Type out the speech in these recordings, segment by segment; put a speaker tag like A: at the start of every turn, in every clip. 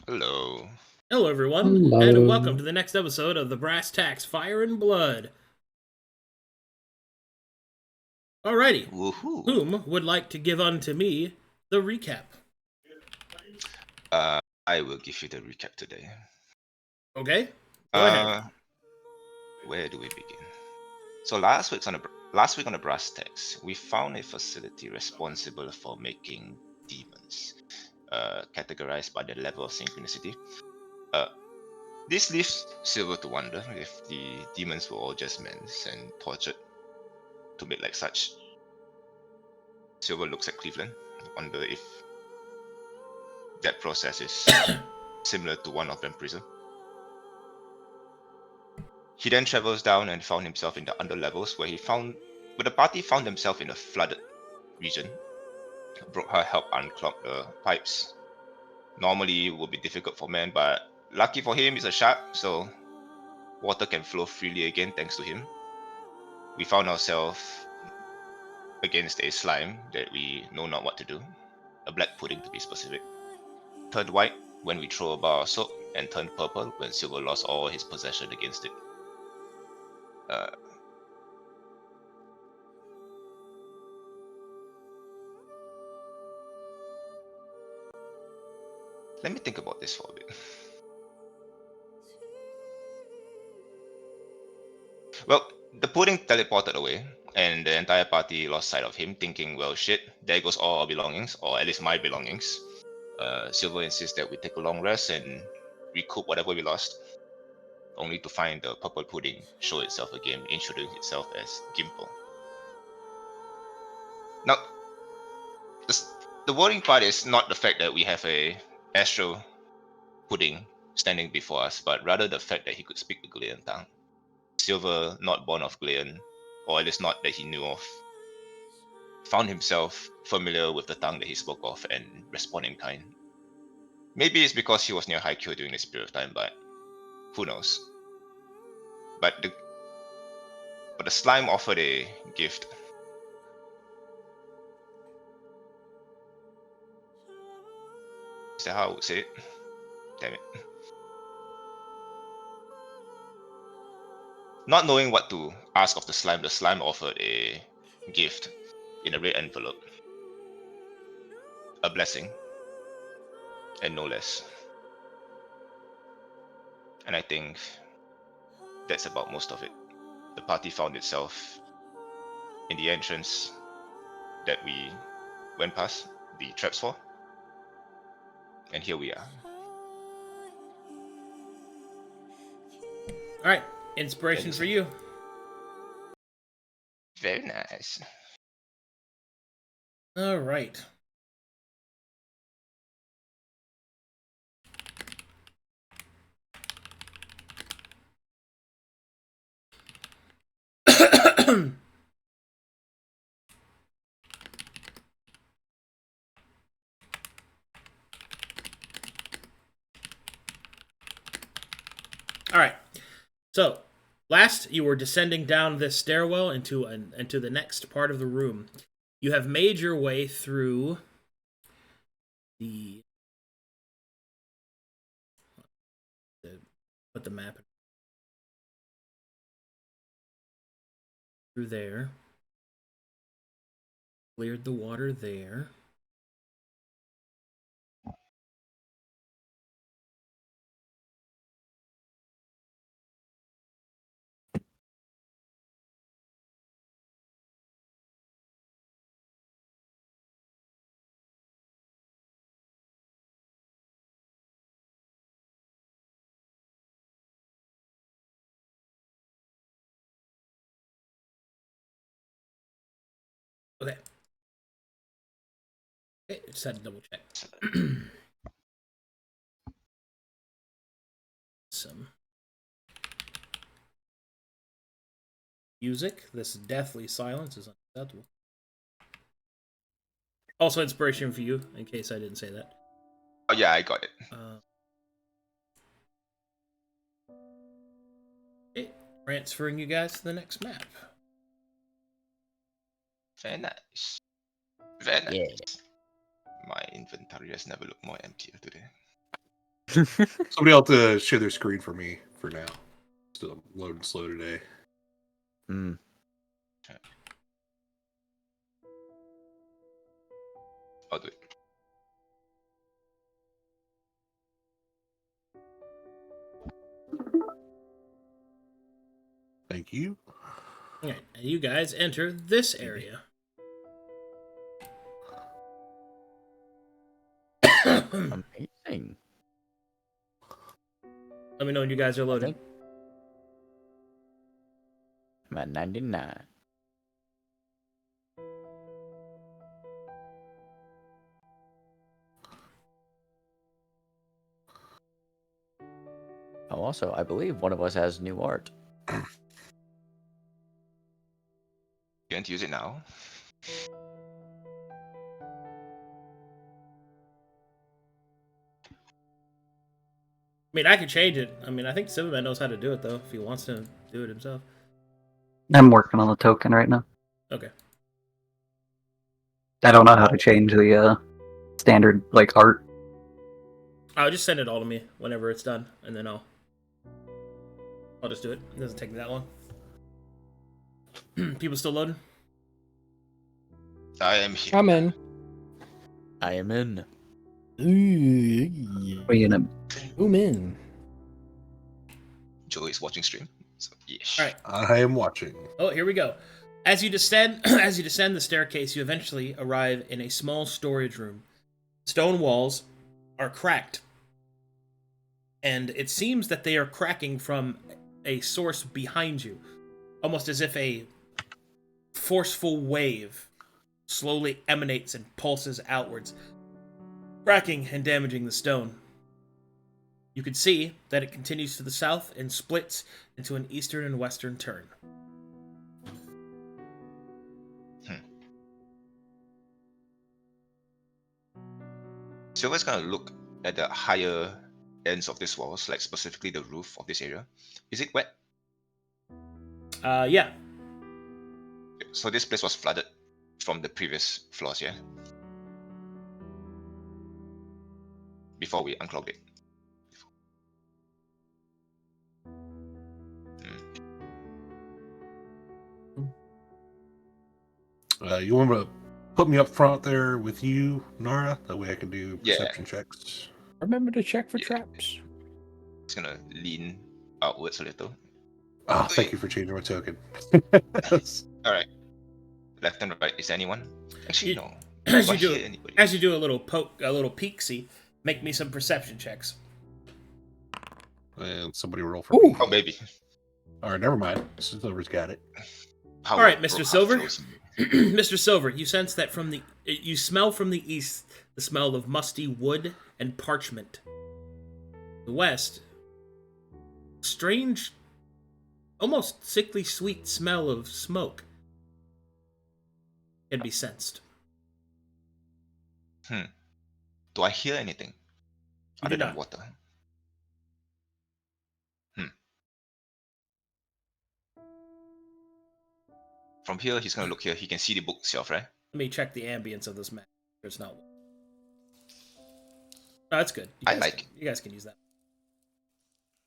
A: Hello.
B: Hello, everyone, and welcome to the next episode of the Brass Tacks Fire and Blood. Alrighty,
A: Woohoo.
B: whom would like to give unto me the recap?
A: I will give you the recap today.
B: Okay, go ahead.
A: Where do we begin? So last week on the Brass Tacks, we found a facility responsible for making demons, categorized by the level of synchronicity. This leaves Silver to wonder if the demons were all just men and tortured to make like such. Silver looks at Cleavland, wonder if that process is similar to one of them prison. He then travels down and found himself in the underlevels where the party found themselves in a flooded region. Brokhar helped unclog the pipes. Normally it would be difficult for men, but lucky for him he's a shark, so water can flow freely again thanks to him. We found ourselves against a slime that we know not what to do. A black pudding to be specific. Turned white when we throw a bar of soap, and turned purple when Silver lost all his possession against it. Let me think about this for a bit. Well, the pudding teleported away, and the entire party lost sight of him, thinking, well, shit, there goes all our belongings, or at least my belongings. Silver insists that we take a long rest and recoup whatever we lost, only to find the purple pudding show itself again, introduce itself as Gimple. Now, the worrying part is not the fact that we have a astral pudding standing before us, but rather the fact that he could speak the Galean tongue. Silver, not born of Galean, or at least not that he knew of, found himself familiar with the tongue that he spoke of and responded in kind. Maybe it's because he was near Haikyuu during this period of time, but who knows. But the slime offered a gift. Is that how I would say it? Damn it. Not knowing what to ask of the slime offered a gift in a red envelope. A blessing. And no less. And I think that's about most of it. The party found itself in the entrance that we went past, the traps for. And here we are.
B: Alright, inspiration for you.
A: Very nice.
B: Alright. Alright, so last you were descending down this stairwell into the next part of the room. You have made your way through put the map through there. Cleared the water there. Okay. Okay, just had to double check. Some music. This deathly silence is unacceptable. Also, inspiration for you, in case I didn't say that.
A: Oh yeah, I got it.
B: Okay, transferring you guys to the next map.
A: Very nice. Very nice.
C: Yeah.
A: My inventory has never looked more emptier today.
C: Somebody else to share their screen for me for now. Still loading slow today.
D: Mm.
A: I'll do it.
C: Thank you.
B: Alright, and you guys enter this area.
D: Amazing.
B: Let me know when you guys are loaded.
D: I'm at 99. Oh, also, I believe one of us has new art.
A: You want to use it now?
B: I mean, I could change it. I mean, I think Sivamet knows how to do it, though, if he wants to do it himself.
E: I'm working on the token right now.
B: Okay.
E: I don't know how to change the standard like art.
B: I'll just send it all to me whenever it's done, and then I'll just do it. It doesn't take me that long. People still loading?
A: I am here.
F: I'm in.
D: I am in.
F: Ooh,
E: Are you gonna?
F: I'm in.
A: Joe is watching stream. So yes.
B: All right.
C: I am watching.
B: Oh, here we go. As you descend, the staircase, you eventually arrive in a small storage room. Stone walls are cracked, and it seems that they are cracking from a source behind you, almost as if a forceful wave slowly emanates and pulses outwards, cracking and damaging the stone. You can see that it continues to the south and splits into an eastern and western turn.
A: Silver's gonna look at the higher ends of this walls, like specifically the roof of this area. Is it wet?
B: Yeah.
A: So this place was flooded from the previous floors, yeah? Before we unclogged it.
C: You want to put me up front there with you, Nara? That way I can do
A: Yeah.
C: perception checks.
F: Remember to check for
A: Yeah.
F: traps.
A: It's gonna lean outwards a little.
C: Oh, thank you for changing my token.
A: Alright. Left and right. Is there anyone? Actually,
B: You-
A: no.
B: As
A: Do
B: you
A: I
B: do
A: hear
B: it,
A: anybody?
B: as you do a little peek-see, make me some perception checks.
C: And somebody roll for
F: Ooh.
C: me.
A: Oh, maybe.
C: Alright, never mind. Silver's got it.
A: Power
B: All right,
A: of
B: Mr.
A: Brokhar
B: Silver.
A: flows in me.
B: Mr. Silver, you sense that you smell from the east the smell of musty wood and parchment. The west, strange, almost sickly sweet smell of smoke can be sensed.
A: Do I hear anything?
B: You
A: Other
B: do
A: than
B: not.
A: water. From here, he's gonna look here. He can see the bookshelf, right?
B: Let me check the ambience of this map. It's not. No, that's good.
A: I like it.
B: You guys can use that.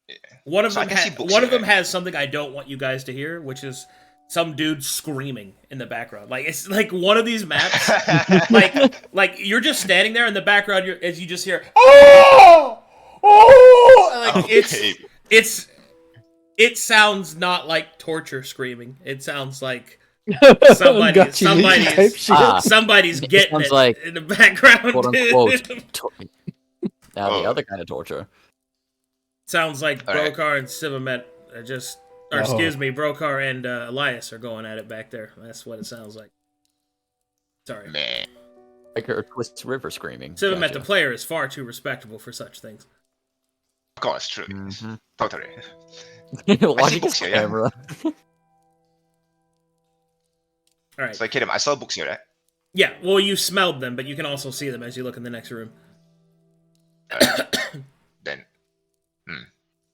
A: Yeah.
B: One of
A: So I
B: them,
A: can see books
B: one of
A: here,
B: them
A: right?
B: has something I don't want you guys to hear, which is some dude screaming in the background. Like it's like one of these maps. like you're just standing there in the background, as you just hear, oh, oh, like
A: Okay.
B: it sounds not like torture screaming. It sounds like
F: Gotcha,
B: somebody's
F: type shit.
B: somebody's
D: It
B: getting
D: sounds
B: it
D: like,
B: in the background.
D: quote
B: dude.
D: unquote. Now the
A: Oh.
D: other kind of torture.
B: Sounds like
A: All right.
B: Brokhar and Sivamet are just, or
F: Oh.
B: excuse me, Brokhar and Elias are going at it back there. That's what it sounds like. Sorry.
A: Man.
D: Like her Twist River screaming.
B: Sivamet,
D: Gotcha.
B: the player, is far too respectable for such things.
A: Of course, true.
D: Mhm.
A: Totally.
D: Watching
A: books
D: his
A: here, yeah.
D: camera.
B: All right.
A: So I kidded him. I saw books here, right?
B: Yeah, well, you smelled them, but you can also see them as you look in the next room.
A: Then,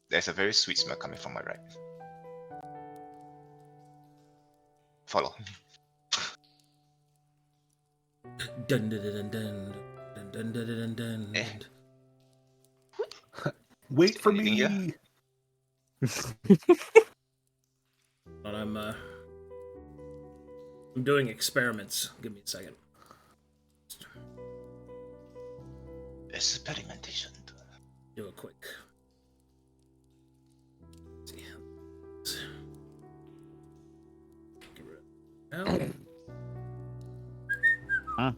A: there's a very sweet smell coming from my right. Follow.
B: Dun dun dun dun dun dun dun dun dun.
A: Eh.
C: Wait for
A: Anything
C: me.
A: here?
B: But I'm doing experiments. Give me a second.
A: Experimentation.
B: Do a quick. Let's see. Get rid of it
D: Huh.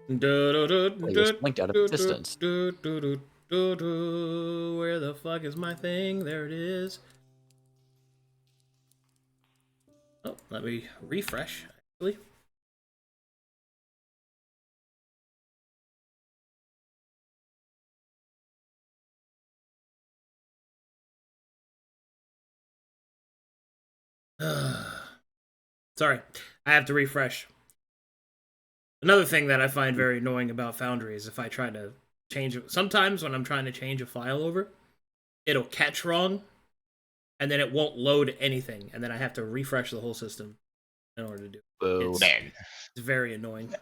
B: now.
D: Well, you just blinked out of existence.
B: Where the fuck is my thing? There it is. Oh, let me refresh, actually. Sorry, I have to refresh. Another thing that I find very annoying about Foundry is if I try to change it. Sometimes when I'm trying to change a file over, it'll catch wrong, and then it won't load anything, and then I have to refresh the whole system in order to do it.
D: Boo.
A: Man.
B: It's very annoying.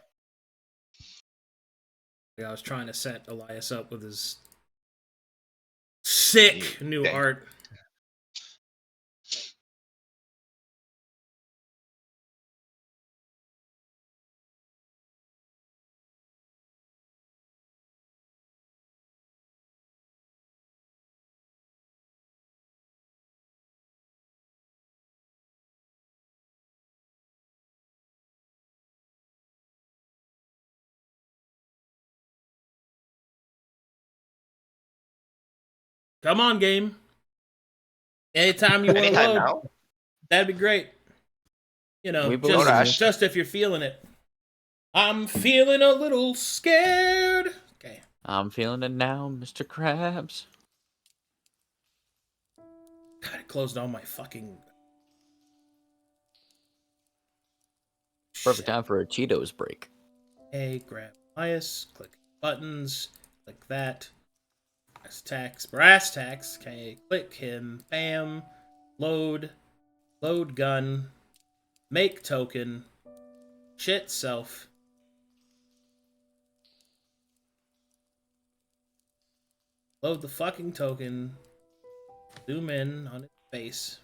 B: Like I was trying to set Elias up with his sick new
A: Dang.
B: art. Come on, game. Anytime you want to
A: Anytime
B: load,
A: now?
B: that'd be great. You know,
D: We believe
A: in you.
B: just if you're feeling it. I'm feeling a little scared. Okay.
D: I'm feeling it now, Mr. Krabs.
B: God, I closed all my fucking.
D: Perfect time for a Cheetos break.
B: Okay, grab Elias, click buttons, click that. Brass tacks. Okay, click him. Bam. Load gun. Make token. Shit self. Load the fucking token. Zoom in on its face.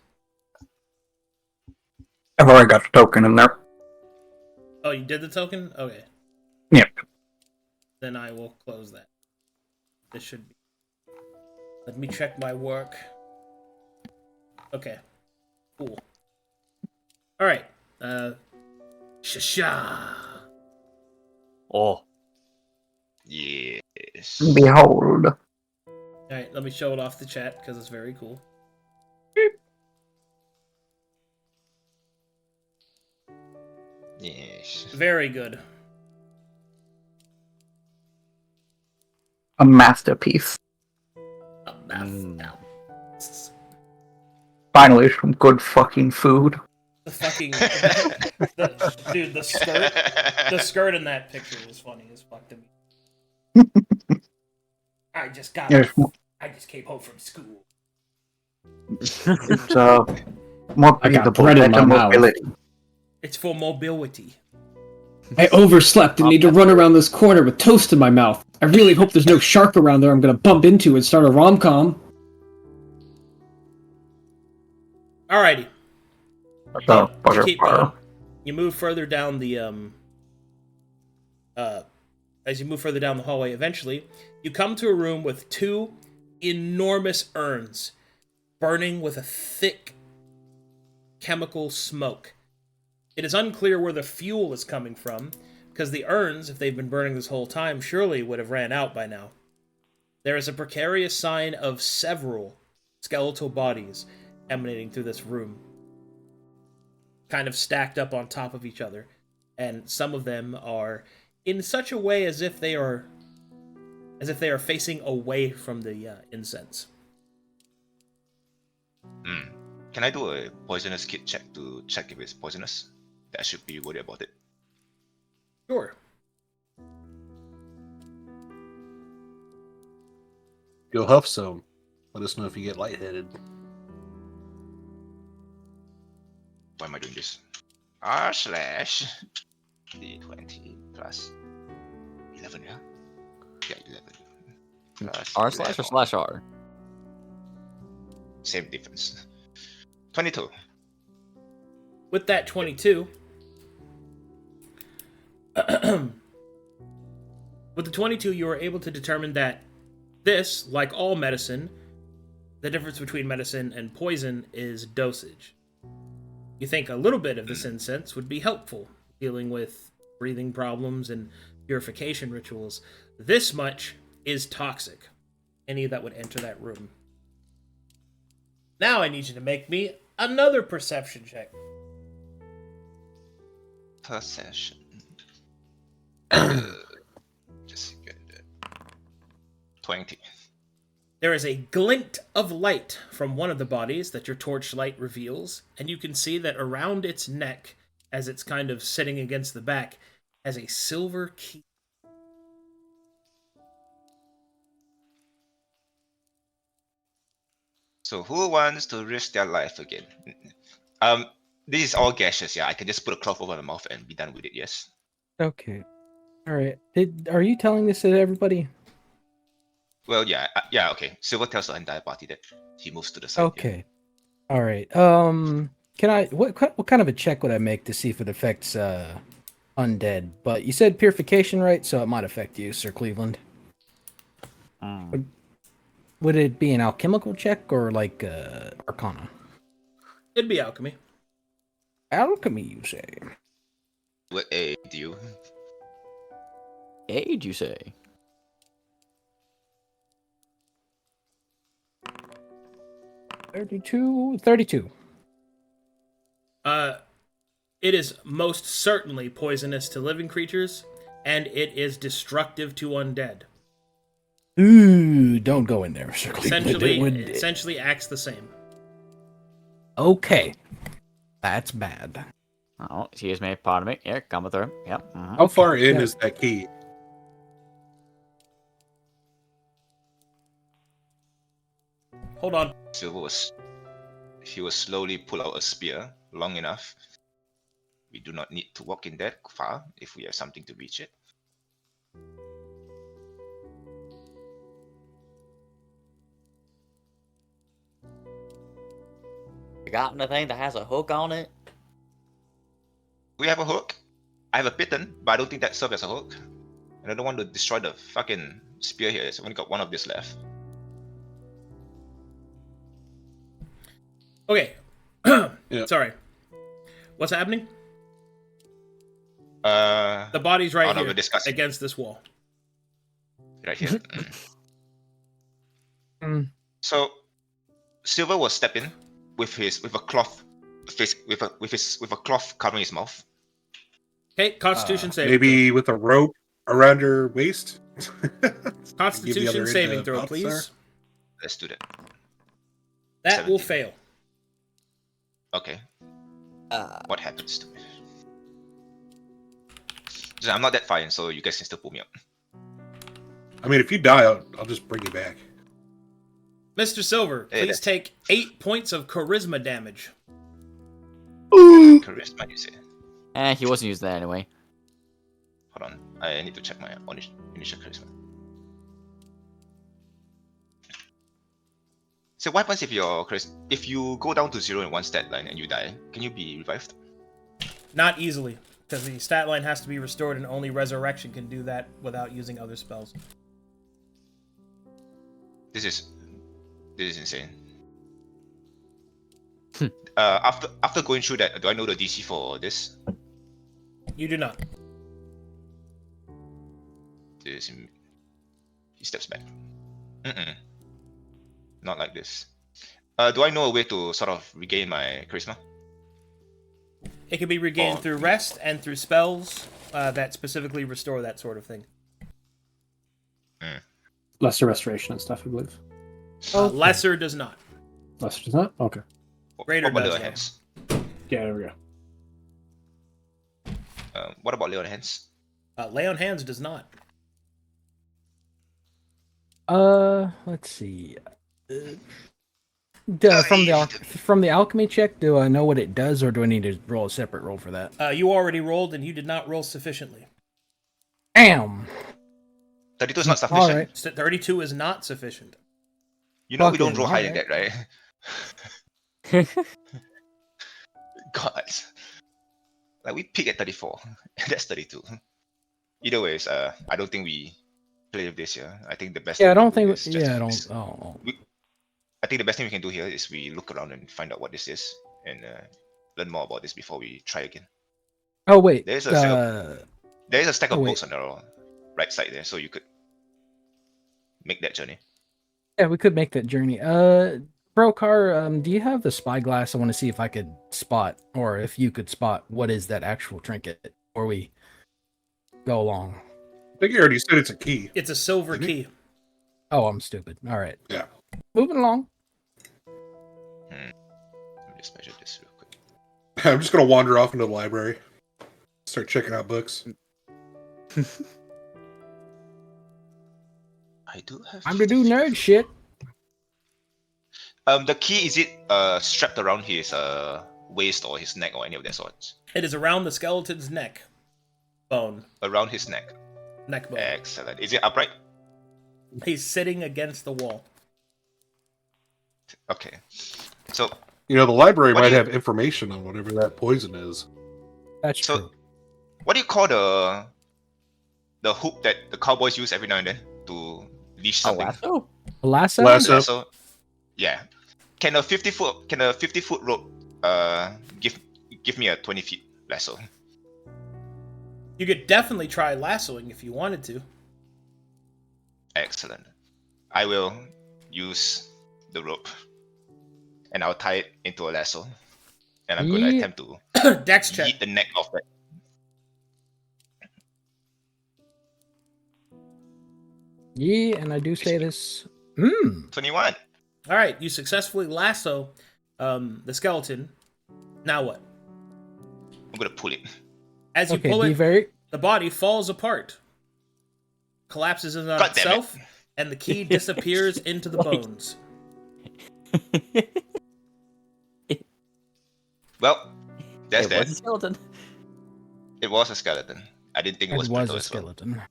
E: I've already got the token in there.
B: Oh, you did the token? Okay.
E: Yep.
B: Then I will close that. This should be. Let me check my work. Okay. Cool. Alright. Shasha.
D: Oh,
A: Yes.
E: Behold.
B: Alright, let me show it off the chat because it's very cool.
A: Yes.
B: Very good.
E: A masterpiece.
B: Oh, that's
E: Finally, some good fucking food.
B: the fucking dude, the skirt in that picture is funny as fuck to me. I just came home from school.
E: It's more
F: I got
E: breathable,
F: bread in
E: better
F: my mouth.
E: mobility.
B: It's for mobility.
F: I overslept and need to run around this corner with toast in my mouth. I really hope there's no shark around there I'm gonna bump into and start a rom-com.
B: Alrighty.
E: So,
B: You keep going. You move further down the as you move further down the hallway, eventually you come to a room with two enormous urns burning with a thick chemical smoke. It is unclear where the fuel is coming from, because the urns, if they've been burning this whole time, surely would have ran out by now. There is a precarious sign of several skeletal bodies emanating through this room, kind of stacked up on top of each other, and some of them are in such a way as if they are facing away from the incense.
A: Can I do a poisonous kit check to check if it's poisonous? I should be worried about it.
B: Sure.
C: Go huff some. Let us know if you get lightheaded.
A: Why am I doing this? R/D20 plus 11, yeah? Yeah, 11. Plus
D: R slash or
A: 11.
D: slash R?
A: Same difference. 22.
B: With that 22, with the 22, you are able to determine that this, like all medicine, the difference between medicine and poison is dosage. You think a little bit of this incense would be helpful, dealing with breathing problems and purification rituals. This much is toxic. Any that would enter that room. Now I need you to make me another perception check.
A: Perception. Just get it. 20.
B: There is a glint of light from one of the bodies that your torchlight reveals, and you can see that around its neck, as it's kind of sitting against the back, has a silver key.
A: So who wants to risk their life again? This is all gaseous, yeah. I can just put a cloth over the mouth and be done with it, yes?
G: Okay. All right. Are you telling this to everybody?
A: Well, yeah, okay. Silver tells the entire party that he moves to the side.
G: Okay. All right. Can I? What kind of a check would I make to see if it affects undead? But you said purification, right? So it might affect you, Sir Cleavland. Would it be an alchemical check or like Arcana?
B: It'd be alchemy.
G: Alchemy, you say?
A: What aid do you?
D: Age, you say?
G: $32.
B: It is most certainly poisonous to living creatures, and it is destructive to undead.
G: Ooh, don't go in there, Sir Cleavland.
B: It essentially acts the same.
G: Okay. That's bad.
D: Oh, excuse me, pardon me. Here, come through. Yep.
C: How far in is that key?
B: Hold on.
A: He will slowly pull out a spear long enough. We do not need to walk in that far if we have something to reach it.
D: You got anything that has a hook on it?
A: We have a hook. I have a piton, but I don't think that serves as a hook. And I don't want to destroy the fucking spear here, so I've only got one of this left.
B: Okay.
C: Yeah.
B: Sorry. What's happening?
A: The
B: The body's right
A: no,
B: here
A: we're discussing.
B: against this wall.
A: Right here. So, Silver will step in with a cloth covering his mouth.
B: Okay, Constitution saving.
C: Maybe with a rope around her waist.
B: throw. Constitution saving throw, please.
A: Let's do that.
B: That will
A: 17.
B: fail.
A: Okay. What happens to me? So I'm not that far in, so you guys can still pull me up.
C: I mean, if you die, I'll just bring you back.
B: Mr. Silver,
A: Hey,
B: please take 8 points of charisma damage.
A: Charisma, you say?
D: He wasn't using that anyway.
A: Hold on. I need to check my initial charisma. So what happens if if you go down to 0 in one stat line and you die? Can you be revived?
B: Not easily, because the stat line has to be restored, and only resurrection can do that without using other spells.
A: This is insane. After going through that, do I know the DC for this?
B: You do not.
A: He steps back. Not like this. Do I know a way to sort of regain my charisma?
B: It can be regained through rest and through spells that specifically restore that sort of thing.
F: Lesser restoration and stuff, I believe.
B: Lesser does not.
F: Lesser does not? Okay.
B: Greater
A: what about
B: does,
A: Lay on
B: yeah.
A: Hands?
F: Yeah, there we go.
A: What about Lay on Hands?
B: Lay on hands does not.
G: Let's see. From the alchemy check, do I know what it does, or do I need to roll a separate roll for that?
B: You already rolled, and you did not roll sufficiently.
G: Damn.
A: 32 is not sufficient.
G: All right.
B: 32 is not sufficient.
A: You know we don't
G: Fucking
A: roll higher than
G: alright.
A: that, right? God. Like, we peak at 34. That's 32. Either ways, I don't think we play with this here. I think the best
G: Yeah, I
A: thing we
G: don't
A: can do
G: think.
A: is just
G: Yeah, I don't.
A: focus.
G: Oh,
A: I think the best thing we can do here is we look around and find out what this is and learn more about this before we try again.
G: oh wait.
A: There's a stack of
G: wait.
A: books on the right side there, so you could make that journey.
G: Yeah, we could make that journey. Brokhar, do you have the spyglass? I want to see if I could spot, or if you could spot, what is that actual trinket before we go along.
C: I think you already said it's a key.
B: It's a silver
C: Didn't
B: key.
G: Oh, I'm stupid. All right.
C: Yeah.
G: Moving along.
A: Let me just measure this real quick.
C: I'm just gonna wander off into the library, start checking out books.
A: I do have.
G: I'm to do nerd shit.
A: The key, is it strapped around his waist or his neck or any of that sorts?
B: It is around the skeleton's neck bone.
A: Around his neck.
B: Neck bone.
A: Excellent. Is it upright?
B: He's sitting against the wall.
A: Okay. So
C: You know, the library
A: What
C: might
A: do you-
C: have information on whatever that poison is.
G: That's
A: So-
G: true.
A: what do you call the hook that the cowboys use every now and then to leash
D: A
A: something?
D: lasso?
G: A lasso?
C: Lasso.
A: So, yeah. Can a 50-foot rope give me a 20 feet lasso?
B: You could definitely try lassoing if you wanted to.
A: Excellent. I will use the rope and I'll tie it into a lasso. And I'm going to
G: Ye-
A: attempt to
B: Dex check.
A: yeet the neck off it.
G: Yeah, and I do say this. Hmm.
A: 21.
B: All right, you successfully lasso the skeleton. Now what?
A: I'm going to pull it.
B: As you
G: Okay,
B: pull
G: be
B: it,
G: very.
B: the body falls apart, collapses in on
A: God damn it.
B: itself, and the key disappears into the bones.
A: Well, that's
D: It
A: that.
D: was a skeleton.
A: It was a skeleton. I didn't think it
G: It
A: was,
G: was
A: brittle
G: a
A: as well.
G: skeleton.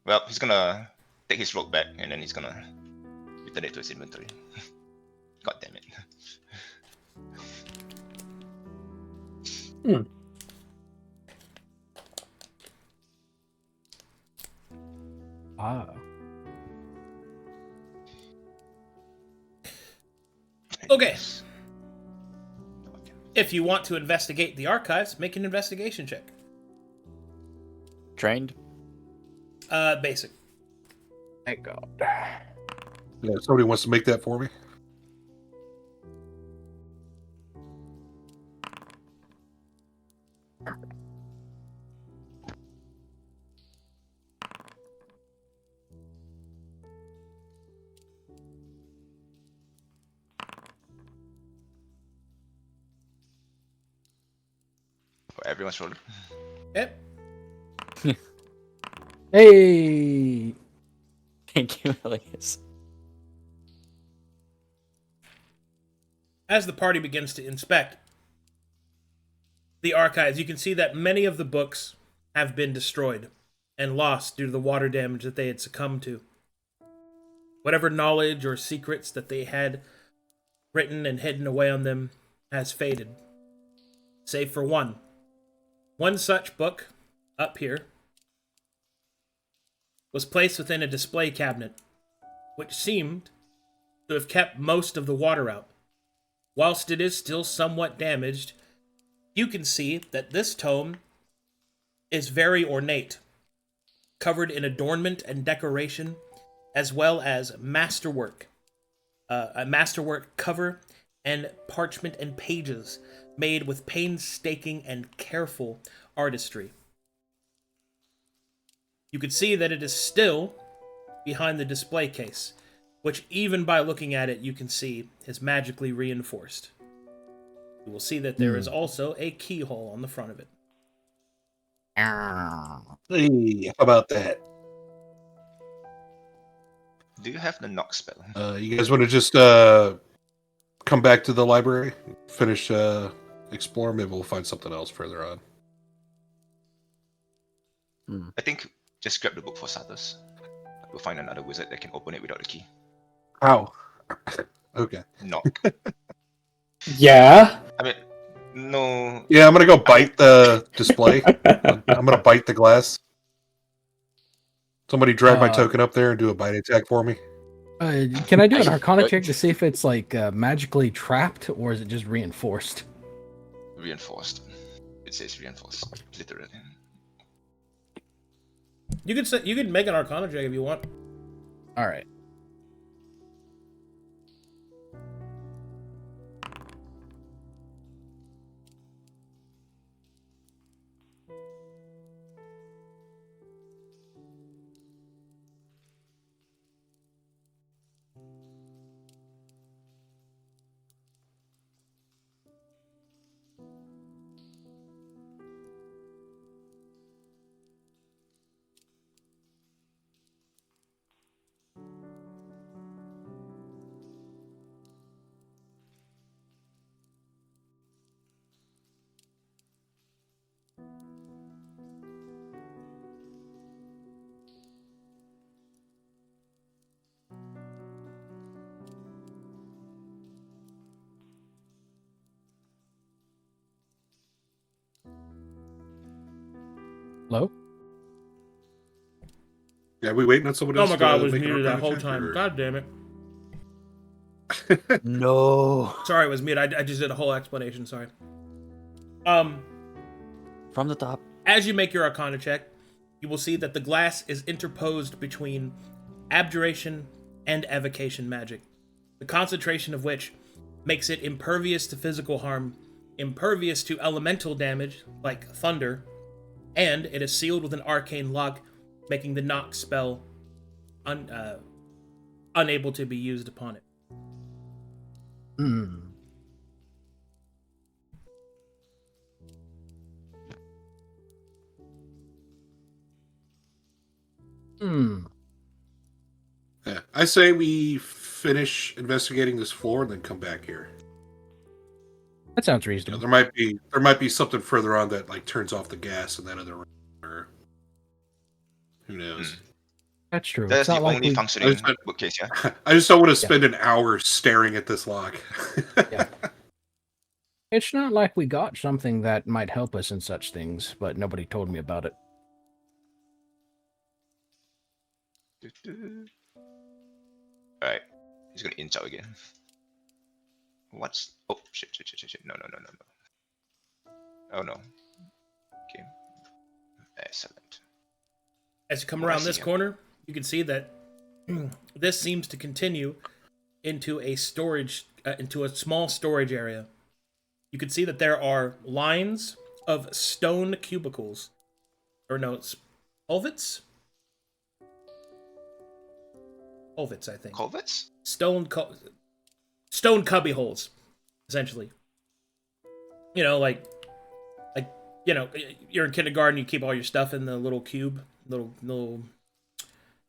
A: Well, he's gonna take his rope back and then he's gonna return it to his inventory. God damn it.
G: Ah.
B: Okay. If you want to investigate the archives, make an investigation check.
D: Trained.
B: Basic.
G: Thank God.
C: Yeah, somebody wants to make that for me.
A: Everyone's rolling.
B: Yep.
G: Hey.
D: Thank you, Elias.
B: As the party begins to inspect the archives, you can see that many of the books have been destroyed and lost due to the water damage that they had succumbed to. Whatever knowledge or secrets that they had written and hidden away on them has faded. Save for one. One such book, up here, was placed within a display cabinet, which seemed to have kept most of the water out. Whilst it is still somewhat damaged, you can see that this tome is very ornate, covered in adornment and decoration, as well as masterwork. A masterwork cover and parchment and pages made with painstaking and careful artistry. You can see that it is still behind the display case, which even by looking at it you can see is magically reinforced. You will see that there is also a keyhole on the front of it.
C: Hey, how about that?
A: Do you have the knock spell?
C: You guys want to just come back to the library, finish exploring? Maybe we'll find something else further on.
A: I think just grab the book for starters. We'll find another wizard that can open it without a key.
C: How? Okay.
A: Knock.
F: Yeah.
A: I mean, no.
C: Yeah, I'm gonna go bite the display. I'm gonna bite the glass. Somebody drag my token up there and do a bite attack for me.
G: Can I do an Arcana check to see if it's like magically trapped or is it just reinforced?
A: Reinforced. It says reinforced, literally.
B: You can make an Arcana check if you want.
G: All right. Hello?
C: Yeah, we waiting on someone
B: Oh
C: else.
B: my god, I
C: to
B: was
C: make an
B: muted that
C: Arcana
B: whole
C: check,
B: time.
C: or-
B: God damn it.
D: No.
B: Sorry, it was muted. I just did a whole explanation. Sorry.
D: From the top.
B: As you make your Arcana check, you will see that the glass is interposed between abjuration and evocation magic, the concentration of which makes it impervious to physical harm, impervious to elemental damage like thunder, and it is sealed with an arcane lock, making the knock spell unable to be used upon it.
G: Hmm. Hmm.
C: Yeah, I say we finish investigating this floor and then come back here.
G: That sounds
C: You know,
G: reasonable.
C: there might be something further on that like turns off the gas in that other room. Or who knows?
G: That's true.
A: That's
G: It's
A: the
G: not like
A: only
G: we...
A: functioning
C: I-
A: bookcase, yeah?
C: I just don't want to spend an hour staring at this lock.
G: Yeah. It's not like we got something that might help us in such things, but nobody told me about it.
A: Alright. He's gonna inch out again. What's... Oh, shit. No. Oh, no. Okay. Excellent.
B: As you come
A: Oh, I
B: around
A: see
B: this
A: him.
B: corner, you can see that this seems to continue into a storage, into a small storage area. You can see that there are lines of stone cubicles, or no, it's culverts. Culverts, I think.
A: Culverts?
B: Stone cubby holes, essentially. You know, like you know, you're in kindergarten, you keep all your stuff in the little cube, little. You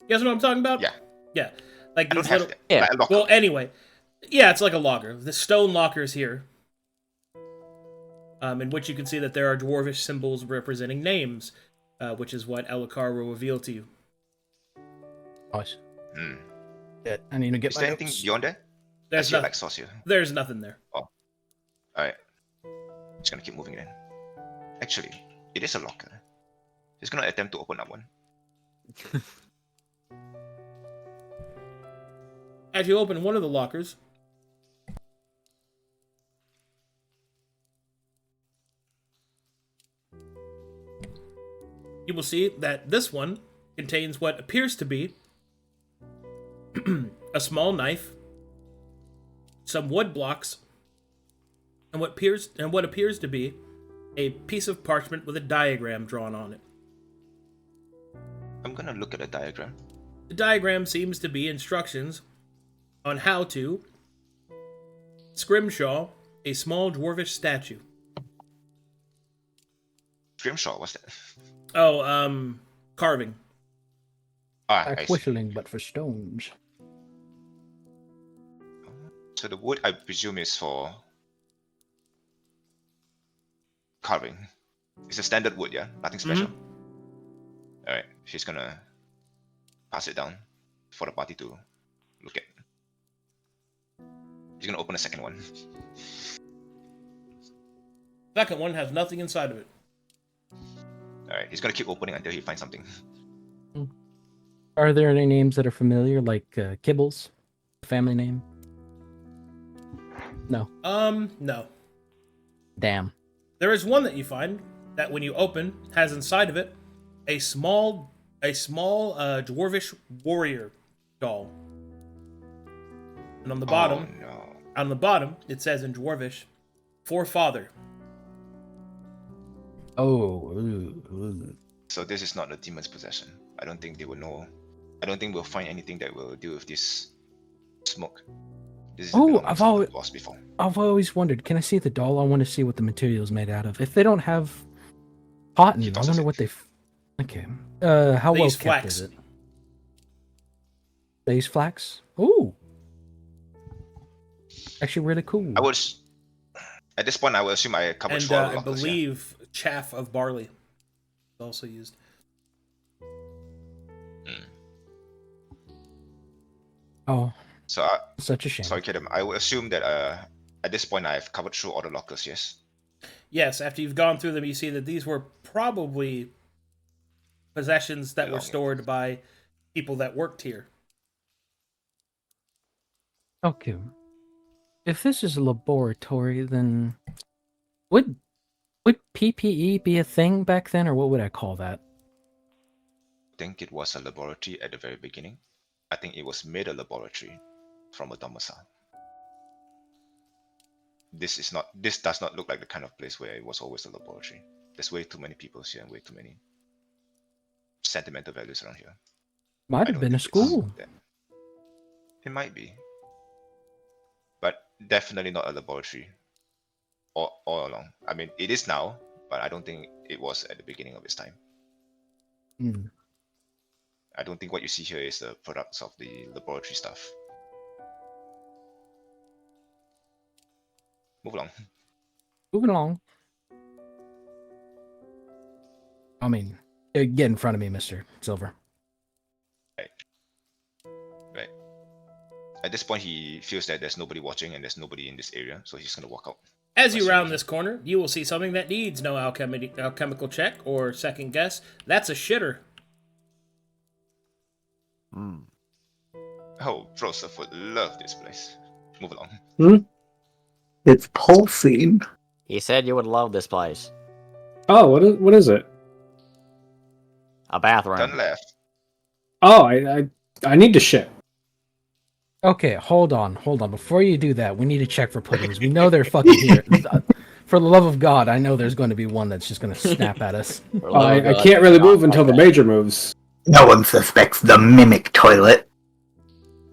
B: guys know what I'm talking about?
A: Yeah.
B: Like
A: I don't
B: these
A: have
B: little.
A: that.
D: Yeah.
A: Like a locker.
B: Well, anyway, yeah, it's like a locker. The stone lockers here, in which you can see that there are dwarvish symbols representing names, which is what Elokar will reveal to you.
G: Nice.
A: Hmm.
G: Yeah, I need to get
A: Is
G: my
A: there anything
G: notes.
A: beyond there?
B: There's
A: I see a
B: nothing.
A: light source here.
B: There's nothing there.
A: Alright. Just gonna keep moving then. Actually, it is a locker. Just gonna attempt to open that one.
B: As you open one of the lockers, you will see that this one contains what appears to be a small knife, some wood blocks, and what appears to be a piece of parchment with a diagram drawn on it.
A: I'm gonna look at the diagram.
B: The diagram seems to be instructions on how to scrimshaw a small dwarvish statue.
A: Grimshaw, what's that?
B: Oh, carving.
A: Ah, I
G: Like
A: see.
G: whistling, but for stones.
A: So the wood, I presume, is for carving. It's a standard wood, yeah? Nothing special? Alright, she's gonna pass it down. for the party to look at. He's gonna open a second one.
B: Second one has nothing inside of it.
A: Alright, he's gonna keep opening until he finds something.
G: Are there any names that are familiar, like Kibbles, family name? No.
B: No.
G: Damn.
B: There is one that you find that when you open has inside of it a small dwarvish warrior doll. And on the bottom,
A: Oh no.
B: on the bottom, it says in dwarvish, "For Father."
G: Oh. Ooh.
A: So this is not the demon's possession. I don't think they will know. I don't think we'll find anything that will deal with this smoke. This is
G: Oh, I've always
A: lost before.
G: I've always wondered, can I see the doll? I want to see what the material is made out of. If they don't have cotton, I
A: tosses
G: wonder
A: it.
G: what they... Okay. How
B: They
G: well
B: use
G: kept
B: flax.
G: is it? They use flax? Ooh. Actually really cool.
A: I would. At this point, I would assume I covered
B: And
A: for all the
B: I
A: lockers, yeah.
B: believe chaff of barley is also used.
G: Oh,
A: So,
G: such a shame.
A: sorry, Kedem. I would assume that at this point I've covered through all the lockers. Yes.
B: Yes, after you've gone through them, you see that these were probably possessions that were
A: Belongings.
B: stored by people that worked here.
G: Okay. If this is a laboratory, then would PPE be a thing back then, or what would I call that?
A: I think it was a laboratory at the very beginning. I think it was made a laboratory from a domicile. This does not look like the kind of place where it was always a laboratory. There's way too many people here and way too many sentimental values around here.
G: Might
A: I
G: have
A: don't
G: been a
A: think it's
G: school.
A: that. It might be. But definitely not a laboratory all along. I mean, it is now, but I don't think it was at the beginning of its time.
G: Hmm.
A: I don't think what you see here is the products of the laboratory stuff. Move along.
G: Moving along. I mean, get in front of me, Mr. Silver.
A: Right. At this point, he feels that there's nobody watching and there's nobody in this area, so he's gonna walk out.
B: As you
A: What's
B: round
A: your-
B: this corner, you will see something that needs no alchemical check or second guess. That's a shitter.
A: Oh, Broseph would love this place. Move along.
E: It's pulsing.
D: He said you would love this place.
F: Oh, what is it?
D: A bathroom.
A: Turn left.
F: Oh, I need to shit.
G: Okay, hold on. Before you do that, we need to check for puddings. We know they're fucking here. For the love of God, I know there's going to be one that's just going to snap at us.
D: For the love
F: I
D: of God,
F: can't really
D: not
F: move until
D: like
F: the
D: that.
F: major moves.
E: No one suspects the mimic toilet.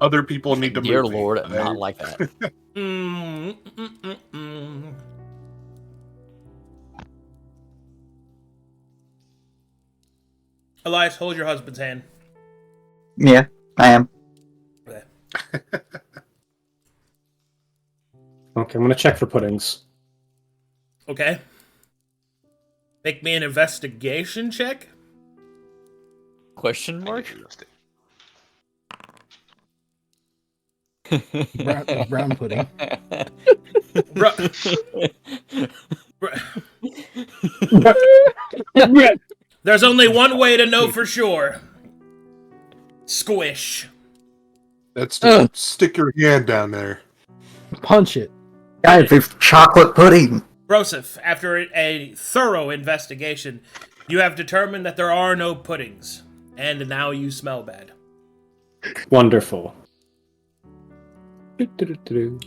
C: Other people need to
D: Dear
C: move.
D: Lord,
C: I-
D: not like that.
B: Elias, hold your husband's hand.
E: Yeah, I am.
B: Okay.
F: Okay, I'm gonna check for puddings.
B: Okay. Make me an investigation check.
D: Question
A: I
D: mark?
A: think we lost it.
G: Brown pudding.
B: There's only one way to know for sure. Squish.
C: That's just stick your hand down there.
G: Punch it.
E: Guys, it's chocolate pudding.
B: Broseph, after a thorough investigation, you have determined that there are no puddings. And now you smell bad.
F: Wonderful. Do-do-do-do-do.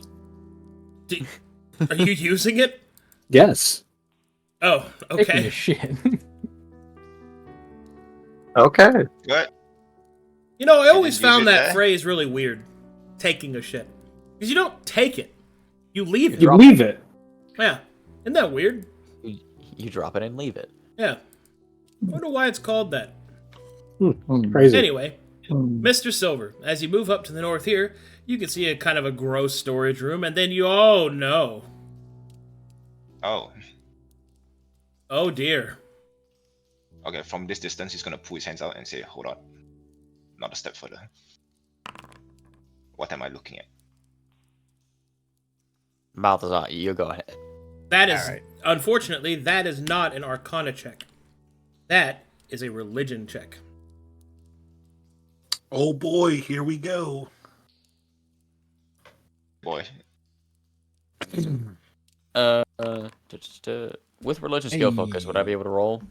B: Are you using it?
F: Yes.
B: Oh,
G: Taking a
B: okay.
G: shit.
E: Okay.
A: Good.
B: You know, I
A: didn't
B: always
A: use
B: found
A: it
B: that
A: there?
B: phrase really weird. Taking a shit. Because you don't take it. You leave it.
F: You leave it.
B: Yeah. Isn't that weird?
D: You drop it and leave it.
B: Yeah. I wonder why it's called that.
F: Crazy.
B: Anyway, Mr. Silver, as you move up to the north here, you can see a kind of a gross storage room, and then you, oh no. Oh dear.
A: Okay, from this distance, he's gonna pull his hands out and say, hold on. Not a step further. What am I looking at?
D: Balthazar, you go ahead.
B: That is,
G: Alright.
B: unfortunately, that is not an Arcana check. That is a religion check.
C: Oh boy, here we go.
A: Boy.
D: With religion skill focus, would I be able to roll?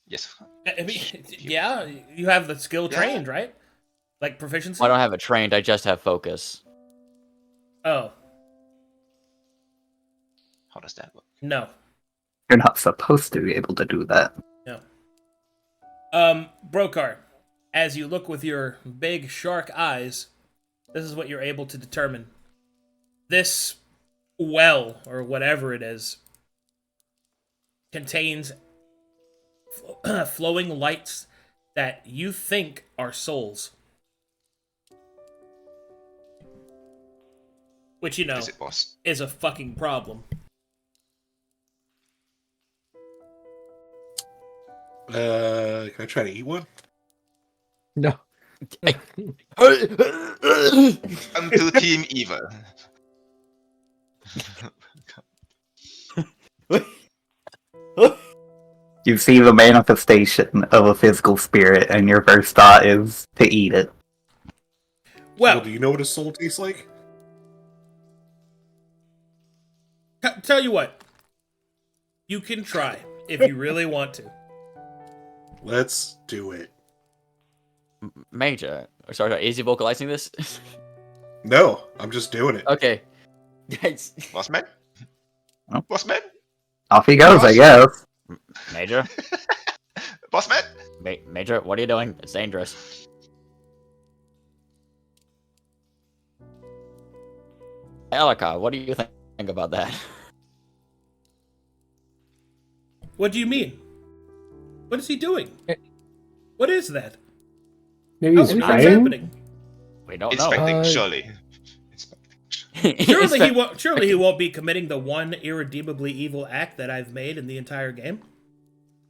A: Yes.
B: I mean, yeah, you have the skill trained, right? Like proficiency?
D: Well, I don't have it trained, I just have focus.
B: Oh,
A: How does that work?
B: no.
E: You're not supposed to be able to do that.
B: Brokhar, as you look with your big shark eyes, this is what you're able to determine. This well, or whatever it is, contains flowing lights that you think are souls. Which, you know,
A: Is it, boss?
B: is a fucking problem.
C: Can I try to eat one?
G: No.
A: Come to Team Eva.
E: You see the manifestation of a physical spirit, and your first thought is to eat it.
C: Well,
B: Well,
C: do you know what a soul tastes like?
B: tell you what. You can try if you really want to.
C: Let's do it.
D: Major. Sorry, is he vocalizing this?
C: No, I'm just doing it.
D: Okay. Guys.
A: Boss man?
E: Oh.
A: Boss man?
E: Off he goes, I guess.
D: Major?
A: Boss man?
D: Major, what are you doing? It's dangerous. Elika, what do you think about that?
B: What do you mean? What is he doing? What is that?
F: Maybe
B: Oh,
F: he's
B: what's
F: praying?
B: happening?
D: We don't
A: Inspecting,
G: Uh,
A: surely.
B: Surely he won't be committing the one irredeemably evil act that I've made in the entire game.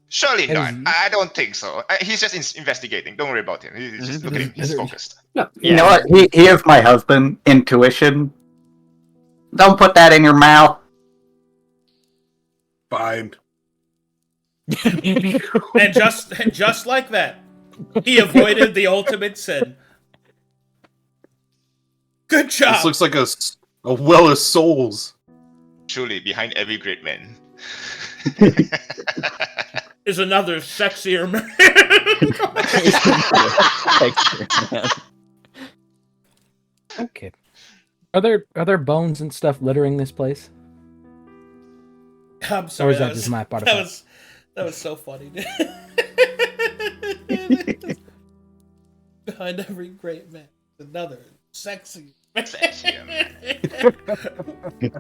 A: Surely
G: That
A: not.
G: is-
A: I don't think so. He's just investigating. Don't worry about him. He's just looking at He's focused.
F: No.
E: You know what? He is my husband. Intuition. Don't put that in your mouth.
C: Fine.
B: And just like that, he avoided the ultimate sin. Good job.
C: This looks like a well of souls.
A: Truly, behind every great man.
B: Is another sexier man.
G: Okay. Are there bones and stuff littering this place?
B: I'm sorry.
G: Or is that just my part of it?
B: That was so funny. Behind every great man, another sexy man.
A: Sexier man.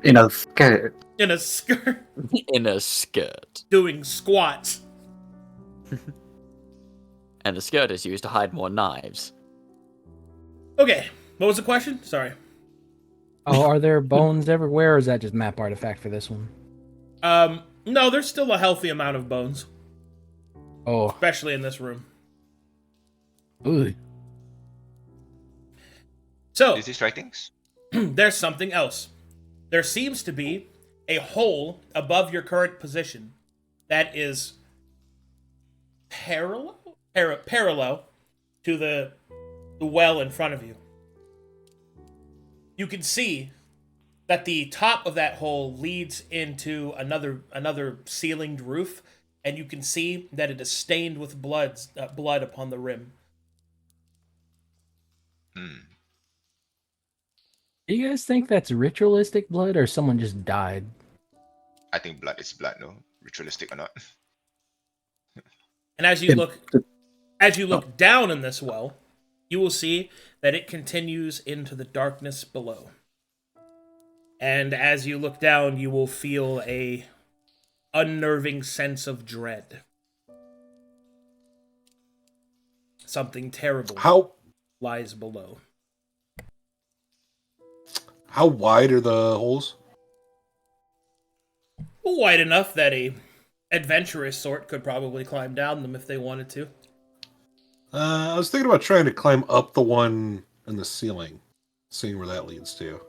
E: In a skirt.
B: In a skirt,
D: In a skirt.
B: doing squats.
D: And the skirt is used to hide more knives.
B: Okay, what was the question? Sorry.
G: Oh, are there bones everywhere, or is that just map artifact for this one?
B: No, there's still a healthy amount of bones,
G: Oh,
B: especially in this room.
G: ooh.
B: So,
A: Is this writings?
B: there's something else. There seems to be a hole above your current position that is parallel to the well in front of you. You can see that the top of that hole leads into another ceilinged roof, and you can see that it is stained with blood upon the rim.
G: Do you guys think that's ritualistic blood, or someone just died?
A: I think blood is blood, no? Ritualistic or not.
B: And as you look down in this well, you will see that it continues into the darkness below. And as you look down, you will feel a unnerving sense of dread. Something terrible lies below.
C: How wide are the holes?
B: Wide enough that a adventurous sort could probably climb down them if they wanted to.
C: I was thinking about trying to climb up the one in the ceiling, seeing where that leads to.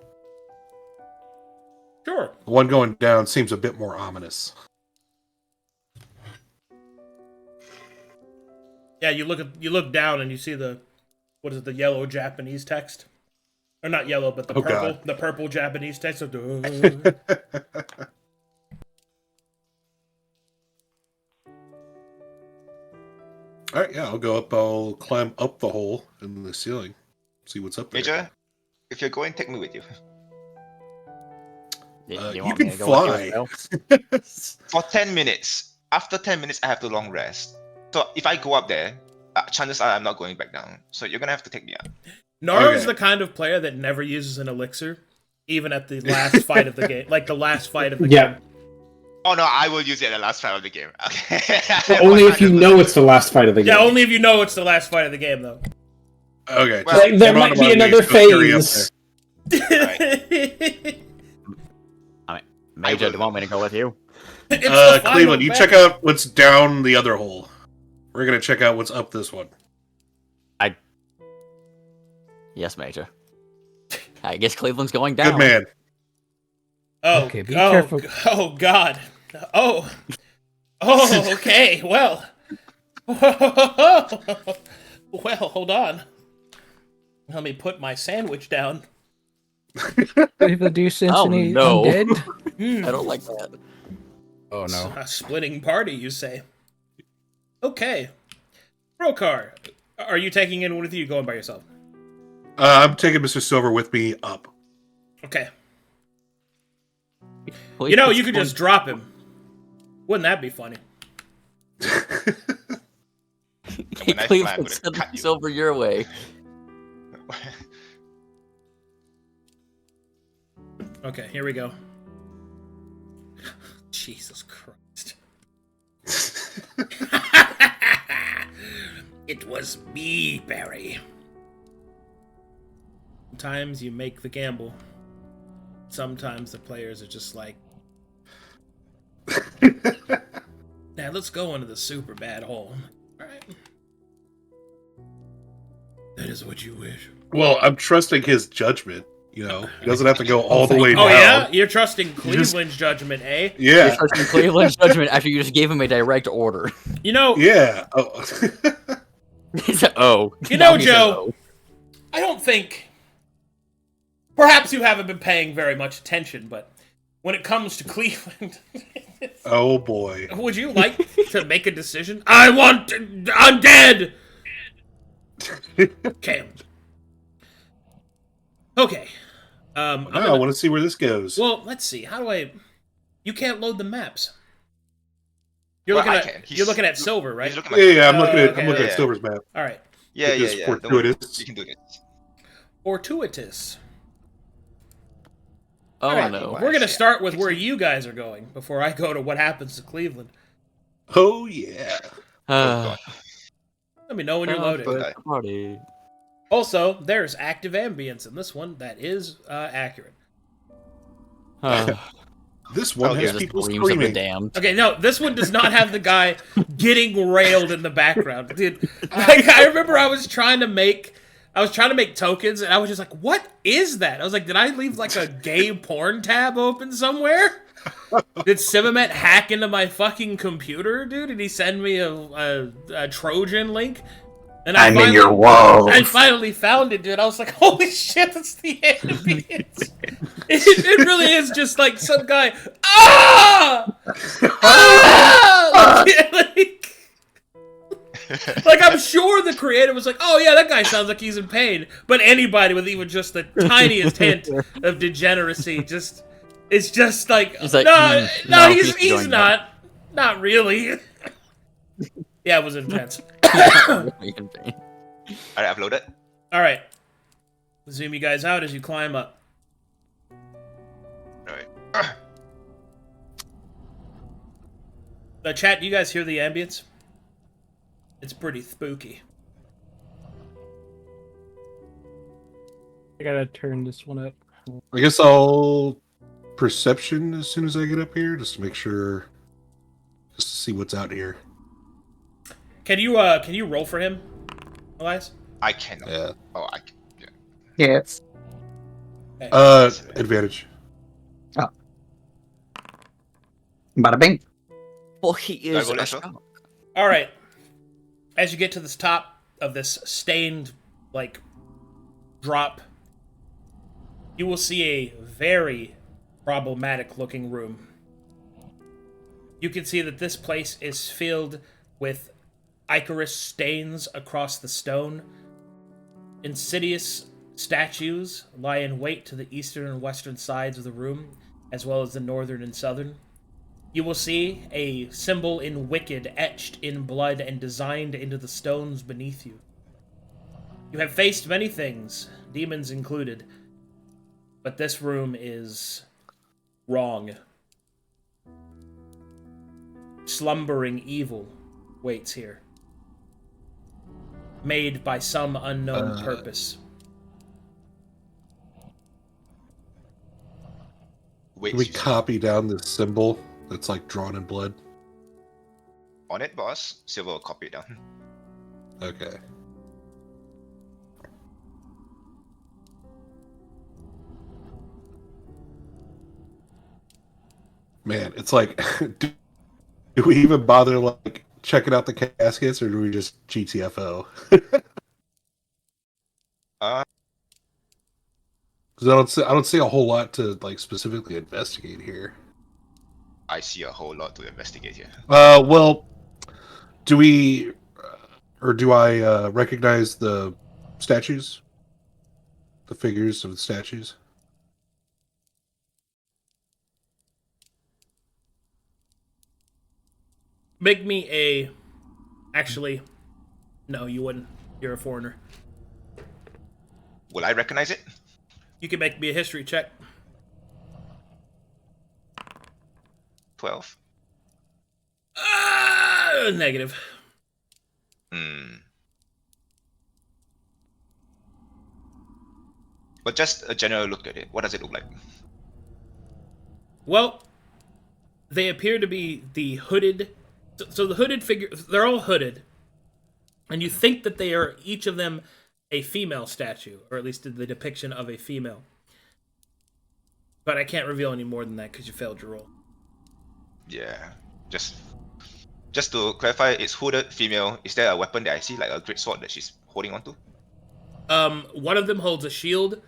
B: Sure.
C: The one going down seems a bit more ominous.
B: Yeah, you look down and you see the yellow Japanese text, or not yellow, but the purple Japanese text.
C: All right, yeah, I'll go up. I'll climb up the hole in the ceiling, see what's up there.
A: Major, if you're going, take me with you.
C: You
D: want
C: can
D: me to go with you
C: fly.
D: as
A: For 10 minutes. After 10 minutes, I have to long rest. So if I go up there, chances are I'm not going back down. So you're gonna have to take me out.
B: Nara's the kind of player that never uses an elixir, even at the last fight of the game. Like the last fight of the
F: Yeah.
B: game.
A: Oh no, I will use it at the last fight of the game. Okay.
F: Only if you know it's the last fight of the game.
B: Yeah, only if you know it's the last fight of the game, though.
C: Okay.
A: Well,
F: Like, there
C: hold on
F: might
C: to
F: be
C: my
F: another
C: waist, go carry up
F: phase.
D: Major, do you want me to go with you?
B: It's the final
C: Cleveland, you
B: battle.
C: check out what's down the other hole. We're gonna check out what's up this one.
D: Yes, Major. I guess Cleveland's going down.
C: Good man.
B: Oh,
G: Okay, be careful.
B: Oh, God. Oh. Oh, okay. Well. Well, hold on. Let me put my sandwich down.
G: Cleveland, do you sense
D: Oh,
G: any
D: no.
G: undead?
D: I don't like that.
G: Oh no.
B: A splitting party, you say? Okay. Brokhar, are you taking in with you going by yourself?
C: I'm taking Mr. Silver with me up.
B: Okay.
D: Please,
B: You know, you could just drop him. Wouldn't that be funny?
D: Hey,
A: When I fly, I'm
D: Cleveland,
A: gonna
D: send
A: cut you.
D: Silver your way.
B: Okay, here we go. Jesus Christ. It was me, Barry. Sometimes you make the gamble. Sometimes the players are just like, now let's go into the super bad hole. Alright. That is what you wish.
C: Well, I'm trusting his judgment. You know, he doesn't have to go all the way
B: Oh
C: down.
B: yeah? You're trusting Cleveland's judgment, eh?
C: Yeah.
D: You're trusting Cleveland's judgment after you just gave him a direct order.
B: You know,
C: Yeah. Oh.
D: He said, "Oh,
B: You
D: now
B: know,
D: he said,
B: Joe,
D: oh.
B: I don't think. Perhaps you haven't been paying very much attention, but when it comes to Cleveland,
C: Oh boy.
B: would you like to make a decision? I'm dead! Okay. Okay. I'm
C: I
B: gonna-
C: want to see where this goes.
B: well, let's see. How do I. You can't load the maps. You're
A: Well,
B: looking
A: I
B: at
A: can.
B: you're looking at silver, right?
A: He's looking
C: yeah,
A: like,
C: I'm looking at
B: okay,
C: I'm looking
A: yeah.
C: at Silver's map.
B: All right.
A: yeah,
C: It
A: yeah,
C: is
A: yeah. Don't worry.
C: fortuitous.
A: You can do this.
B: Fortuitous.
D: Oh
B: All right,
D: no.
B: We're gonna start with where you guys are going before I go to what happens to Cleveland.
C: Oh yeah.
D: Uh,
B: Let me know when you're loaded.
A: Okay.
D: Party.
B: Also, there's active ambience in this one that is accurate.
C: This one
A: Oh,
C: has
D: Here's the
C: people
D: screams of the
C: screaming.
D: damned.
B: Okay, no, this one does not have the guy getting railed in the background, dude. Like, I remember I was trying to make tokens, and I was just like, "What is that?" I was like, "Did I leave like a gay porn tab open somewhere? Did Sivamet hack into my fucking computer, dude? Did he send me a Trojan link?" And
E: I'm in your walls.
B: I finally found it, dude. I was like, "Holy shit, that's the ambience!" It really is just like some guy. Ah! Ah! Like, I'm sure the creator was like, "Oh yeah, that guy sounds like he's in pain." But anybody with even just the tiniest hint of degeneracy it's just like,
D: It's like,
B: no,
D: no,
B: he's
D: doing
B: not really. Yeah, it was intense.
D: Really in pain.
A: Alright, I've loaded.
B: All right, zoom you guys out as you climb up.
A: Alright.
B: The chat, do you guys hear the ambience? It's pretty spooky.
G: I gotta turn this one up.
C: I guess I'll perception as soon as I get up here, just to make sure, just to see what's out here.
B: Can you roll for him? Elias?
A: I cannot.
C: Yeah.
A: Oh, yeah.
E: Yes.
C: Advantage.
E: Oh. Bada bing.
D: Well, he
A: Do I
D: is
A: roll
D: a
A: as well?
D: scout.
B: All right. As you get to the top of this stained, drop, you will see a very problematic-looking room. You can see that this place is filled with ichorous stains across the stone. Insidious statues lie in wait to the eastern and western sides of the room, as well as the northern and southern. You will see a symbol in wicked etched in blood and designed into the stones beneath you. You have faced many things, demons included, but this room is wrong. Slumbering evil waits here, made by some unknown purpose.
A: Wait,
C: Can we
A: you said.
C: copy down this symbol that's like drawn in blood?
A: On it, boss. Silver will copy it down.
C: Okay. Man, it's like, do we even bother like checking out the caskets, or do we just GTFO?
A: Uh,
C: Because I don't see a whole lot to like specifically investigate here.
A: I see a whole lot to investigate here.
C: Well, do we, or do I recognize the statues, the figures of the statues?
B: Make me a... Actually, no, you wouldn't. You're a foreigner.
A: Will I recognize it?
B: You can make me a history check.
A: 12.
B: Negative.
A: But just a general look at it. What does it look like?
B: Well, they appear to be the hooded... So the hooded figures, they're all hooded. And you think that they are, each of them, a female statue. Or at least the depiction of a female. But I can't reveal any more than that because you failed your roll.
A: Yeah. Just to clarify, it's hooded, female. Is there a weapon that I see, like a great sword that she's holding onto?
B: One of them holds a shield,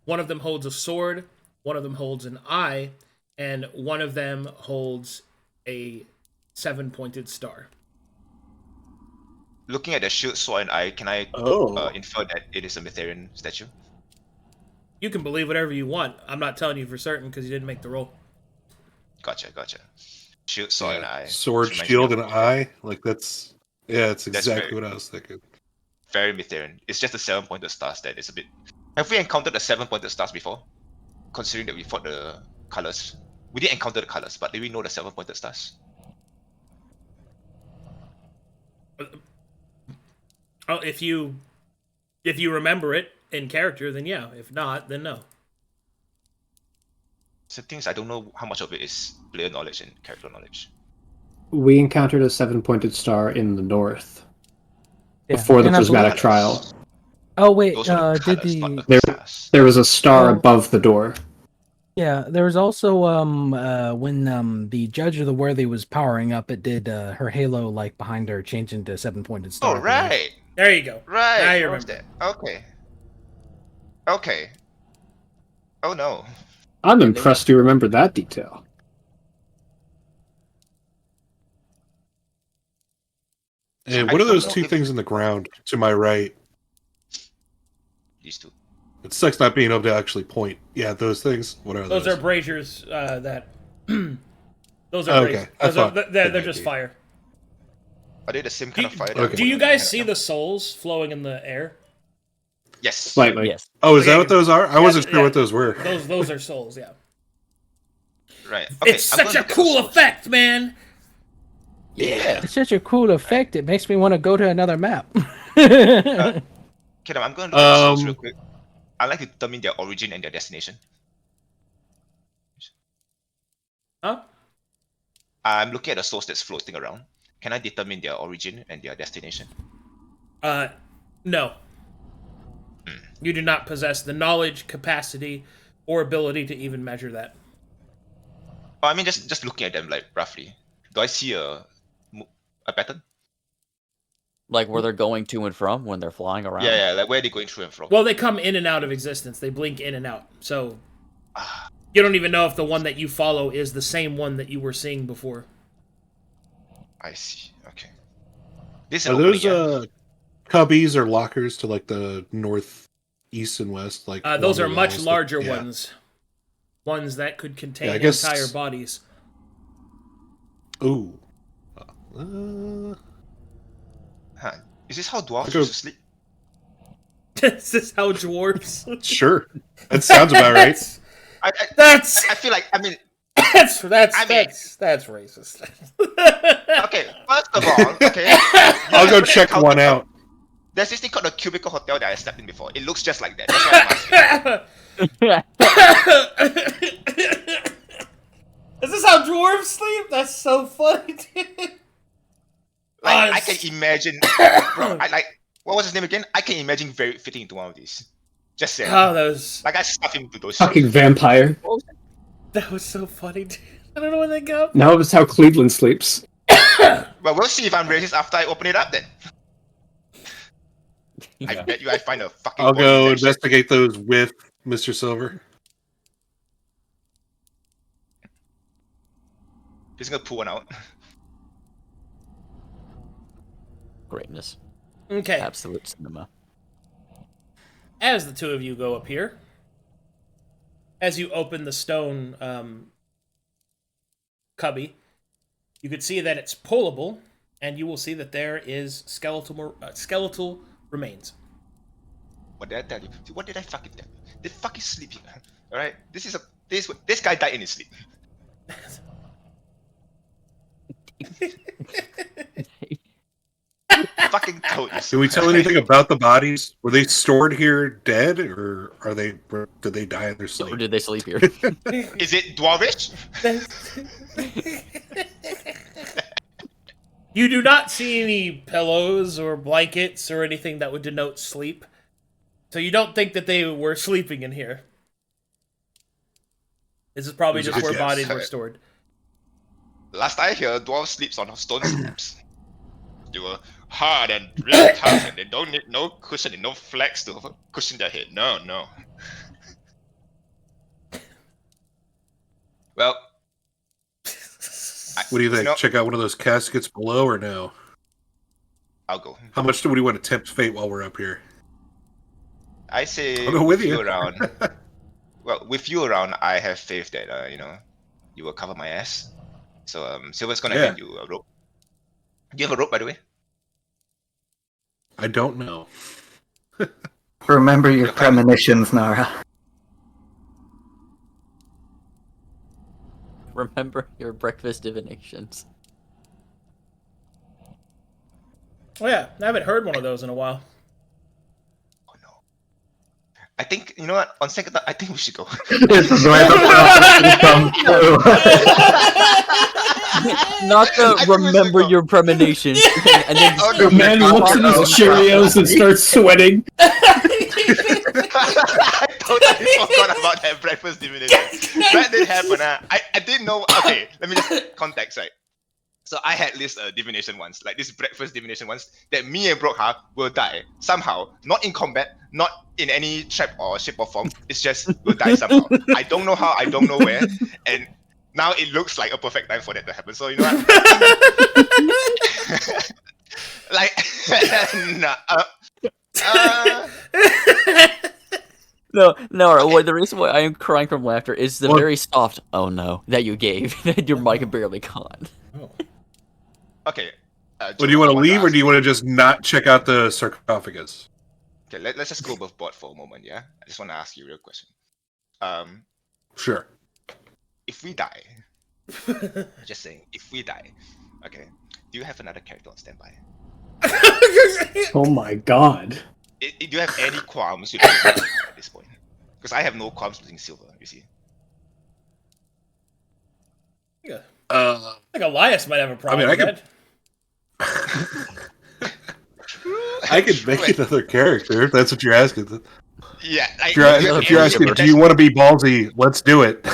B: one of them holds a sword, one of them holds an eye, and one of them holds a 7-pointed star.
A: Looking at the shield, sword, and eye, can I
C: Oh.
A: infer that it is a Mytharian statue?
B: You can believe whatever you want. I'm not telling you for certain because you didn't make the roll.
A: Gotcha. Shield, sword, and eye.
C: Sword,
A: Reminds me
C: shield,
A: of
C: and
A: Brokhar.
C: eye. Like that's
A: That's
C: exactly
A: very-
C: what I was thinking.
A: Very Mytharian. It's just the 7-pointed stars that is a bit... Have we encountered the 7-pointed stars before? Considering that we fought the colors. We didn't encounter the colors, but did we know the 7-pointed stars?
B: Oh, if you remember it in character, then yeah. If not, then no.
A: Some things I don't know how much of it is player knowledge and character knowledge.
F: We encountered a 7-pointed star in the north
G: Yeah.
F: before the
G: And I believe-
F: prismatic trial.
G: Oh wait,
A: Those were the
G: did
A: colors, not
G: the
A: the stars.
F: There was a star
G: Oh.
F: above the door.
G: yeah? There was also when the judge of the worthy was powering up, it did her halo like behind her change into 7-pointed star.
A: Oh, right!
B: There you go.
A: Right!
B: Now you
A: What was
B: remember.
A: that? Okay. Oh no.
F: I'm impressed you remembered that detail.
C: And
A: I
C: what are
A: don't
C: those
A: know
C: two
A: if-
C: things in the ground to my right?
A: These two.
C: It sucks not being able to actually point. Yeah, those things. What are those?
B: Those are braziers that... Those are
C: Okay,
B: braziers.
C: I
B: Those are,
C: thought
B: they're
C: they might
B: just
C: be.
B: fire.
A: Are they the same kind of fire? that
C: okay.
B: Do
A: we
B: you
A: were
B: guys
A: in?
B: see the souls flowing in the air?
A: Yes.
F: Slightly.
D: Yes.
C: Oh, is that
B: Okay.
C: what those are? I wasn't sure
B: yeah.
C: what those were.
B: Those are souls, yeah.
A: Right. Okay,
B: It's
A: I'm
B: such
A: gonna
B: a
A: look at
B: cool
A: those souls.
B: effect, man!
A: Yeah.
G: It's such a cool effect. It makes me want to go to another map.
A: Kedam, I'm gonna look at the souls real quick. I'd like to determine their origin and their destination.
B: Huh?
A: I'm looking at the souls that's floating around. Can I determine their origin and their destination?
B: No. You do not possess the knowledge, capacity, or ability to even measure that.
A: Oh, I mean, just looking at them, like, roughly. Do I see a pattern?
D: Like where they're going to and from when they're flying around.
A: Yeah, like, where are they going through and from?
B: Well, they come in and out of existence. They blink in and out. So, you don't even know if the one that you follow is the same one that you were seeing before.
A: I see. Okay. This is
C: Are
A: an opening,
C: those cubbies or lockers to like the north, east, and west? Like
B: Those are
C: along the
B: much
C: walls?
B: larger
C: Yeah.
B: ones. Ones that could contain
C: I guess-
B: entire bodies.
C: Ooh.
A: Huh. Is this how dwarves
C: Okay.
A: used to sleep?
B: Is this how dwarves?
C: Sure. That sounds about right.
B: That's
A: I feel like, I mean,
B: that's racist.
A: okay, first of all, okay.
C: I'll go check one out.
A: There's this thing called the Cubicle Hotel that I slept in before. It looks just like that. That's why I'm asking.
B: Is this how dwarves sleep? That's so funny, dude.
A: Like, I can imagine, bro, what was his name again? I can imagine very fitting into one of these. Just saying.
B: Oh, that was
A: Like, I stuff him into those
F: Fucking
A: shows.
F: vampire.
B: that was so funny, dude. I don't know where they go.
F: Now it's how Cleveland sleeps.
A: Well, we'll see if I'm racist after I open it up then. I bet you I find a fucking
C: I'll
A: body
C: go
A: that shit.
C: investigate those with Mr. Silver.
A: Just gonna pull one out.
D: Greatness.
B: Okay.
D: Absolute cinema.
B: As the two of you go up here, as you open the stone cubby, you could see that it's pullable, and you will see that there is skeletal remains.
A: What did I tell you? What did I fucking tell you? They fucking sleep here. Alright? This guy died in his sleep. Fucking told you.
C: Did we tell anything about the bodies? Were they stored here dead, or did they die in their
D: Or
C: sleep?
D: did they sleep here?
A: Is it dwarvish?
B: You do not see any pillows or blankets or anything that would denote sleep. So you don't think that they were sleeping in here. This is probably
C: It was a
B: just
C: good
B: where
C: guess.
B: bodies were stored.
A: Last I hear, dwarf sleeps on stone slabs. They were hard and really tough, and they don't need no cushion and no flex to cushion their head. No. Well,
C: What do you think?
A: know,
C: Check out one of those caskets below, or no?
A: I'll go.
C: How much do we want to tempt fate while we're up here?
A: I say
C: I'll go with you.
A: around. Well, with you around, I have faith that you will cover my ass. So Silver's gonna
C: Yeah.
A: hand you a rope. Do you have a rope, by the way?
C: I don't know.
E: Remember your premonitions, Nara.
D: Remember your breakfast divinations.
B: Oh yeah, I haven't heard one of those in a while.
A: Oh no. I think you know what? On second thought, I think we should go.
E: This is where the prophecy comes true.
D: Not
A: I
D: the
A: think we should
D: remember
A: go.
D: your premonitions and then
A: Oh,
F: The man looks at his Cheerios and starts sweating.
A: I totally forgot about that breakfast divination. That didn't happen. I didn't know. Okay, let me just context, right? So I had this divination once, like this breakfast divination once, that me and Brokhar will die somehow, not in combat, not in any trap or shape or form. It's just we'll die somehow. I don't know how, I don't know where, and now it looks like a perfect time for that to happen. So you know what? Like, nah,
D: No, the reason why I am crying from laughter is the very soft "oh no" that you gave that your mic barely caught.
A: okay.
C: Well, do you want to leave, or do you want to just not check out the sarcophagus?
A: Okay, let's just go above board for a moment, yeah? I just want to ask you a real question.
C: Sure.
A: If we die, just saying, if we die, okay, do you have another character on standby?
F: Oh my god.
A: Do you have any qualms with Silver at this point? Because I have no qualms with Silver, you see.
B: I think Elias might have a problem
C: I mean, I
B: with
C: could-
B: that.
C: I could make another character if that's what you're asking.
A: Yeah,
C: If you're asking, do you want to be ballsy? Let's do it.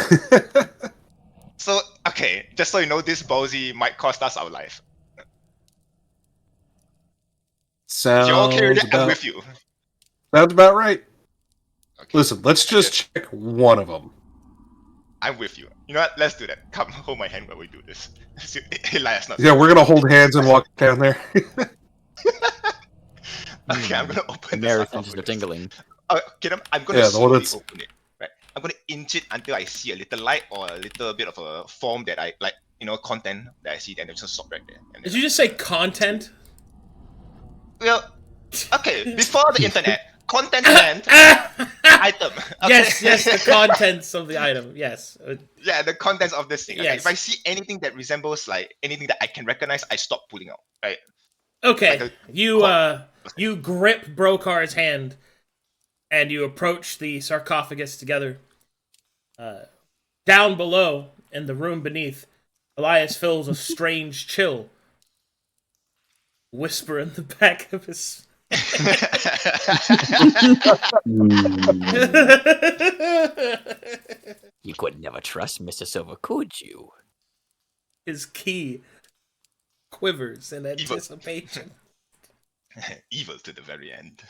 A: So, okay, just so you know, this ballsy might cost us our life. If you're okay with it, I'm with you.
C: Sounds about right.
A: Okay.
C: Listen, let's just check one of them.
A: I'm with you. You know what? Let's do that. Come, hold my hand while we do this. Elias, not.
C: Yeah, we're gonna hold hands and walk down there.
A: Okay, I'm gonna open
D: Nara
A: this
D: senses
A: up.
D: are tingling.
A: Okay, I'm gonna
C: Yeah, the one
A: slowly
C: that's-
A: open it. Right, I'm gonna inch it until I see a little light or a little bit of a form that I like. You know, content that I see. Then it's just stop right there. And
B: Did
A: then,
B: you just say content?
A: well, okay. Before the internet, content meant item. Okay?
B: Yes, the contents of the item. Yes.
A: Yeah, the contents of this thing. Okay?
B: Yes.
A: If I see anything that resembles like anything that I can recognize, I stop pulling out. Right.
B: Okay,
A: Like
B: you grip Brokhar's hand, and you approach the sarcophagus together. Down below, in the room beneath, Elias feels a strange chill whisper in the back of his.
D: You could never trust Mr. Silver, could you?
B: His key quivers in anticipation.
A: Evil to the very end.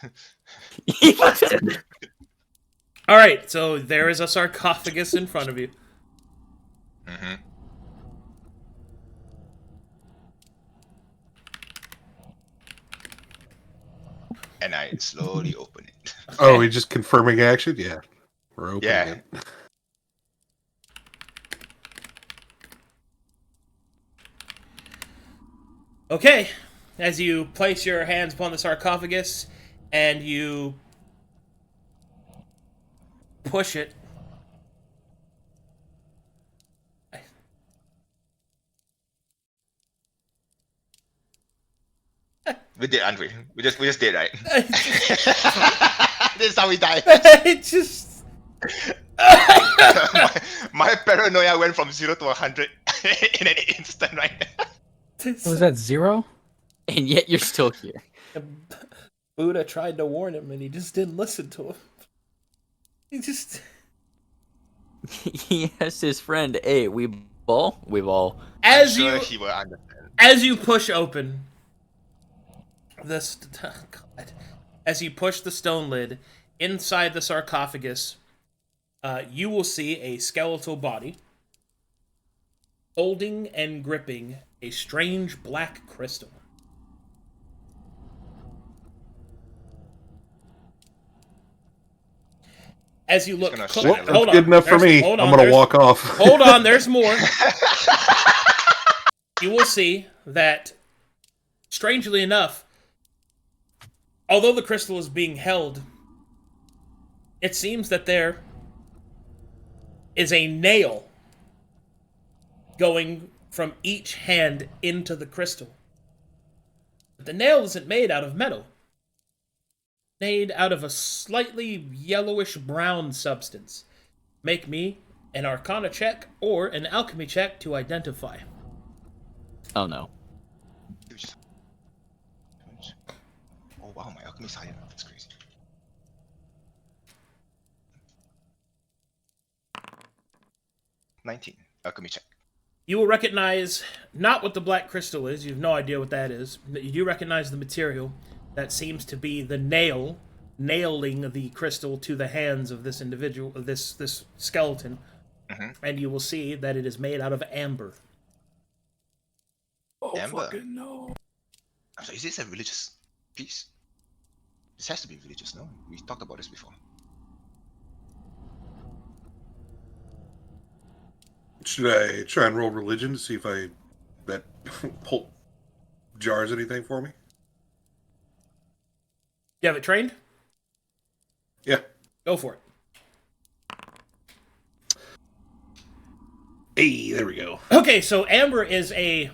B: All right, so there is a sarcophagus in front of you.
A: Mm-hmm. And I slowly open it.
C: Oh, we just confirming action? Yeah. We're opening
A: Yeah.
C: it.
B: Okay, as you place your hands upon the sarcophagus and you push it.
A: We did, aren't we? We just did, right? This is how we die.
B: It just.
A: my paranoia went from 0 to 100 in an instant, right?
G: Was that 0?
D: And yet you're still here.
B: Buddha tried to warn him and he just didn't listen to him. He just.
D: He asked his friend, "Hey, we ball? We ball."
B: As
A: I'm sure
B: you
A: he will understand.
B: as you push open this, God, as you push the stone lid inside the sarcophagus, you will see a skeletal body holding and gripping a strange black crystal. As you look,
A: gonna
B: cl-
A: shine a
C: Well,
A: light.
B: hold
C: that's
B: on,
C: good enough for
B: there's-
C: me.
B: hold
C: I'm
B: on,
C: gonna
B: there's-
C: walk off.
B: Hold on, there's more. You will see that, strangely enough, although the crystal is being held, it seems that there is a nail going from each hand into the crystal. But the nail isn't made out of metal. Made out of a slightly yellowish brown substance. Make me an Arcana check or an Alchemy check to identify.
D: Oh no.
A: Oh wow, my alchemy's higher now. That's crazy. $19. Alchemy check.
B: You will recognize not what the black crystal is. You have no idea what that is. But you do recognize the material that seems to be the nail, nailing the crystal to the hands of this individual, this skeleton.
A: Mhm.
B: And you will see that it is made out of amber.
G: Oh,
A: Amber.
G: fucking no.
A: I'm sorry, is this a religious piece? This has to be religious, no? We talked about this before.
C: Should I try and roll religion to see if that pull jars anything for me?
B: You have it trained?
C: Yeah.
B: Go for it.
C: Hey, there we go.
B: Okay, so amber is a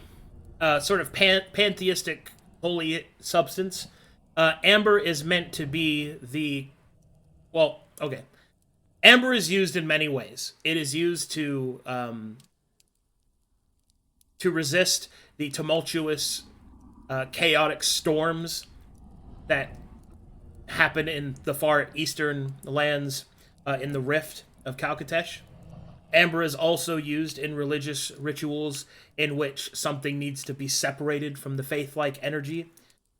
B: sort of pantheistic holy substance. Amber is meant to be the... Well, okay. Amber is used in many ways. It is used to resist the tumultuous, chaotic storms that happen in the far eastern lands in the Rift of Kalkatesh. Amber is also used in religious rituals in which something needs to be separated from the faith-like energy.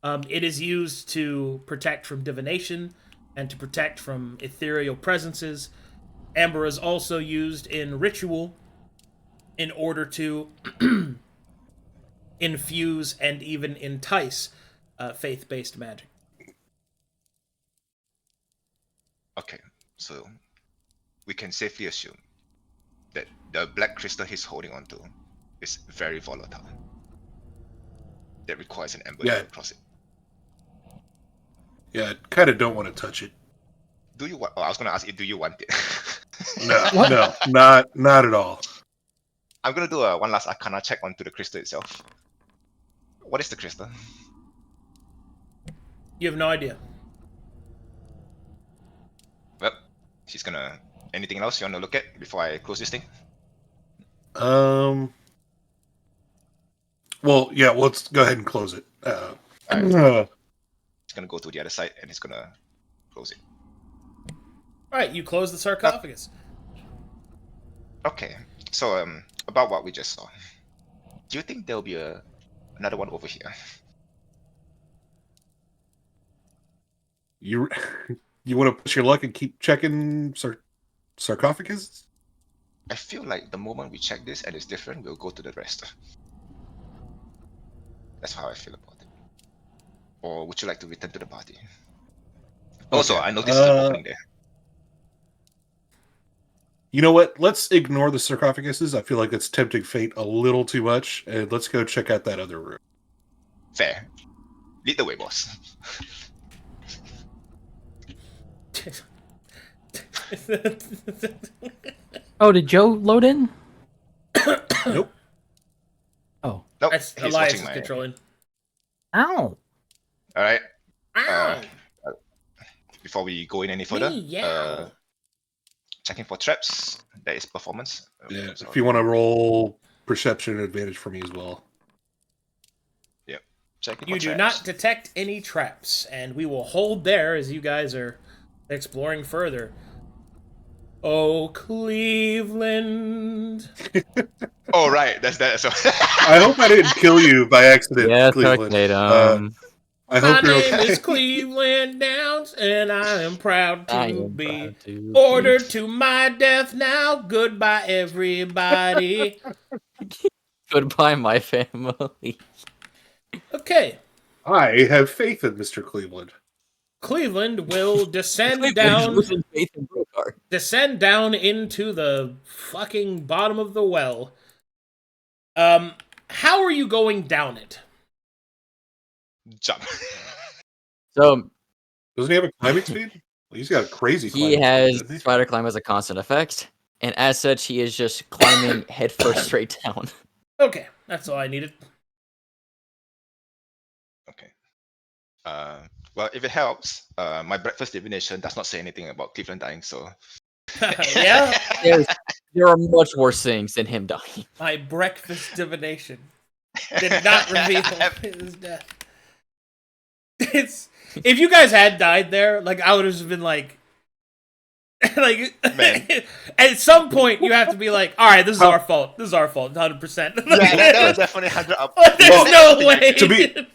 B: It is used to protect from divination and to protect from ethereal presences. Amber is also used in ritual in order to infuse and even entice faith-based magic.
A: Okay, so we can safely assume that the black crystal he's holding onto is very volatile. That requires an ember to cross it.
C: Yeah, I kind of don't want to touch it.
A: Do you want? Oh, I was gonna ask you, do you want it?
C: No, not at all.
A: I'm gonna do one last Arcana check onto the crystal itself. What is the crystal?
B: You have no idea.
A: Well, she's gonna. Anything else you want to look at before I close this thing?
C: Well, yeah, let's go ahead and close it.
A: It's gonna go to the other side and it's gonna close it.
B: Alright, you close the sarcophagus.
A: Okay, so about what we just saw. Do you think there'll be another one over here?
C: You want to push your luck and keep checking sarcophagus?
A: I feel like the moment we check this and it's different, we'll go to the rest. That's how I feel about it. Or would you like to return to the party? Also, I noticed an opening there.
C: You know what? Let's ignore the sarcophaguses. I feel like it's tempting fate a little too much, and let's go check out that other room.
A: Fair. Lead the way, boss.
G: Oh, did Joe load in?
C: Nope.
G: Oh.
A: Nope.
B: That's
A: he's
B: Elias
A: watching
B: is
A: my...
B: controlling.
G: Ow.
A: Alright.
B: Ow.
A: Before we go in any further,
B: Yeah.
A: checking for traps. That is performance.
C: Yeah,
A: Sorry.
C: if you want to roll perception advantage for me as well.
A: Yep. Checking
B: You
A: for
B: do
A: traps.
B: not detect any traps, and we will hold there as you guys are exploring further. Oh, Cleavland.
A: Oh, right. That's that. So
C: I hope I didn't kill you by accident,
D: Yes,
C: Cleveland.
D: Arcadum.
C: I
B: My
C: hope you're
B: name
C: okay.
B: is Cleavland Downs, and I am proud
D: I
B: to
D: am
B: be
D: proud to
B: ordered to my death now. Goodbye, everybody.
D: Goodbye, my family.
B: Okay.
C: I have faith in Mr. Cleveland.
B: Cleveland will descend
D: Cleveland
B: down
D: losing faith in Brokhar.
B: into the fucking bottom of the well. How are you going down it?
A: jump.
D: So
C: Doesn't he have a climbing speed? Well, he's got a crazy
D: he
C: climbing
D: has
C: speed, doesn't he?
D: spider climb as a constant effect, and as such, he is just climbing headfirst straight down.
B: Okay, that's all I needed.
A: Okay. Well, if it helps, my breakfast divination does not say anything about Cleveland dying, so.
B: Yeah?
D: There are much worse things than him dying.
B: My breakfast divination did not reveal his death. It's if you guys had died there, like I would have just been like like
A: Man.
B: at some point you have to be like, all right, this is our fault. This is our fault, 100%.
A: Yeah, that was definitely 100 up.
B: There's
C: Well,
B: no way.
C: to be-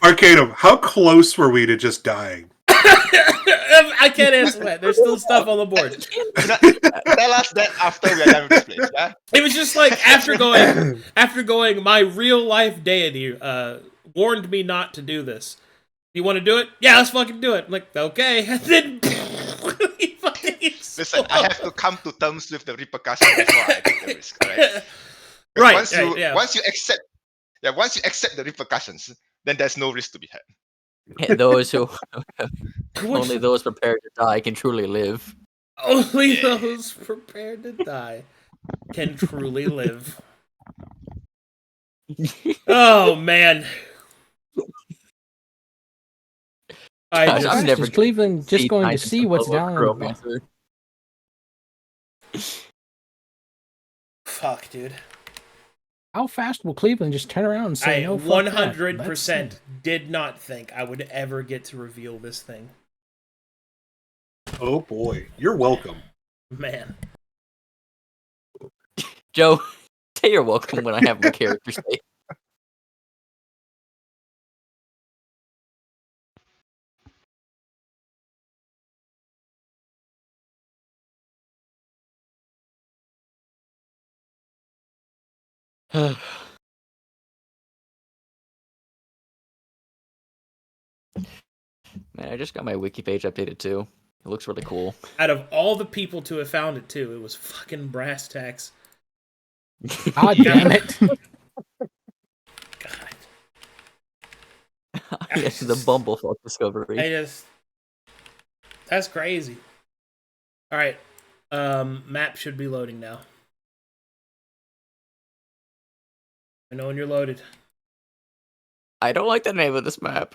C: Arcadum, how close were we to just dying?
B: I can't answer that. There's still stuff on the board.
A: Tell us that after we are done with this place, yeah?
B: It was just like after going, my real life deity warned me not to do this. You want to do it? Yeah, let's fucking do it. I'm like, okay. And then he fucking
A: Listen, I have to come to terms with the repercussions before I take the risk, right?
B: Right,
A: Once you accept the repercussions, then there's no risk to be had.
D: And those who only those prepared to die can truly live.
B: Only those prepared to die can truly live. Oh man.
D: Gosh,
G: I'm
D: never
G: Is Cleveland just
D: see
G: going to
D: Knights
G: see
D: of
G: what's
D: Polo
G: down in the
D: Romancer.
B: Fuck, dude.
G: how fast will Cleveland just turn around and say
B: I
G: no? Fuck that?
B: 100% did not think I would ever get to reveal this thing.
C: Oh boy, you're welcome.
B: Man.
D: Joe, say you're welcome when I have my character say. Man, I just got my wiki page updated too. It looks really cool.
B: Out of all the people to have found it too, it was fucking Brass Tacks.
G: God damn it!
B: God.
D: Yes, the Bumblefuck discovery.
B: That's crazy. Alright. Map should be loading now. I know when you're loaded.
D: I don't like the name of this map.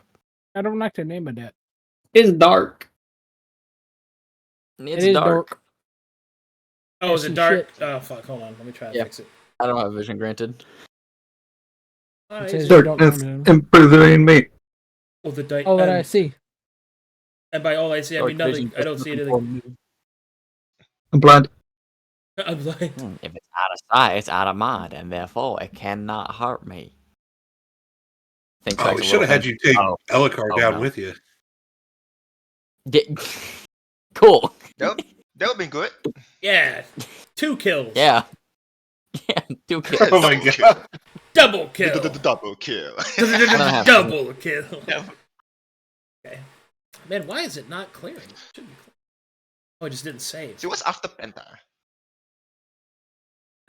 G: I don't like the name of that.
F: It's dark.
D: It's
G: It is
D: dark.
B: Oh, is
G: Some
B: it dark?
G: shit.
B: Oh, fuck. Hold on. Let me try to
D: Yeah.
B: fix it.
D: I don't have vision granted.
B: Oh,
G: It
B: it's
G: says
B: just-
G: you don't
E: Darkness
G: know.
E: imprisoning me.
B: oh, the di-
G: All that I
B: and,
G: see.
B: and by all I see, I mean
D: Dark
B: nothing.
D: vision
B: I don't see
D: doesn't
B: anything.
D: conform me.
E: I'm blind.
B: I'm blind.
D: If it's out of sight, it's out of mind, and therefore it cannot hurt me. Think
C: Oh,
D: back
C: we
D: to
C: should have had
D: Little
C: you take
D: Oh.
C: Elokar
D: Oh,
C: down
D: no.
C: with you.
D: Cool.
A: That would be good.
B: Yeah. 2 kills.
D: Yeah. Yeah, 2 kills.
C: Oh my god.
B: Double kill.
A: Double kill.
D: have
B: Double kill. Okay. Man, why is it not clearing? It should be clear. Oh, it just didn't save.
A: See, what's after Penta?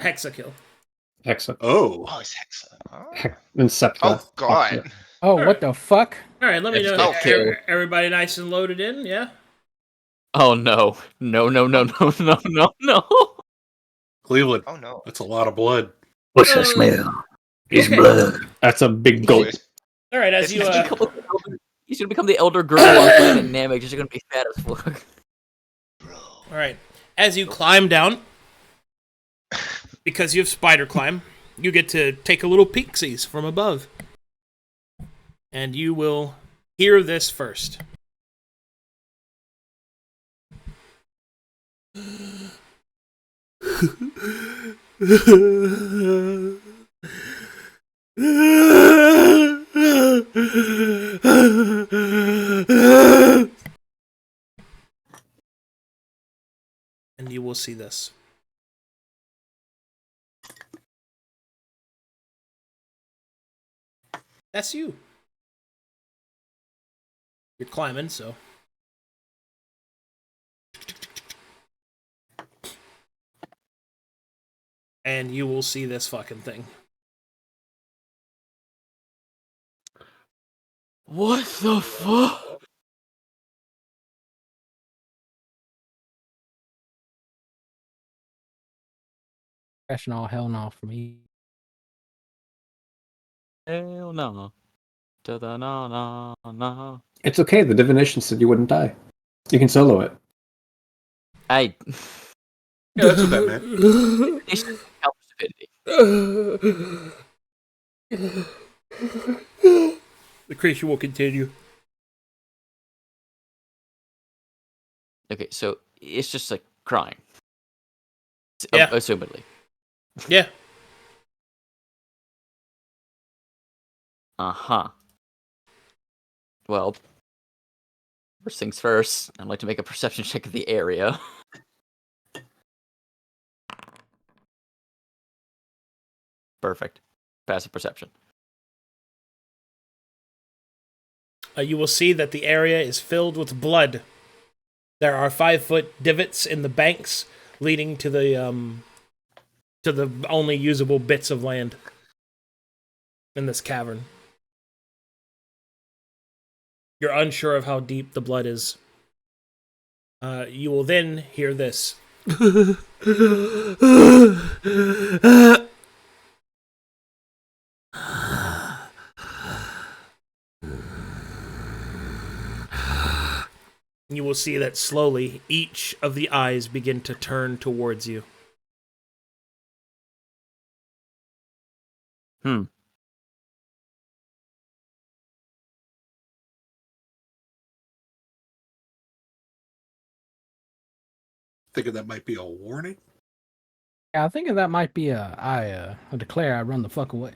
B: Hexa kill.
F: Hexa.
C: Oh.
A: Oh, it's Hexa. Oh,
F: Incept.
A: oh god.
G: Oh,
B: Alright.
G: what the fuck?
B: All right, let me
D: It's
B: know.
D: not kill.
B: Everybody nice and loaded in, yeah?
D: Oh no. No, no, no, no, no, no, no.
C: Cleveland.
A: Oh no.
C: That's a lot of blood.
E: What's the smell? It's
B: Okay.
E: blood.
F: That's a big
A: Oh,
F: gulp.
A: it's-
B: All right, as you
D: He's gonna become the elder girl on planet Namek. Just gonna be fat as fuck.
B: all right, as you climb down, because you have spider climb, you get to take a little peeksies from above, and you will hear this first. And you will see this. That's you. You're climbing, so. And you will see this fucking thing.
D: What the fuck?
G: Crashing all hell no for me.
D: Hell no. To the no, no, no.
F: It's okay. The divination said you wouldn't die. You can solo it.
D: I.
C: Yeah, that's what that meant.
D: They should help stupidity.
B: The creature will continue.
D: Okay, so it's just like crying.
B: Yeah.
D: Assumedly.
B: Yeah.
D: Uh-huh. Well, first things first, I'd like to make a perception check of the area. Perfect. Passive perception.
B: You will see that the area is filled with blood. There are 5-foot divots in the banks leading to the only usable bits of land in this cavern. You're unsure of how deep the blood is. You will then hear this. You will see that slowly each of the eyes begin to turn towards you.
D: Hmm.
C: Thinking that might be a warning.
G: Yeah, I think that might be I declare I run the fuck away.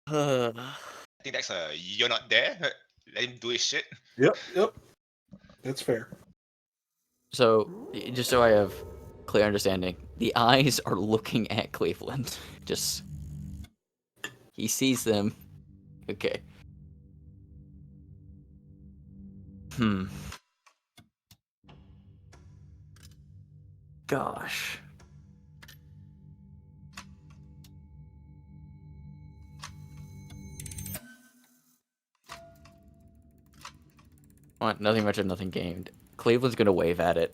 A: I think that's you're not there. Let him do his shit.
C: Yep. That's fair.
D: So, just so I have clear understanding, the eyes are looking at Cleveland. Just he sees them. Okay. Gosh. What? Nothing much of nothing gained. Cleveland's gonna wave at it.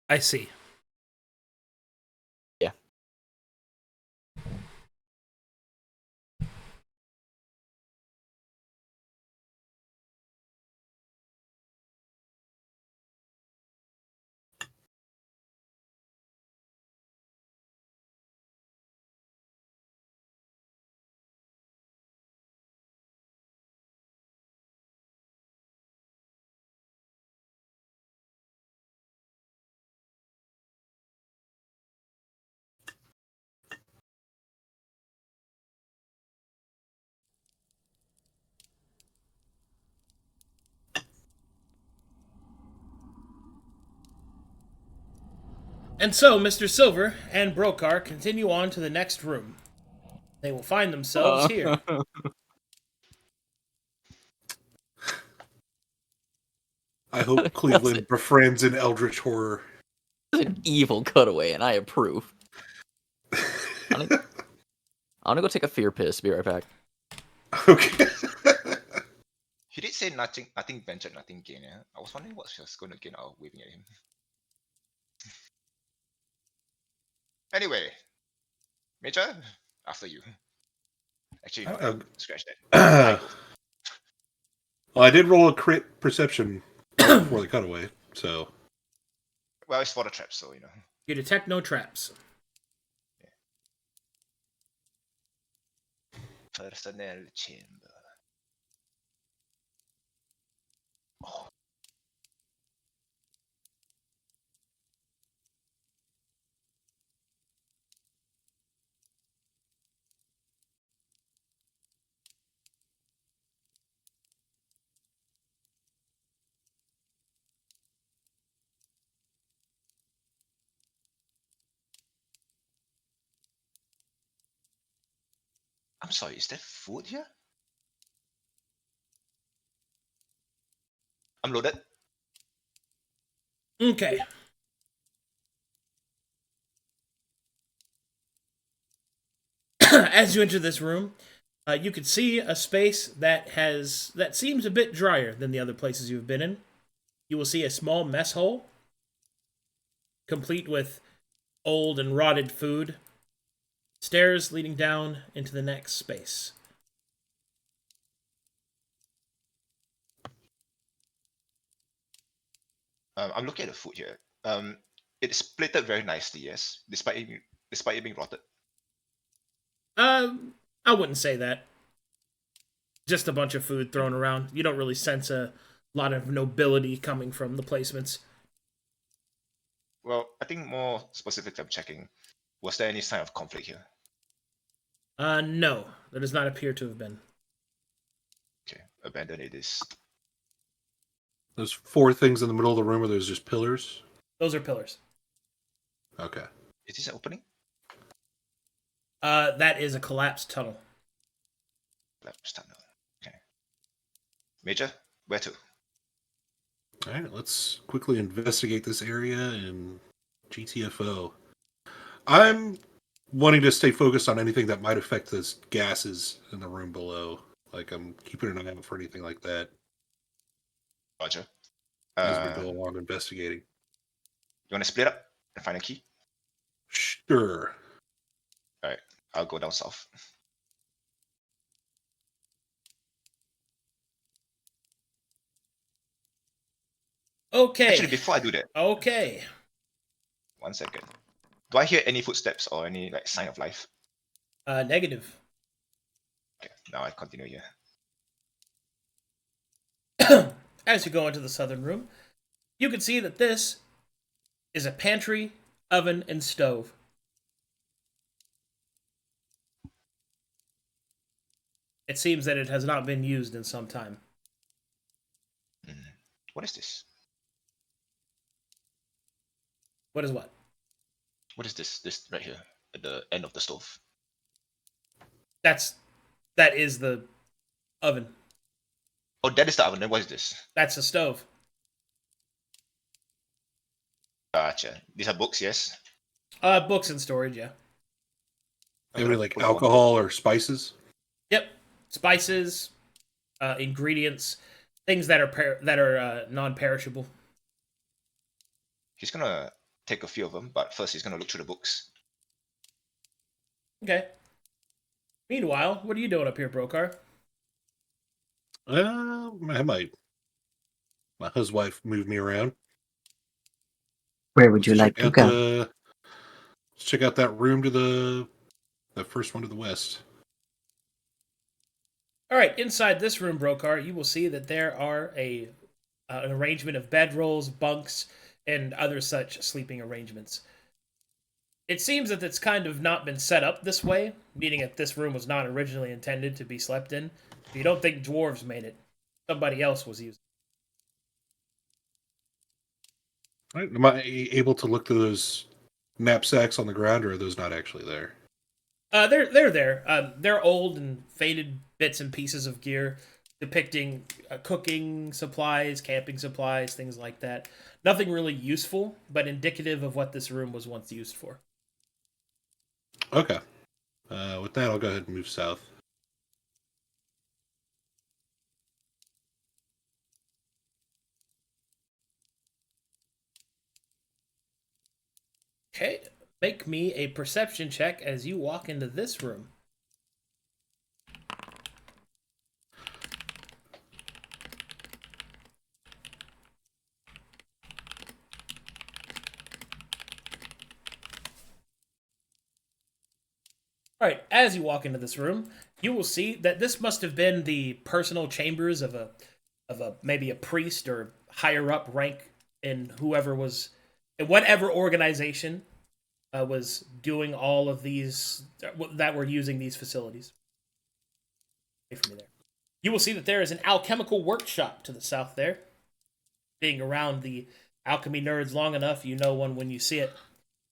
B: I see.
D: Yeah.
B: And so, Mr. Silver and Brokhar continue on to the next room. They will find themselves here.
C: I hope Cleveland befriends an eldritch horror.
D: It's an evil cutaway, and I approve. I'm gonna go take a fear piss. Be right back.
C: Okay.
A: He did say nothing ventured, nothing gained. Yeah? I was wondering what she was going to gain out of waving at him. Anyway, Major, after you. Actually, no, scratch that.
C: Well, I did roll a crit perception right before the cutaway, so.
A: Well, it's for the trap, so you know.
B: You detect no traps.
A: Personnel chamber. Oh. I'm sorry, is there food here? I'm loaded.
B: Okay. As you enter this room, you can see a space that seems a bit drier than the other places you've been in. You will see a small mess hole, complete with old and rotted food. Stairs leading down into the next space.
A: I'm looking at the food here. It's plated very nicely, yes, despite it being rotted.
B: I wouldn't say that. Just a bunch of food thrown around. You don't really sense a lot of nobility coming from the placements.
A: Well, I think more specifically, I'm checking. Was there any sign of conflict here?
B: No, there does not appear to have been.
A: Okay, abandon it is.
C: There's 4 things in the middle of the room where there's just pillars.
B: Those are pillars.
C: Okay.
A: Is this an opening?
B: That is a collapsed tunnel.
A: Collapsed tunnel. Okay. Major, where to?
C: All right, let's quickly investigate this area in GTFO. I'm wanting to stay focused on anything that might affect the gases in the room below. Like, I'm keeping an eye out for anything like that
A: Roger.
C: as we go along investigating.
A: You want to split up and find a key?
C: Sure.
A: Alright, I'll go down south.
B: Okay.
A: Actually, before I do that,
B: Okay.
A: 1 second. Do I hear any footsteps or any like sign of life?
B: Negative.
A: Okay, now I continue here.
B: As you go into the southern room, you can see that this is a pantry, oven, and stove. It seems that it has not been used in some time.
A: What is this?
B: What is what?
A: What is this? This right here at the end of the stove.
B: That is the oven.
A: Oh, that is the oven. Then what is this?
B: That's the stove.
A: Gotcha. These are books, yes.
B: Books and storage, yeah.
C: Anybody like alcohol or spices?
B: Yep. Spices, ingredients, things that are non-perishable.
A: He's gonna take a few of them, but first he's gonna look through the books.
B: Okay. Meanwhile, what are you doing up here, Brokhar?
C: My huswife moved me around.
E: Where would you like to go?
C: Let's check out that room to the first one to the west.
B: All right, inside this room, Brokhar, you will see that there are an arrangement of bedrolls, bunks, and other such sleeping arrangements. It seems that it's kind of not been set up this way, meaning that this room was not originally intended to be slept in. You don't think dwarves made it. Somebody else was using it.
C: All right, am I able to look through those knapsacks on the ground, or are those not actually there?
B: They're there. They're old and faded bits and pieces of gear depicting cooking supplies, camping supplies, things like that. Nothing really useful, but indicative of what this room was once used for.
C: Okay. With that, I'll go ahead and move south.
B: Okay, make me a perception check as you walk into this room. Alright, as you walk into this room, you will see that this must have been the personal chambers of a maybe a priest or higher up rank in whoever was in whatever organization was doing all of these that were using these facilities. Wait for me there. You will see that there is an alchemical workshop to the south there. Being around the alchemy nerds long enough, you know one when you see it.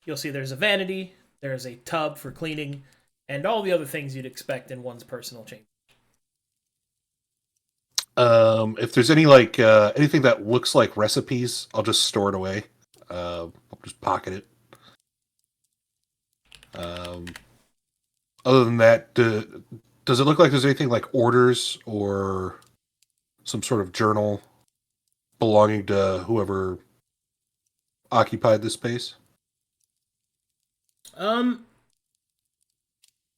B: You'll see there's a vanity, there's a tub for cleaning, and all the other things you'd expect in one's personal chamber.
C: If there's any like anything that looks like recipes, I'll just store it away. I'll just pocket it. Other than that, does it look like there's anything like orders or some sort of journal belonging to whoever occupied this space?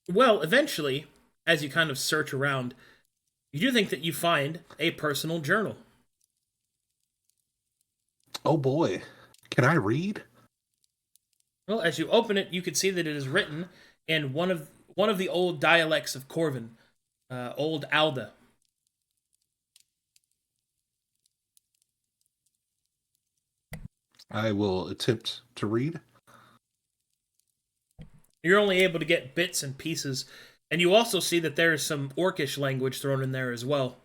B: Well, eventually, as you kind of search around, you do think that you find a personal journal.
C: Oh boy. Can I read?
B: Well, as you open it, you can see that it is written in one of the old dialects of Corvin, Old Alda.
C: I will attempt to read.
B: You're only able to get bits and pieces, and you also see that there is some Orcish language thrown in there as well.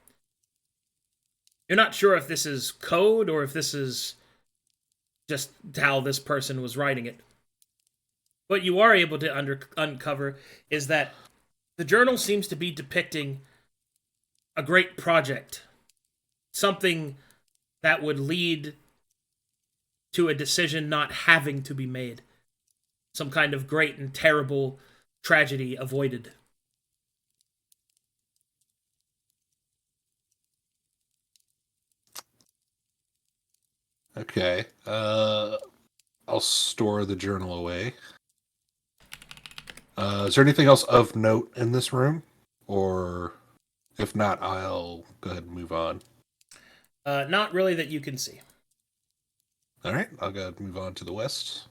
B: You're not sure if this is code or if this is just how this person was writing it. What you are able to uncover is that the journal seems to be depicting a great project. Something that would lead to a decision not having to be made. Some kind of great and terrible tragedy avoided.
C: Okay. I'll store the journal away. Is there anything else of note in this room? Or if not, I'll go ahead and move on.
B: Not really that you can see.
C: All right, I'll go move on to the west.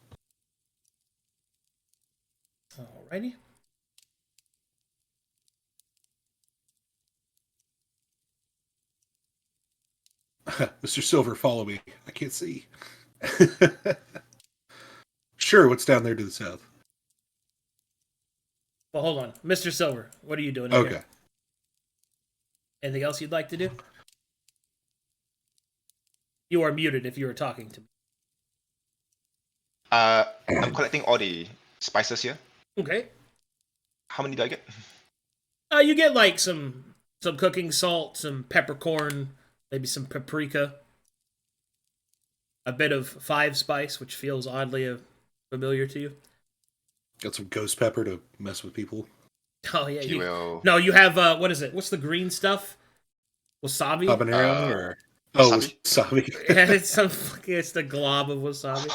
B: Alrighty.
C: Mr. Silver, follow me. I can't see. Sure, what's down there to the south?
B: Well, hold on. Mr. Silver, what are you doing
C: Okay.
B: here? Anything else you'd like to do? You are muted if you were talking to me.
A: I'm collecting all the spices here.
B: Okay.
A: How many do I get?
B: You get like some cooking salt, some peppercorn, maybe some paprika, a bit of 5 spice, which feels oddly familiar to you.
C: Got some ghost pepper to mess with people.
B: Oh yeah,
A: You will.
B: no, you have what is it? What's the green stuff? Wasabi.
C: Habanero or wasabi.
B: Yeah, it's the glob of wasabi.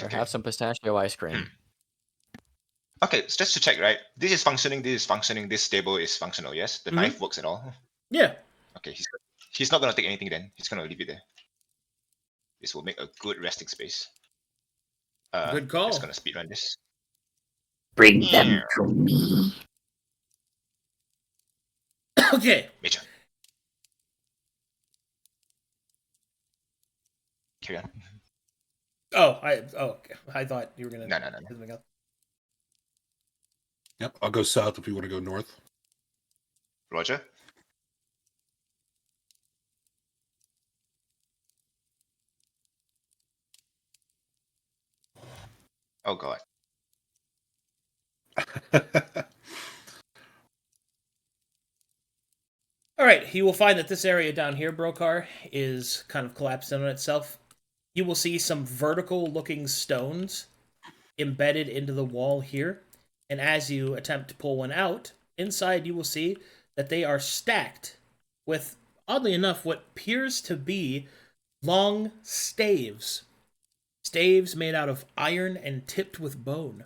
D: Or have some pistachio ice cream.
A: Okay, so just to check, right? This is functioning. This table is functional. Yes, the knife works at all.
B: Yeah.
A: Okay, he's not gonna take anything then. He's gonna leave it there. This will make a good resting space.
B: Good call.
A: Just gonna speedrun this.
E: Bring them to me.
B: Okay.
A: Major. Carry on.
B: I thought you were gonna.
A: No.
B: Something else.
C: Yep, I'll go south if you want to go north.
A: Roger. Oh god.
B: All right, you will find that this area down here, Brokhar, is kind of collapsed in on itself. You will see some vertical-looking stones embedded into the wall here, and as you attempt to pull one out, inside you will see that they are stacked with, oddly enough, what appears to be long staves. Staves made out of iron and tipped with bone.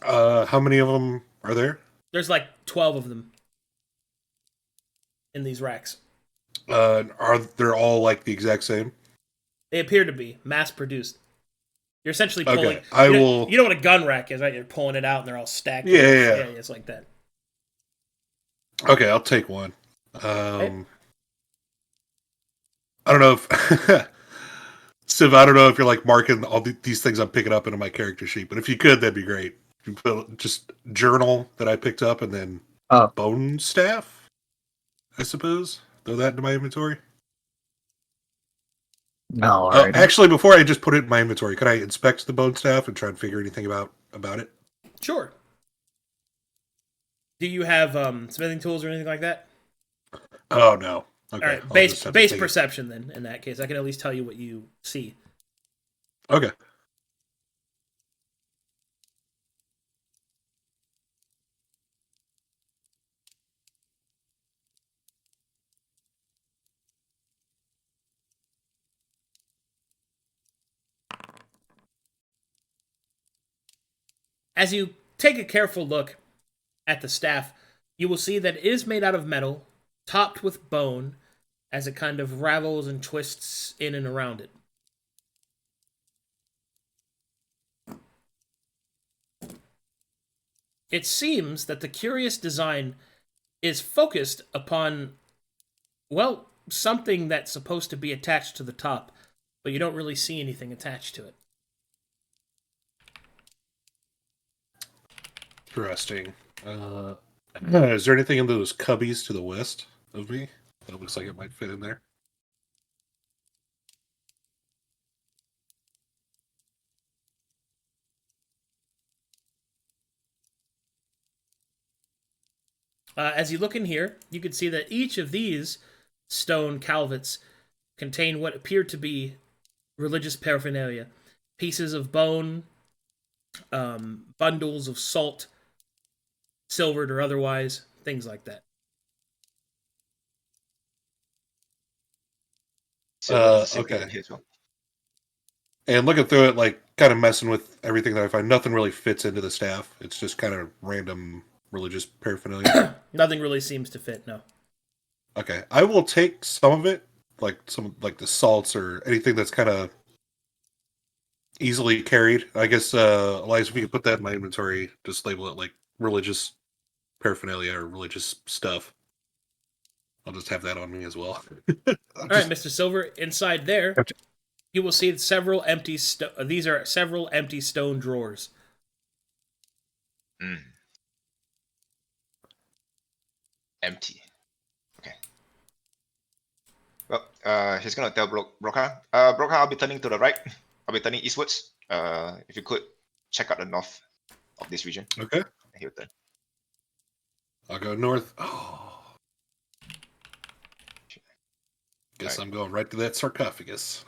C: How many of them are there?
B: There's like 12 of them in these racks.
C: Are they all like the exact same?
B: They appear to be mass-produced. You're essentially pulling...
C: Okay,
B: You know what a gun rack is, right? You're pulling it out and they're all stacked.
C: Yeah.
B: It's like that.
C: Okay, I'll take one.
B: Okay.
C: I don't know if... Siv, I don't know if you're like marking all these things I'm picking up into my character sheet, but if you could, that'd be great. You put just journal that I picked up and then bone staff, I suppose. Throw that into my inventory.
E: No,
C: actually, before I just put it in my inventory, could I inspect the bone staff and try and figure anything about it?
B: Sure. Do you have smithing tools or anything like that?
C: Oh, no. Okay.
B: All right, base perception then, in that case. I can at least tell you what you see.
C: Okay.
B: As you take a careful look at the staff, you will see that it is made out of metal, topped with bone, as it kind of ravels and twists in and around it. It seems that the curious design is focused upon, well, something that's supposed to be attached to the top, but you don't really see anything attached to it.
C: Interesting. Is there anything in those cubbies to the west of me that looks like it might fit in there?
B: As you look in here, you can see that each of these stone calvets contain what appear to be religious paraphernalia. Pieces of bone, bundles of salt, silvered or otherwise, things like that.
C: Okay. And looking through it, like, kind of messing with everything that I find, nothing really fits into the staff. It's just kind of random religious paraphernalia.
B: Nothing really seems to fit, no.
C: Okay, I will take some of it, like the salts or anything that's kind of easily carried. I guess, Elias, if we could put that in my inventory, just label it like religious paraphernalia or religious stuff. I'll just have that on me as well.
B: All right, Mr. Silver. Inside there, you will see several empty. These are several empty stone drawers.
A: Empty. Okay. Well, he's gonna tell Brokhar. Brokhar, I'll be turning to the right. I'll be turning eastwards. If you could check out the north of this region.
C: Okay.
A: He'll turn.
C: I'll go north. Oh. Guess
A: Right.
C: I'm going right to that sarcophagus.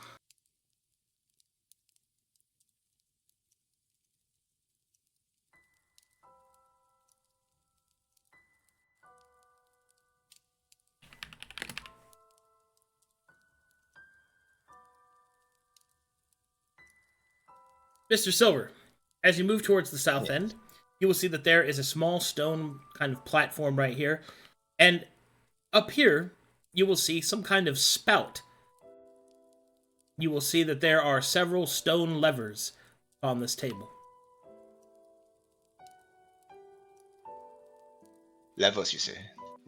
B: Mr. Silver, as you move towards the south end, you will see that there is a small stone kind of platform right here. And up here, you will see some kind of spout. You will see that there are several stone levers on this table.
A: Levels, you say?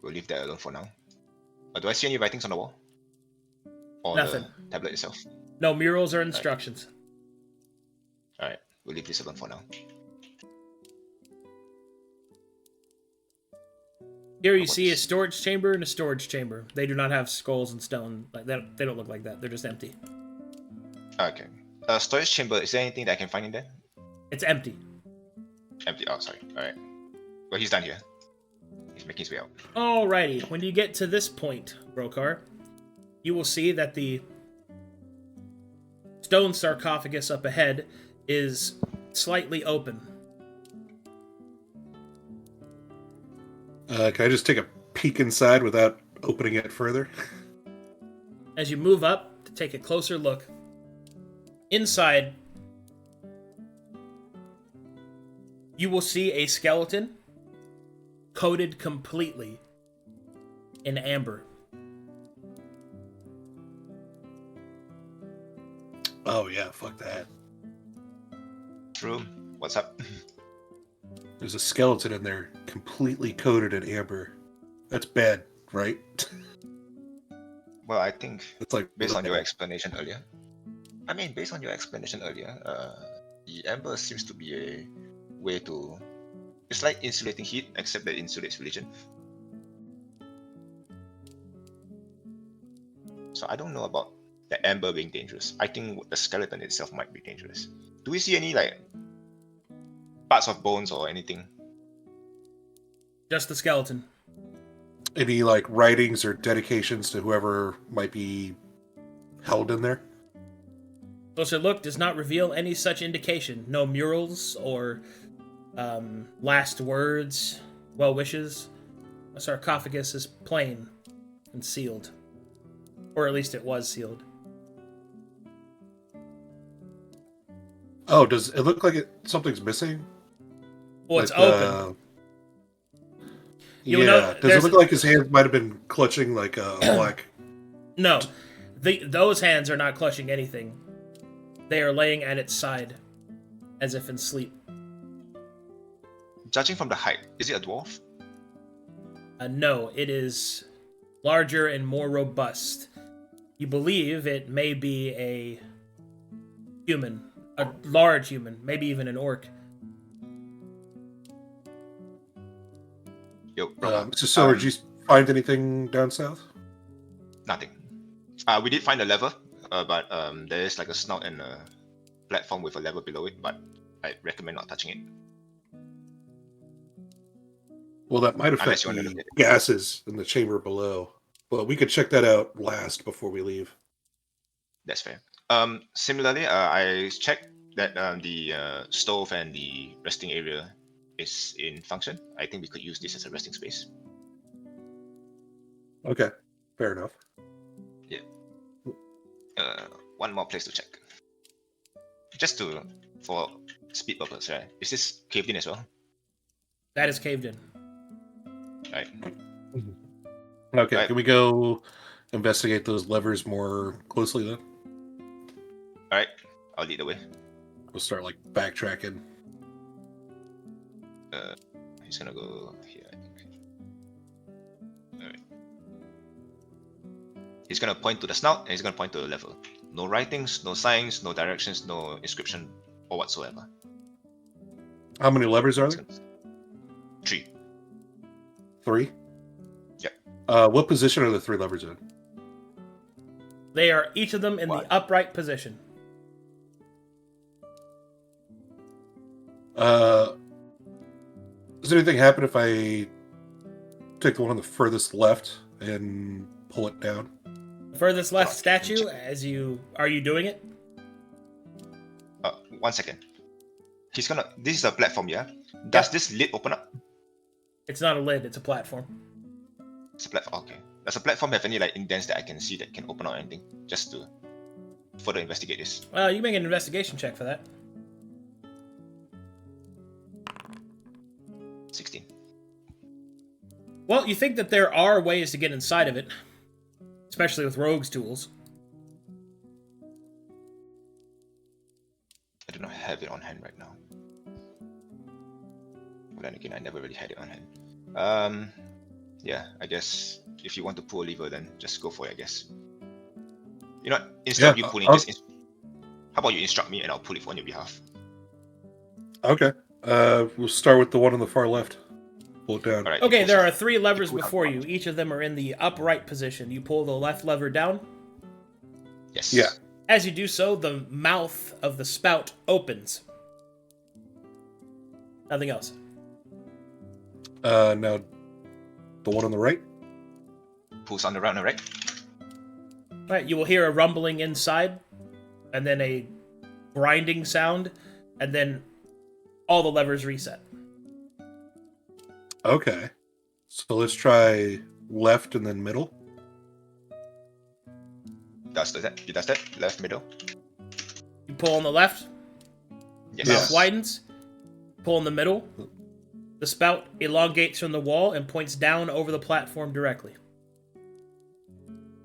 A: We'll leave that alone for now. Do I see any writings on the wall? Or
B: Nothing.
A: the tablet itself?
B: No murals or instructions.
A: Alright, we'll leave this alone for now.
B: Here you see a storage chamber and a storage chamber. They do not have skulls and stone. Like they don't look like that. They're just empty.
A: Okay. Storage chamber, is there anything that I can find in there?
B: It's empty.
A: Empty. Oh, sorry. Alright. Well, he's done here. He's making his way out.
B: Alrighty, when you get to this point, Brokhar, you will see that the stone sarcophagus up ahead is slightly open.
C: Can I just take a peek inside without opening it further?
B: As you move up to take a closer look, inside you will see a skeleton coated completely in amber.
C: Oh yeah, fuck that.
A: True. What's up?
C: There's a skeleton in there, completely coated in amber. That's bad, right?
A: Well, I think
C: It's like
A: based on your explanation earlier. The amber seems to be a way to. It's like insulating heat, except that it insulates religion. So I don't know about the amber being dangerous. I think the skeleton itself might be dangerous. Do we see any like parts of bones or anything?
B: Just the skeleton.
C: Any like writings or dedications to whoever might be held in there?
B: Closer look does not reveal any such indication. No murals or last words, well wishes. The sarcophagus is plain and sealed. Or at least it was sealed.
C: Oh, does it look like something's missing?
B: Well, it's
C: Like,
B: open. You'll
C: Yeah.
B: know-
C: Does it
B: there's-
C: look like his hands might have been clutching like a black?
B: No, those hands are not clutching anything. They are laying at its side, as if in sleep.
A: Judging from the height, is it a dwarf?
B: No, it is larger and more robust. You believe it may be a human, a large human, maybe even an orc.
A: Yo,
C: Mr. Silver, did you find anything down south?
A: nothing. We did find a lever, but there is like a snout and a platform with a lever below it, but I recommend not touching it.
C: Well, that might
A: Unless
C: affect
A: you wanna
C: the
A: look at it.
C: gases in the chamber below. Well, we could check that out last before we leave.
A: That's fair. Similarly, I checked that the stove and the resting area is in function. I think we could use this as a resting space.
C: Okay, fair enough.
A: One more place to check. Just for speed purpose, right? Is this caved in as well?
B: That is caved in.
A: Right.
C: Okay,
A: Right.
C: can we go investigate those levers more closely then?
A: All right, I'll lead the way.
C: We'll start like backtracking.
A: He's gonna go here, I think. Alright. He's gonna point to the snout and he's gonna point to the level. No writings, no signs, no directions, no inscription or whatsoever.
C: How many levers are
A: He's
C: there?
A: gonna- 3.
C: 3?
A: Yep.
C: What position are the 3 levers in?
B: They are each of them in the upright position.
C: Does anything happen if I take the one on the furthest left and pull it down?
B: Furthest left statue, are you doing it?
A: 1 second. He's gonna. This is a platform, yeah. Does this lid open up?
B: It's not a lid, it's a platform.
A: It's a platform. Okay. Does a platform have any like indents that I can see that can open or anything? Just to further investigate this.
B: Well, you make an investigation check for that.
A: 16.
B: Well, you think that there are ways to get inside of it, especially with rogue's tools.
A: I do not have it on hand right now. But then again, I never really had it on hand. Yeah, I guess if you want to pull a lever, then just go for it, I guess. You know what? Instead of you pulling this, how about you instruct me and I'll pull it on your behalf?
C: Okay. We'll start with the one on the far left. Pull it down.
A: All right.
B: Okay, there are 3 levers before you. Each of them are in the upright position. You pull the left lever down.
A: Yes.
C: Yeah.
B: As you do so, the mouth of the spout opens. Nothing else.
C: Now, the one on the right?
A: Pulls on the right and the right.
B: Alright, you will hear a rumbling inside, and then a grinding sound, and then all the levers reset.
C: Okay. So let's try left and then middle.
A: Does that? It does that? Left, middle.
B: You pull on the left,
A: Yes.
B: mouth widens. Pull in the middle. The spout elongates from the wall and points down over the platform directly.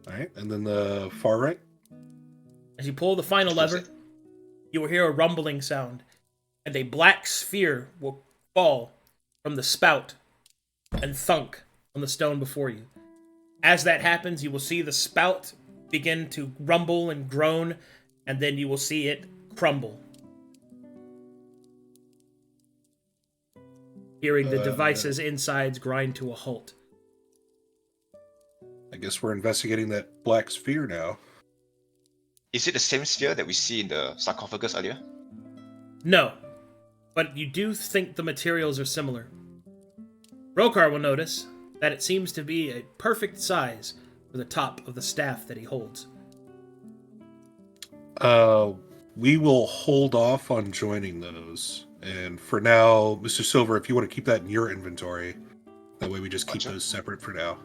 C: Alright, and then the far right?
B: As you pull the final lever, you will hear a rumbling sound, and a black sphere will fall from the spout and thunk on the stone before you. As that happens, you will see the spout begin to rumble and groan, and then you will see it crumble. Hearing the device's insides grind to a halt.
C: I guess we're investigating that black sphere now.
A: Is it the same sphere that we see in the sarcophagus earlier?
B: No, but you do think the materials are similar. Brokhar will notice that it seems to be a perfect size for the top of the staff that he holds.
C: We will hold off on joining those. And for now, Mr. Silver, if you want to keep that in your inventory, that way we just keep those separate for now.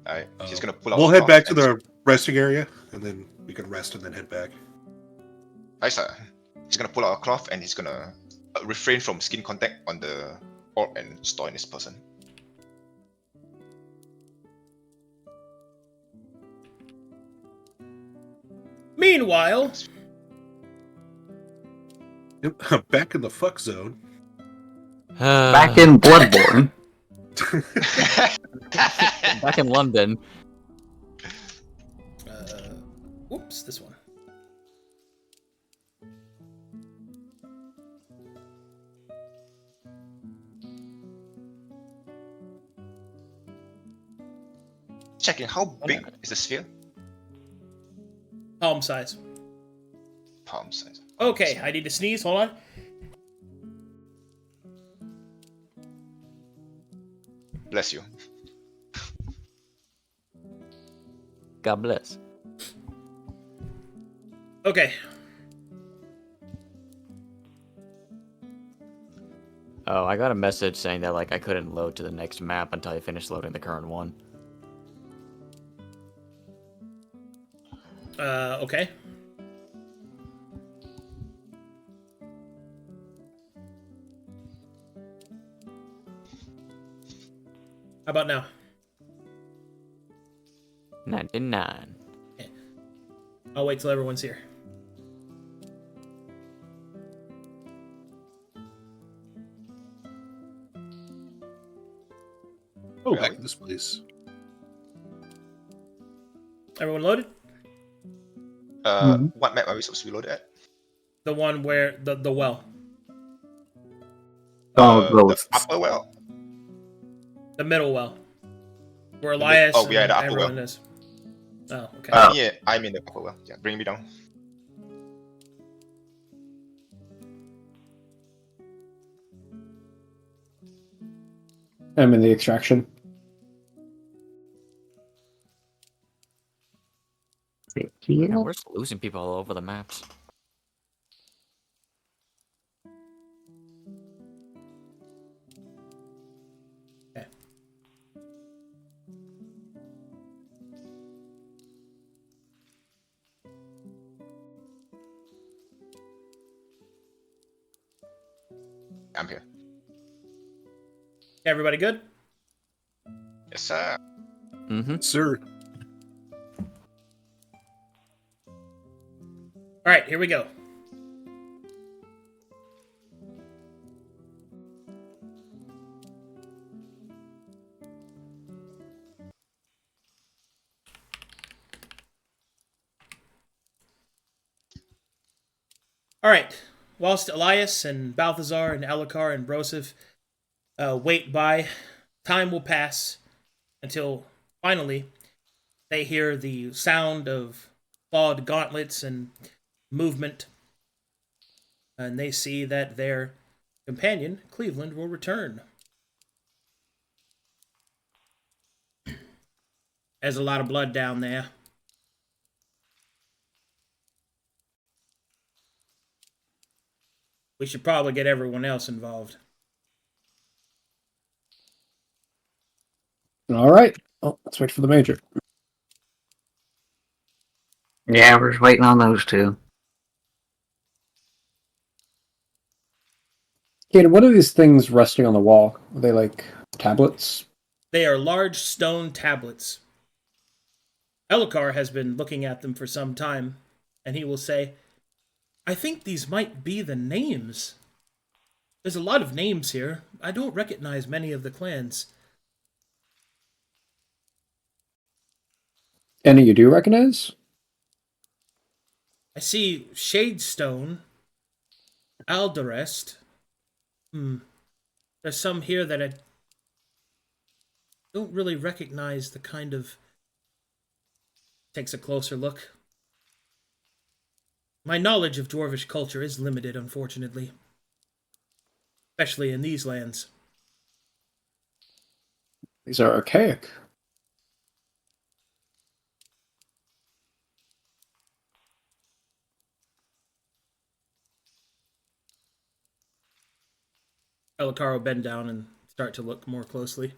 A: Alright. He's gonna pull out.
C: We'll
A: the
C: head back
A: cloth
C: to
A: and-
C: the resting area, and then we can rest and then head back.
A: Right, sir. He's gonna pull out a cloth and he's gonna refrain from skin contact on the orb and store in this person.
B: Meanwhile,
C: Yep, back in the fuck zone.
E: Back in Bloodborne.
D: Back in London.
B: whoops, this one.
A: Checking how big is the sphere?
B: Palm size.
A: Palm size.
B: Okay, I need to sneeze. Hold on.
A: Bless you.
D: God bless.
B: Okay.
D: Oh, I got a message saying that like I couldn't load to the next map until I finished loading the current one.
B: Okay. How about now?
D: 99.
B: I'll wait till everyone's here.
C: Oh, I like this place.
B: Everyone loaded?
A: What map are we supposed to be loaded at?
B: The one where the well.
E: Oh,
A: The
E: ghosts.
A: upper well.
B: The middle well. Where Elias
A: Oh, we are
B: and
A: the upper
B: everyone
A: well.
B: is. Oh, okay.
A: Yeah, I'm in the upper well. Yeah, bring me down.
F: I'm in the extraction.
D: Yeah, we're just losing people all over the maps.
B: Okay.
A: I'm here.
B: Everybody good?
A: Yes, sir.
D: Mm-hmm.
C: Sir.
B: All right, here we go. All right. Whilst Elias and Balthazar and Alucard and Broseph wait by, time will pass until finally they hear the sound of clawed gauntlets and movement, and they see that their companion, Cleavland, will return. There's a lot of blood down there. We should probably get everyone else involved.
F: All right. Oh, let's wait for the major.
E: Yeah, we're just waiting on those two.
F: Kaden, what are these things resting on the wall? Are they like tablets?
B: They are large stone tablets. Alucard has been looking at them for some time, and he will say, I think these might be the names. There's a lot of names here. I don't recognize many of the clans.
F: Any you do recognize?
B: I see Shadestone, Alderest. There's some here that I don't really recognize the kind of... Takes a closer look. My knowledge of dwarvish culture is limited, unfortunately. Especially in these lands.
F: These are archaic.
B: Alucard will bend down and start to look more closely.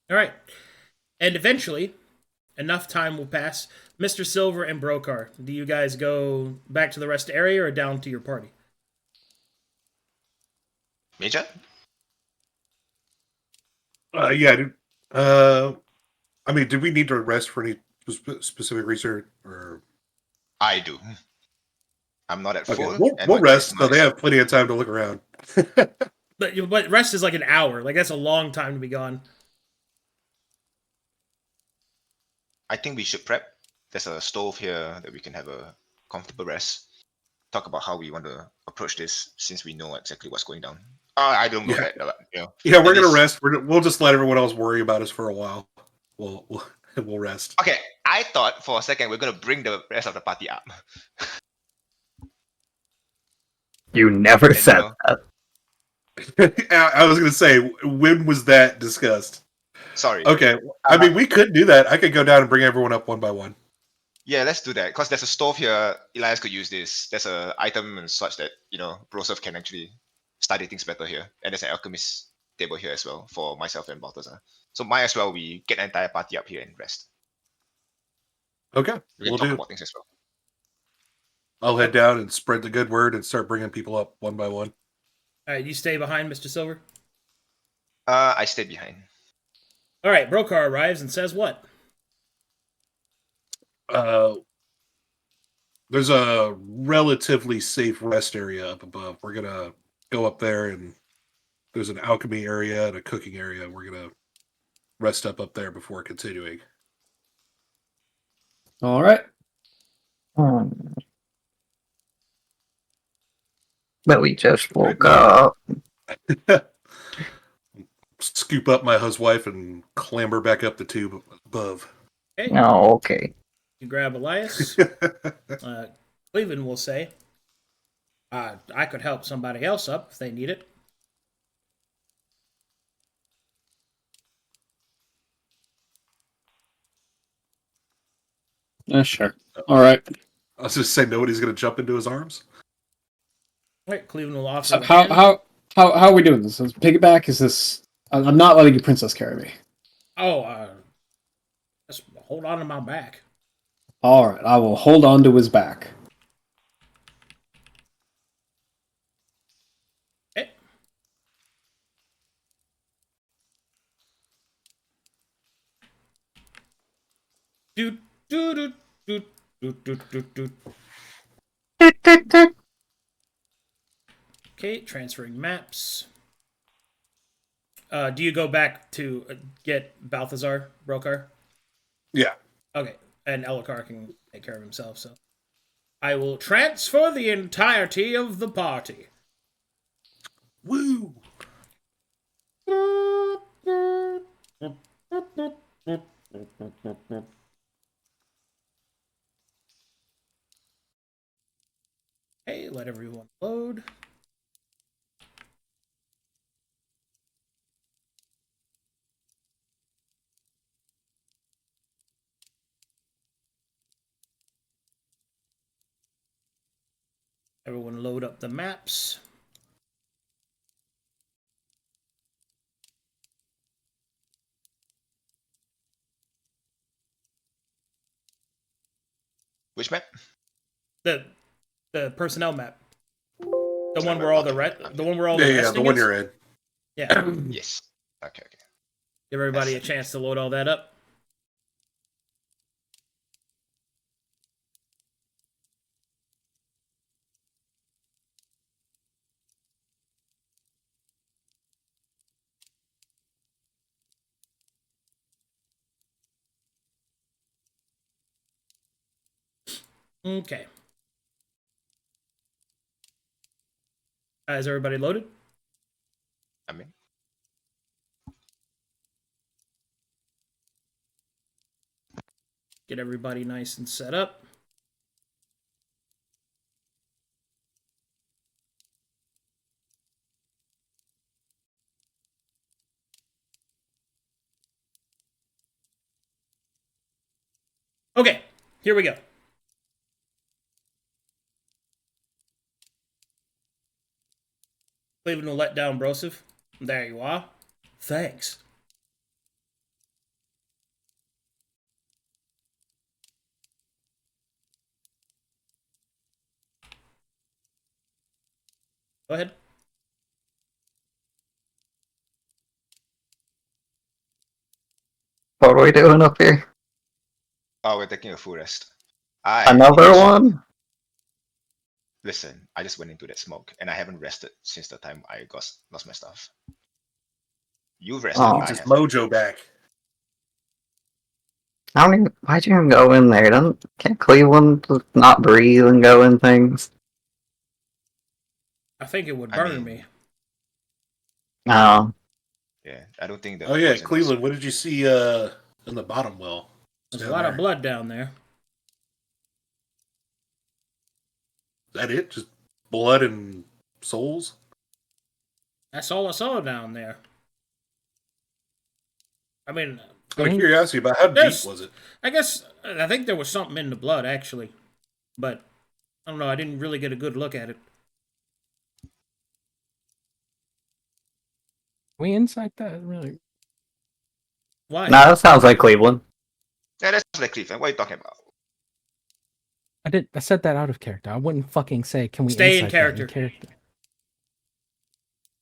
B: All right. And eventually, enough time will pass. Mr. Silver and Brokhar, do you guys go back to the rest area or down to your party?
A: Major?
C: Yeah, dude. I mean, did we need to rest for any specific reason? Or
A: I do. I'm not at
C: okay,
A: full.
C: we'll rest, so they have plenty of time to look around.
B: But rest is like an hour. Like, that's a long time to be gone.
A: I think we should prep. There's a stove here that we can have a comfortable rest. Talk about how we want to approach this since we know exactly what's going down. I don't know that. You know,
C: Yeah, we're
A: at
C: gonna
A: least-
C: rest. We'll just let everyone else worry about us for a while. We'll rest.
A: Okay, I thought for a second we're gonna bring the rest of the party up.
E: You never
A: And,
E: said
A: you know,
E: that.
C: I was gonna say, when was that discussed?
A: Sorry.
C: Okay, I mean, we could do that. I could go down and bring everyone up one by one.
A: Yeah, let's do that. Because there's a stove here. Elias could use this. There's a item and such that, you know, Broseph can actually study things better here. And there's an alchemist table here as well for myself and Balthazar. So might as well we get the entire party up here and rest.
C: Okay,
A: We
C: we'll
A: can talk
C: do.
A: about things as well.
C: I'll head down and spread the good word and start bringing people up one by one.
B: All right, you stay behind, Mr. Silver.
A: I stay behind.
B: All right, Brokhar arrives and says what?
C: There's a relatively safe rest area up above. We're gonna go up there, and there's an alchemy area and a cooking area. We're gonna rest up there before continuing.
F: All right.
E: But we just woke
C: Right.
E: up.
C: Scoop up my huswife and clamber back up the tube above.
B: Okay,
E: Oh, okay.
B: you grab Elias. Cleveland will say, I could help somebody else up if they need it.
F: Yeah, sure. All right.
C: I was just saying nobody's gonna jump into his arms.
B: All right, Cleveland will offer
F: So
B: the hand.
F: how are we doing this? Is piggyback? Is this? I'm not letting you princess carry me.
B: Oh, just hold on to my back.
F: All right. I will hold on to his back.
B: Okay. Do do do do do do do do. Okay, transferring maps. Do you go back to get Balthazar, Brokhar?
C: Yeah.
B: Okay, and Elokar can take care of himself, so. I will transfer the entirety of the party.
C: Woo!
B: Hey, let everyone load. Everyone load up the maps.
A: Which map?
B: The personnel map. The
A: Personnel
B: one where
A: map,
B: all the
A: okay.
B: the one where all the
C: Yeah,
B: resting
C: the one
B: is?
C: you're in.
B: Yeah.
A: Yes. Okay.
B: Give everybody a chance to load all that up. Okay. Is everybody loaded?
A: I'm in.
B: Get everybody nice and set up. Okay, here we go. Cleveland will let down Broseph. There you are. Thanks. Go ahead.
E: What are we doing up here?
A: Oh, we're taking a full rest.
E: Another one?
A: Listen, I just went into that smoke, and I haven't rested since the time I lost my stuff. You rested.
E: Oh.
C: He needs his mojo back.
E: Why'd you even go in there? Can't Cleveland just not breathe and go in things?
B: I think it would burn me.
E: No.
A: Yeah, I don't think that.
C: Oh yeah, Cleveland. What did you see in the bottom well?
B: There's a lot of blood down there.
C: Is that it? Just blood and souls?
B: That's all I saw down there. I mean,
C: Out of curiosity, about how deep was it?
B: I think there was something in the blood, actually. But, I don't know, I didn't really get a good look at it.
G: We insight that, really?
B: Why?
E: No, that sounds like Cleveland.
A: Yeah, that's like Cleveland. What are you talking about?
G: I said that out of character. I wouldn't fucking say, can we
B: Stay in
G: insight that
B: character.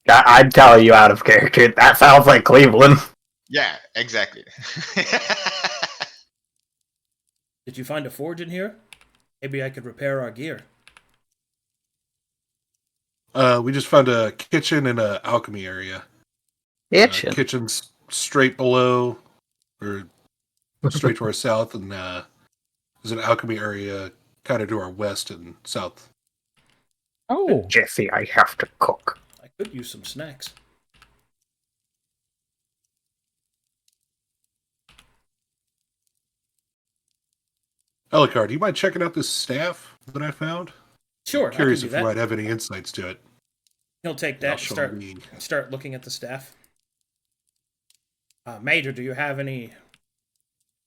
E: I'm telling you out of character. That sounds like Cleveland.
A: Yeah, exactly.
B: Did you find a forge in here? Maybe I could repair our gear.
C: We just found a kitchen and an alchemy area.
E: Kitchen.
C: Kitchen's straight below, or straight to our south, and there's an alchemy area kind of to our west and south.
G: Oh,
E: Jesse, I have to cook.
B: I could use some snacks.
C: Elikar, do you mind checking out this staff that I found?
B: Sure,
C: Curious
B: I can
C: if
B: do
C: you
B: that.
C: might have any insights to it.
B: He'll take
C: I'll
B: that
C: show
B: and
C: me.
B: start looking at the staff. Major, do you have any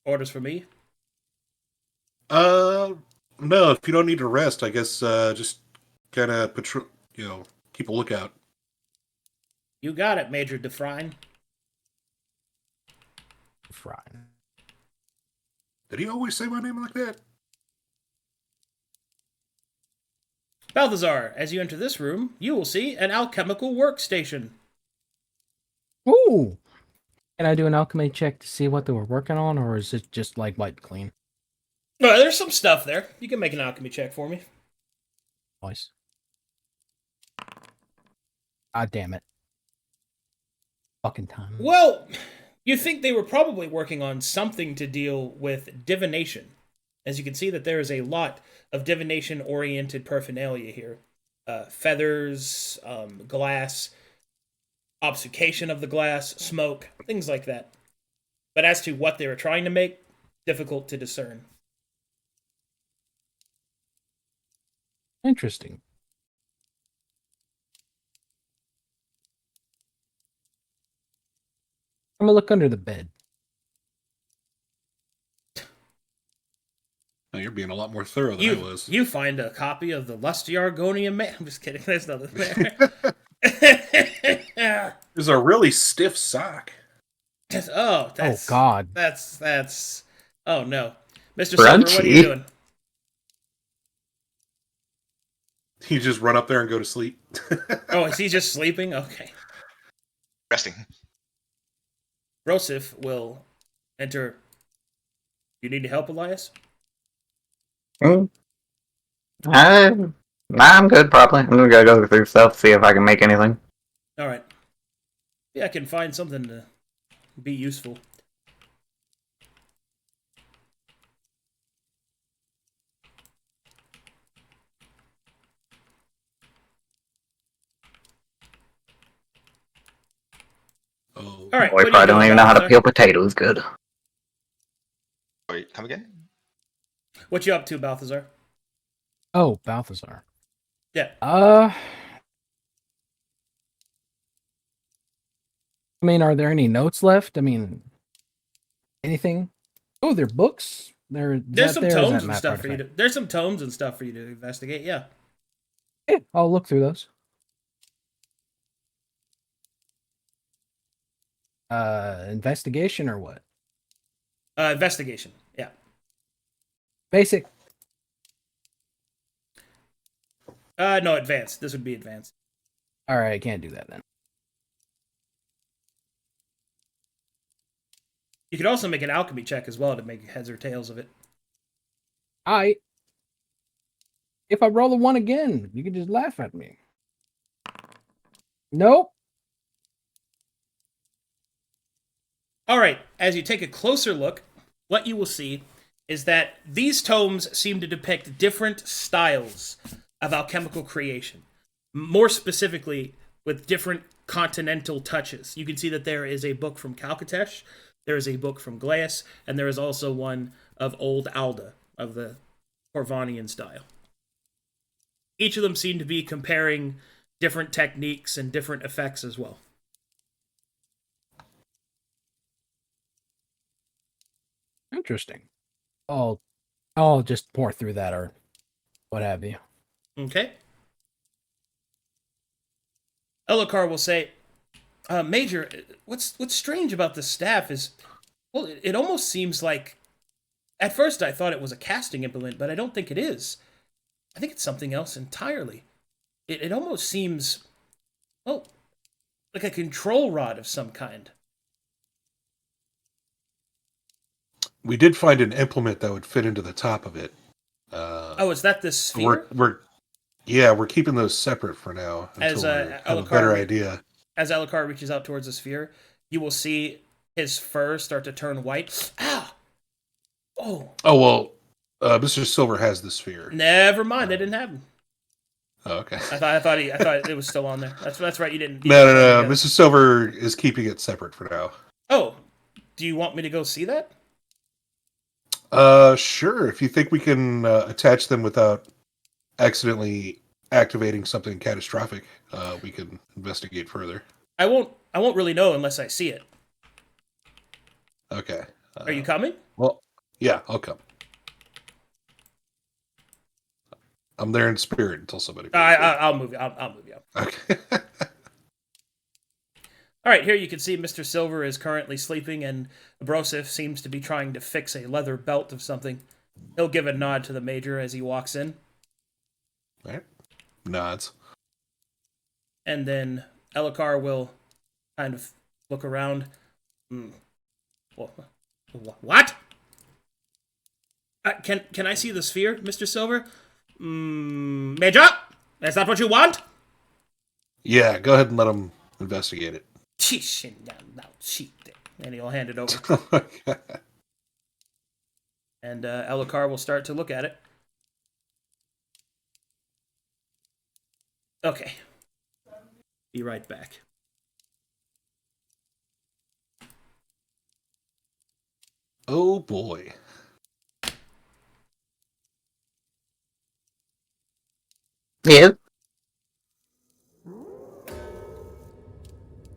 B: orders for me?
C: No, if you don't need to rest, I guess just kind of patrol, keep a lookout.
B: You got it, Major Defrine.
G: fine.
C: Did he always say my name like that?
B: Balthazar, as you enter this room, you will see an alchemical workstation.
G: Ooh. Can I do an alchemy check to see what they were working on, or is it just like wipe clean?
B: No, there's some stuff there. You can make an alchemy check for me.
G: Nice. Ah, damn it. Fucking time.
B: Well, you think they were probably working on something to deal with divination. As you can see that there is a lot of divination-oriented paraphernalia here. Feathers, glass, obfuscation of the glass, smoke, things like that. But as to what they were trying to make, difficult to discern.
G: Interesting. I'm gonna look under the bed.
C: Oh, you're being a lot more thorough than I was.
B: You find a copy of the Lusty Argonian Man. I'm just kidding. There's nothing there.
C: There's a really stiff sock.
B: Oh,
G: God.
B: That's. Oh no, Mr. Silver, what are you
E: Crunchy.
B: doing?
C: You just run up there and go to sleep.
B: Oh, is he just sleeping? Okay.
A: Resting.
B: Broseph will enter. You need help, Elias?
E: Nah, I'm good, probably. I'm gonna go through stuff, see if I can make anything.
B: All right. Yeah, I can find something to be useful.
C: Oh,
B: All right.
E: Boy,
B: what are you
E: probably don't
B: doing,
E: even know how to
B: Balthazar?
E: peel potatoes good.
A: Wait, come again?
B: What you up to, Balthazar?
G: Oh, Balthazar.
B: Yeah.
G: I mean, are there any notes left? I mean, anything? Oh, they're books.
B: There's some tomes and stuff for you to. There's some tomes and stuff for you to investigate. Yeah.
G: Yeah, I'll look through those. Investigation or what?
B: Investigation. Yeah.
G: Basic.
B: No, advanced. This would be advanced.
G: All right, I can't do that then.
B: You could also make an alchemy check as well to make heads or tails of it.
G: If I roll a 1 again, you can just laugh at me. Nope.
B: All right. As you take a closer look, what you will see is that these tomes seem to depict different styles of alchemical creation. More specifically, with different continental touches. You can see that there is a book from Calcatesh, there is a book from Glass, and there is also one of Old Alda, of the Corvanian style. Each of them seem to be comparing different techniques and different effects as well.
G: Interesting. I'll just pour through that or what have you.
B: Okay. Elikar will say, Major, what's strange about this staff is, well, it almost seems like At first I thought it was a casting implement, but I don't think it is. I think it's something else entirely. It almost seems, well, like a control rod of some kind.
C: We did find an implement that would fit into the top of it.
B: Oh, is that the sphere?
C: We're keeping those separate for now until we have a better idea.
B: As Alucard reaches out towards the sphere, you will see his fur start to turn white. Ah! Oh.
C: Oh, well, Mr. Silver has the sphere.
B: Never mind, they didn't have him.
C: Oh, okay.
B: I thought it was still on there. That's right, you didn't.
C: No. Mr. Silver is keeping it separate for now.
B: Oh. Do you want me to go see that?
C: Sure. If you think we can attach them without accidentally activating something catastrophic, we can investigate further.
B: I won't really know unless I see it.
C: Okay.
B: Are you coming?
C: Well, yeah, I'll come. I'm there in spirit until somebody.
B: I'll move you. I'll move you.
C: Okay.
B: All right, here you can see Mr. Silver is currently sleeping, and Broseph seems to be trying to fix a leather belt of something. He'll give a nod to the Major as he walks in.
C: All right. Nods.
B: And then Elokar will kind of look around. What? Can I see the sphere, Mr. Silver? Major? Is that what you want?
C: Yeah, go ahead and let him investigate it.
B: And he'll hand it over. And Elokar will start to look at it. Okay. Be right back.
C: Oh boy.
E: Yeah.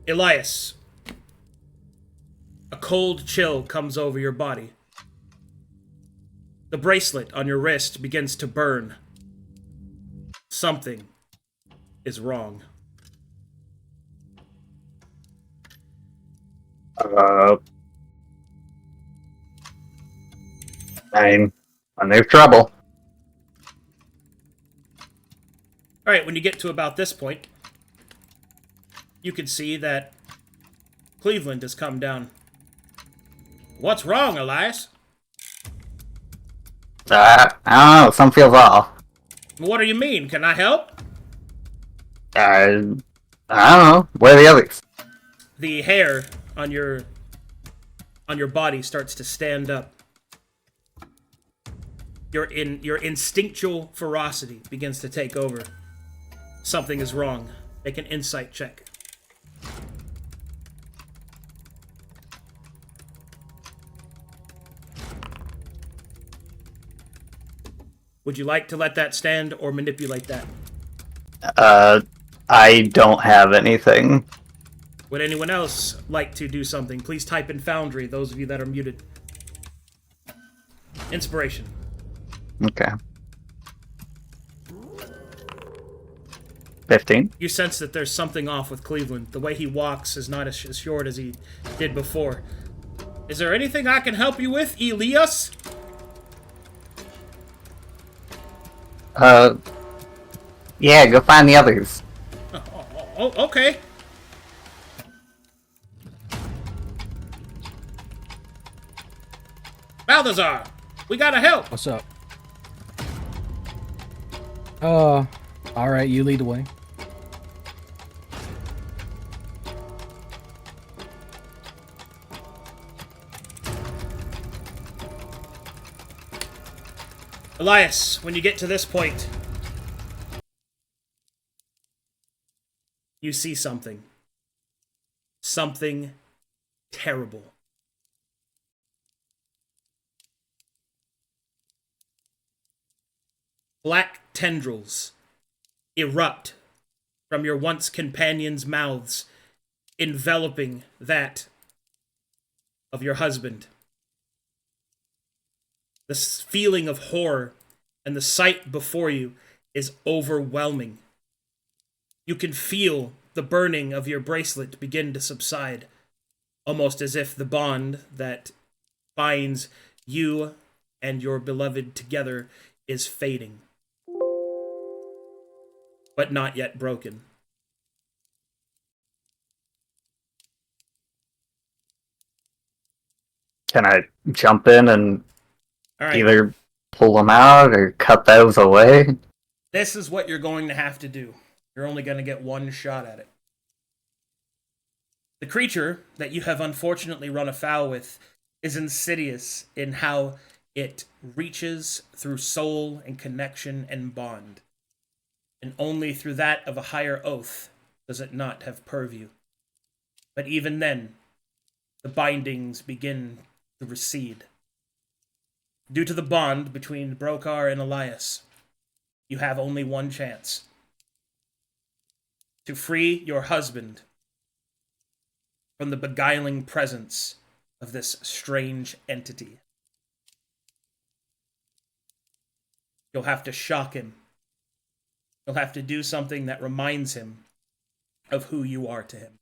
B: Elias. A cold chill comes over your body. The bracelet on your wrist begins to burn. Something is wrong.
E: I'm under trouble.
B: Alright, when you get to about this point, you can see that Cleavland has come down. What's wrong, Elias?
E: I don't know, something feels off.
B: What do you mean? Can I help?
E: I don't know. Where are the others?
B: The hair on your body starts to stand up. Your instinctual ferocity begins to take over. Something is wrong. Make an insight check. Would you like to let that stand or manipulate that?
E: I don't have anything.
B: Would anyone else like to do something? Please type in Foundry, those of you that are muted. Inspiration.
E: Okay. 15.
B: You sense that there's something off with Cleavland. The way he walks is not as short as he did before. Is there anything I can help you with, Elias?
E: Yeah, go find the others.
B: Oh, okay. Balthazar, we gotta help.
G: What's up? Alright, you lead the way.
B: Elias, when you get to this point, you see something. Something terrible. Black tendrils erupt from your once companions' mouths, enveloping that of your husband. This feeling of horror and the sight before you is overwhelming. You can feel the burning of your bracelet begin to subside, almost as if the bond that binds you and your beloved together is fading, but not yet broken.
E: Can I jump in and
B: All right.
E: either pull them out or cut those away?
B: This is what you're going to have to do. You're only going to get one shot at it. The creature that you have unfortunately run afoul with is insidious in how it reaches through soul and connection and bond. And only through that of a higher oath does it not have purview. But even then, the bindings begin to recede. Due to the bond between Brokhar and Elias, you have only one chance. To free your husband from the beguiling presence of this strange entity. You'll have to shock him. You'll have to do something that reminds him of who you are to him.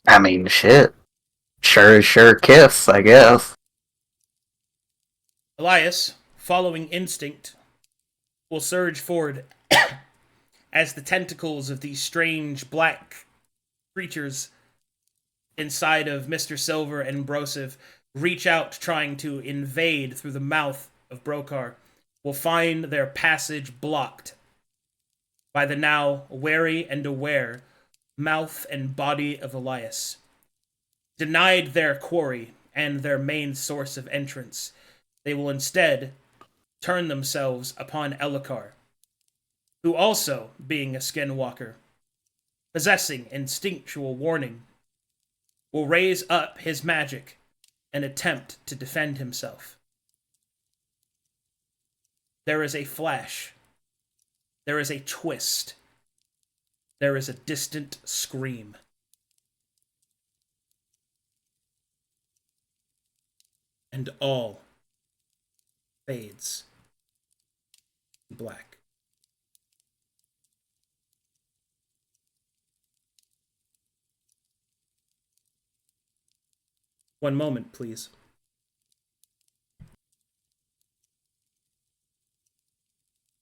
E: I mean, shit. Sure kiss, I guess.
B: Elias, following instinct, will surge forward as the tentacles of these strange black creatures inside of Mr. Silver and Broseph reach out, trying to invade through the mouth of Brokhar, will find their passage blocked by the now wary and aware mouth and body of Elias. Denied their quarry and their main source of entrance, they will instead turn themselves upon Elokar, who also, being a skinwalker, possessing instinctual warning, will raise up his magic and attempt to defend himself. There is a flash. There is a twist. There is a distant scream. And all fades to black. One moment, please.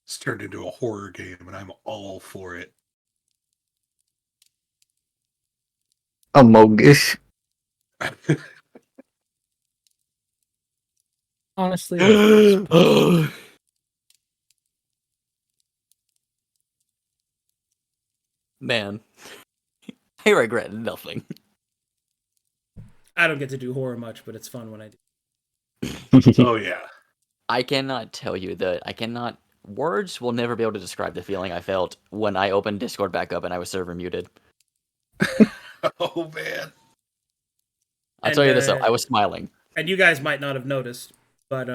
C: It's turned into a horror game, and I'm all for it.
E: Amogus.
G: Honestly,
D: Man, I regret nothing.
B: I don't get to do horror much, but it's fun when I do.
C: Oh, yeah.
D: I cannot tell you that words will never be able to describe the feeling I felt when I opened Discord back up and I was server muted.
C: Oh, man.
D: I'll tell you this though, I was smiling.
B: And you guys might not have noticed, but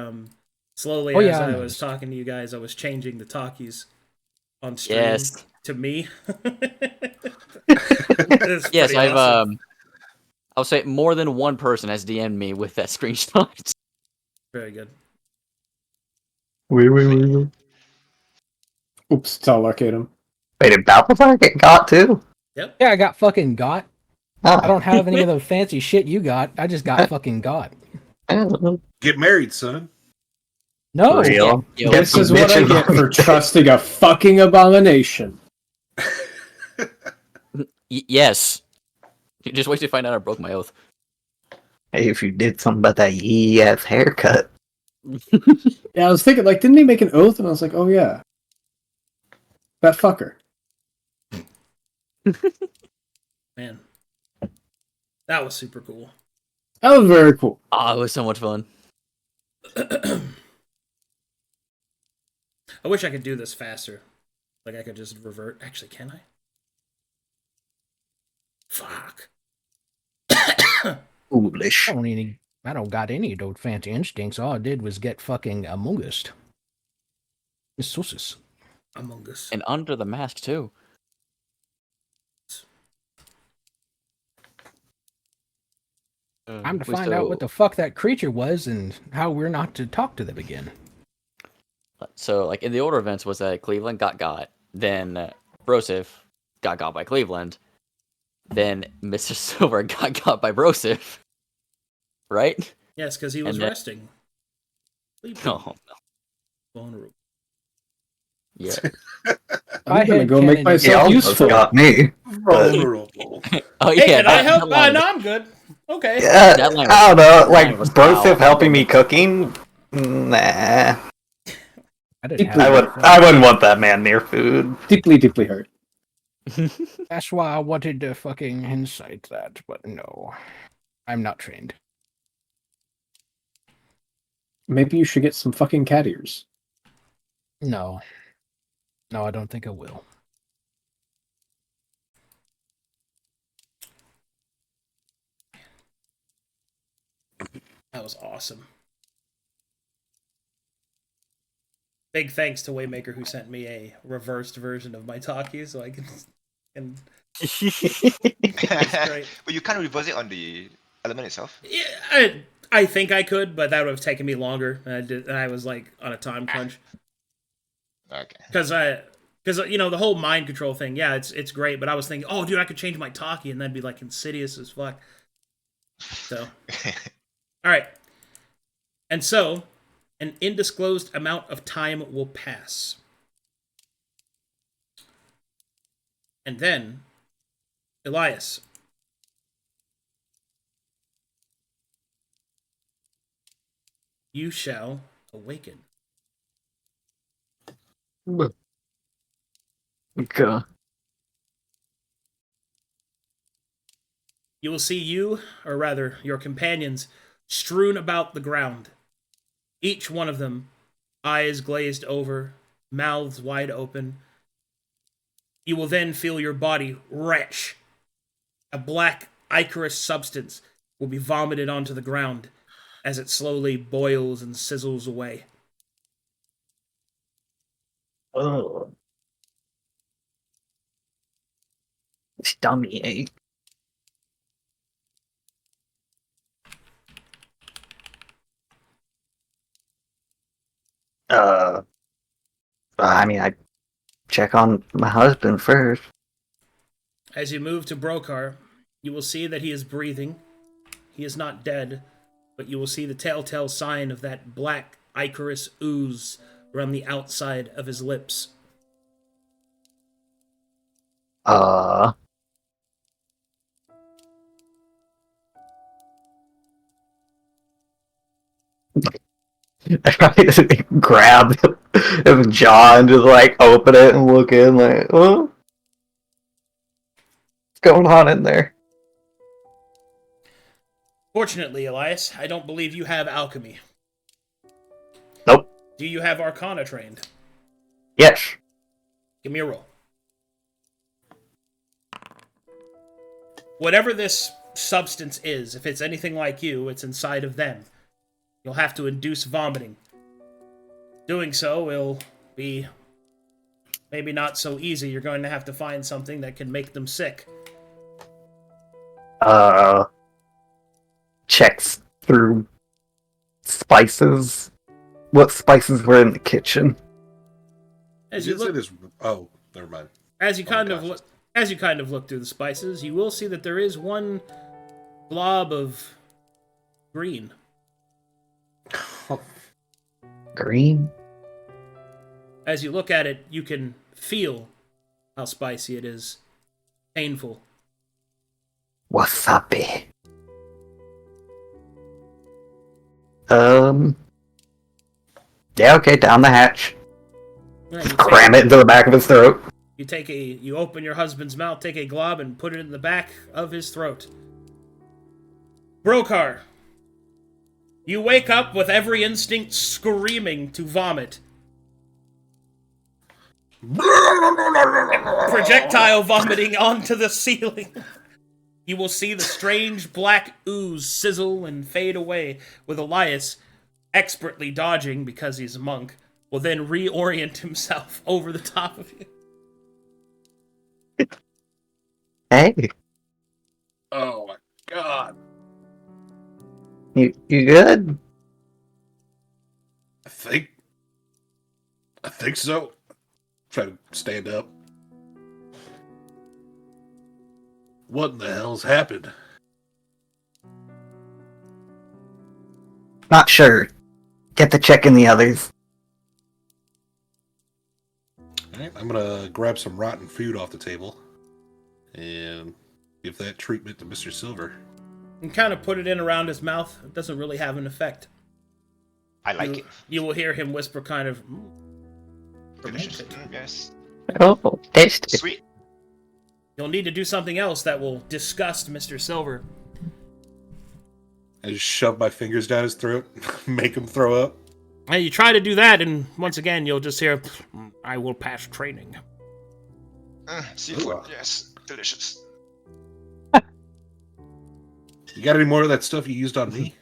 B: slowly
G: Oh,
B: as
G: yeah, I
B: I was
G: noticed.
B: talking to you guys, I was changing the talkies on stream
D: Yes.
B: to me. It's
D: Yes,
B: pretty awesome.
D: I'll say more than one person has DM'd me with that screenshot.
B: Very good.
E: Wait.
F: Oops, it's all Arcadum.
E: Wait, did Balthazar get got too?
B: Yep.
G: yeah, I got fucking got.
E: Oh.
G: I don't have any of the fancy shit you got. I just got fucking got.
C: Get married, son.
G: No,
E: Real.
D: Yo,
E: Get
F: This
E: some
F: is what I
E: bitches
F: get
E: on.
F: for trusting a fucking abomination.
D: yes. You just wait to find out I broke my oath.
E: Hey, if you did something about that yee-ass haircut.
F: Yeah, I was thinking, like, didn't he make an oath? And I was like, oh yeah. That fucker.
B: Man. That was super cool.
F: That was very cool.
D: Oh, it was so much fun.
B: I wish I could do this faster. Like I could just revert. Actually, can I? Fuck.
E: Foolish.
G: I don't got any of those fancy instincts. All I did was get fucking amongst. It's sauces.
B: Among Us.
D: And under the mask too.
G: Time to find out what the fuck that creature was and how we're not to talk to them again.
D: So, like, in the order of events was that Cleavland got, then Broseph got by Cleavland, then Mr. Silver got by Broseph, right?
B: Yes, because he was
D: And then-
B: resting. Sleeping.
D: No.
B: Vulnerable.
D: Yeah.
F: I'm gonna
G: had
F: go make
G: cannon-
E: He
F: myself
E: almost
F: useful.
E: got me.
C: Vulnerable.
D: Oh,
B: Hey,
D: yeah.
B: can I help?
D: that line-
B: No, I'm good. Okay.
D: That line
E: I don't know, like,
D: line was
E: Broseph
D: foul.
E: helping me cooking? Nah.
G: I didn't
F: Deeply
G: have
E: I wouldn't want that man near food.
F: Deeply, deeply hurt.
G: That's why I wanted to fucking incite that, but no. I'm not trained.
F: Maybe you should get some fucking cat ears.
G: No. No, I don't think I will.
B: That was awesome. Big thanks to Waymaker who sent me a reversed version of my talkie so I can great.
A: But you can't reverse it on the element itself.
B: Yeah, I think I could, but that would have taken me longer. And I was like on a time crunch.
A: Okay.
B: Because you know the whole mind control thing, yeah, it's great. But I was thinking, oh, dude, I could change my talkie and that'd be like insidious as fuck. So, all right, and so an undisclosed amount of time will pass, and then Elias, you shall awaken.
E: Okay.
B: You will see you, or rather your companions, strewn about the ground. Each one of them, eyes glazed over, mouths wide open. You will then feel your body retch. A black ichorous substance will be vomited onto the ground as it slowly boils and sizzles away.
E: Oh. Stomach ache. I mean, I check on my husband first.
B: As you move to Brokhar, you will see that he is breathing. He is not dead, but you will see the telltale sign of that black ichorous ooze around the outside of his lips.
E: I probably just grab his jaw and just like open it and look in like, oh, what's going on in there?
B: Fortunately, Elias, I don't believe you have alchemy.
E: Nope.
B: Do you have Arcana trained?
E: Yes.
B: Give me a roll. Whatever this substance is, if it's anything like you, it's inside of them. You'll have to induce vomiting. Doing so will be maybe not so easy. You're going to have to find something that can make them sick.
E: Checks through spices. What spices were in the kitchen?
B: As you look,
C: Oh, never mind.
B: as you kind of
C: gosh.
B: look, as you kind of look through the spices, you will see that there is one blob of green.
E: Green?
B: As you look at it, you can feel how spicy it is. Painful.
E: Wasabi. Yeah, okay, down the hatch.
B: Yeah, you
E: Cram it into the back of his throat.
B: You open your husband's mouth, take a glob, and put it in the back of his throat. Brokhar, you wake up with every instinct screaming to vomit. Projectile vomiting onto the ceiling. You will see the strange black ooze sizzle and fade away, with Elias, expertly dodging because he's a monk, will then reorient himself over the top of you.
E: Hey,
C: Oh my god.
E: you good?
C: I think I think so. Try to stand up. What in the hell's happened?
E: Not sure. Get to checking the others.
C: Alright, I'm gonna grab some rotten food off the table and give that treatment to Mr. Silver.
B: And kind of put it in around his mouth. It doesn't really have an effect.
A: I like it.
B: You will hear him whisper kind of...
A: Delicious.
B: romantic.
A: Yes.
E: Oh, tasty.
A: Sweet.
B: You'll need to do something else that will disgust Mr. Silver.
C: I just shove my fingers down his throat, make him throw up.
B: And you try to do that, and once again, you'll just hear, I will pass training.
A: Seafood,
C: Ooh.
A: yes. Delicious.
C: You got any more of that stuff you used on me?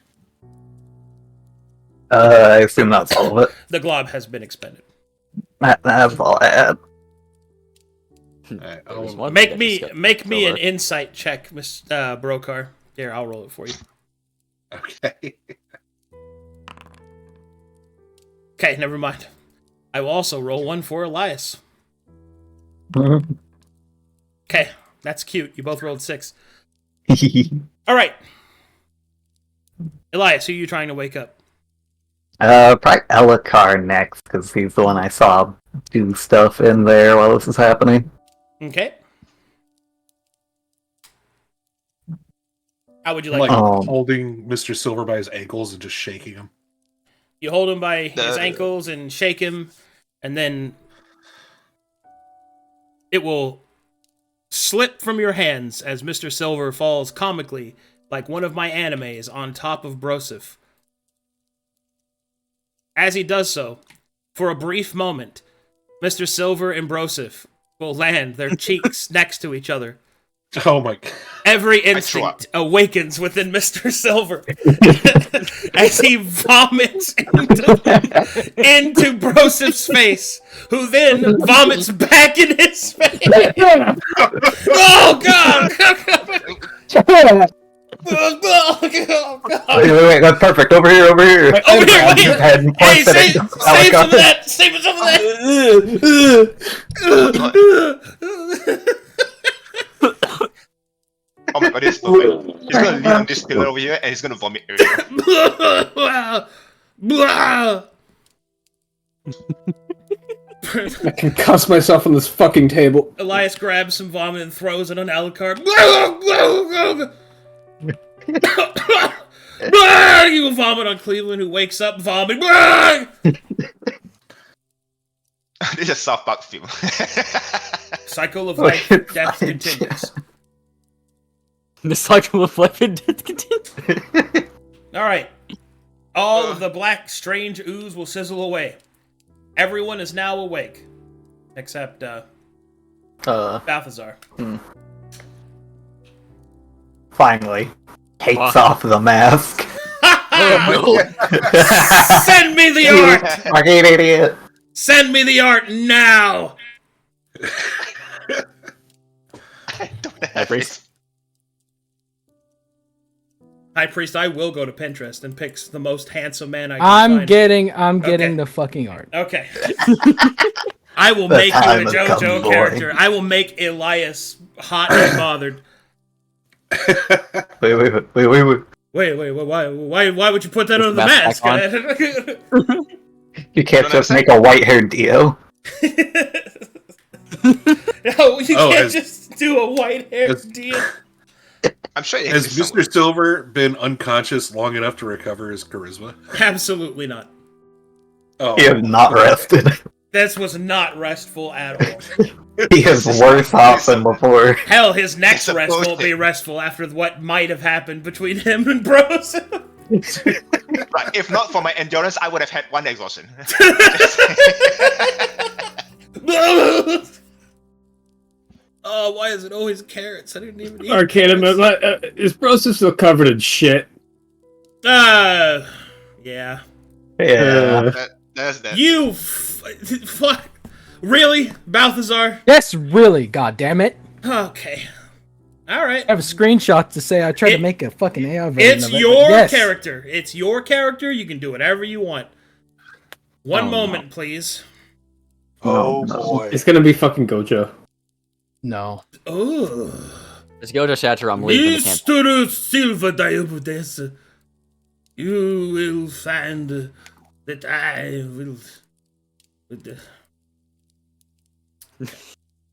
E: I assume that's all of it.
B: The glob has been expended.
E: That's all I had.
C: Alright,
D: There was
C: I'll-
D: one
B: Make
D: that
B: me
D: just got
B: make me an
D: over.
B: insight check, Miss Brokhar. Here, I'll roll it for you.
C: Okay.
B: Okay, never mind. I will also roll one for Elias. Okay, that's cute. You both rolled 6. All right. Elias, who are you trying to wake up?
E: Probably Elakar next, because he's the one I saw do stuff in there while this is happening.
B: Okay. How would you
C: I'm
B: like
C: like
B: to...
C: holding Mr. Silver by his ankles and just shaking him.
B: You hold him by his ankles and shake him, and then it will slip from your hands as Mr. Silver falls comically, like one of my animes, on top of Broseph. As he does so, for a brief moment, Mr. Silver and Broseph will land their cheeks next to each other.
C: Oh my god.
B: Every
A: threw up.
B: instinct awakens within Mr. Silver as he vomits into Broseph's face, who then vomits back in his face. Oh god! Oh, god.
E: Wait, that's perfect. Over here.
B: Over here,
E: Grab his
B: wait.
E: head and
B: Hey,
E: force it
B: save
E: into
B: some of
E: Elakar.
B: that! Save some of that!
A: Oh my god, it's perfect. He's gonna lean on this pillar over here and he's gonna vomit everywhere.
F: I can cuss myself on this fucking table.
B: Elias grabs some vomit and throws it on Elakar. You will vomit on Cleavland, who wakes up vomiting.
A: This is a South Park film.
B: Cycle of life, death continues.
D: The cycle of life and death continues.
B: Alright. All of the black, strange ooze will sizzle away. Everyone is now awake. Except, Balthazar.
E: Finally. Takes
D: Wow.
E: off the mask.
B: Send me the art!
E: Fucking idiot.
B: Send me the art now!
A: I don't have
D: Hyghpriest.
A: it.
B: Hyghpriest, I will go to Pinterest and pick the most handsome man I can
G: I'm
B: find.
G: getting
B: Okay.
G: the fucking art.
B: Okay. I will
E: The
B: make you a
E: time has come,
B: JoJo
E: boy.
B: character. I will make Elias hot and bothered.
E: Wait.
B: Wait, why would you put that on the
D: mask
B: mask?
D: back
E: You can't
A: Don't
E: just
A: understand.
E: make a white-haired Dio.
B: No, you
C: Oh,
B: can't
C: as-
B: just do a white-haired
C: as-
B: deal.
A: I'm sure it
C: Has
A: exists somewhere.
C: Mr. Silver been unconscious long enough to recover his charisma?
B: Absolutely not.
C: Oh,
E: He is not rested.
B: This was not restful at all.
E: He is worse off than before.
B: Hell, his next
A: It's
B: rest
A: supposed
B: won't
A: to-
B: be restful after what might have happened between him and Bros.
A: Right, if not for my endurance, I would have had 1 exhaustion.
B: Oh, why is it always carrots? I didn't even eat
F: Arcadum,
B: carrots.
F: is Broseph still covered in shit?
B: Yeah.
E: Yeah.
A: That's that.
B: You fuck. Really? Balthazar?
G: Yes, really, god damn it.
B: Okay. Alright.
G: I have a screenshot to say I tried
B: It-
G: to make a fucking AI version
B: It's
G: of it.
B: your
G: but yes.
B: character. It's your character. You can do whatever you want. One
E: Oh,
B: moment, please.
E: Oh,
C: Oh
E: no.
C: boy.
F: It's gonna be fucking Gojo.
G: No.
B: Oh.
D: Let's go to Shatter. I'm leaving the camp.
B: Mr. Silva Diabodes, you will find that I will.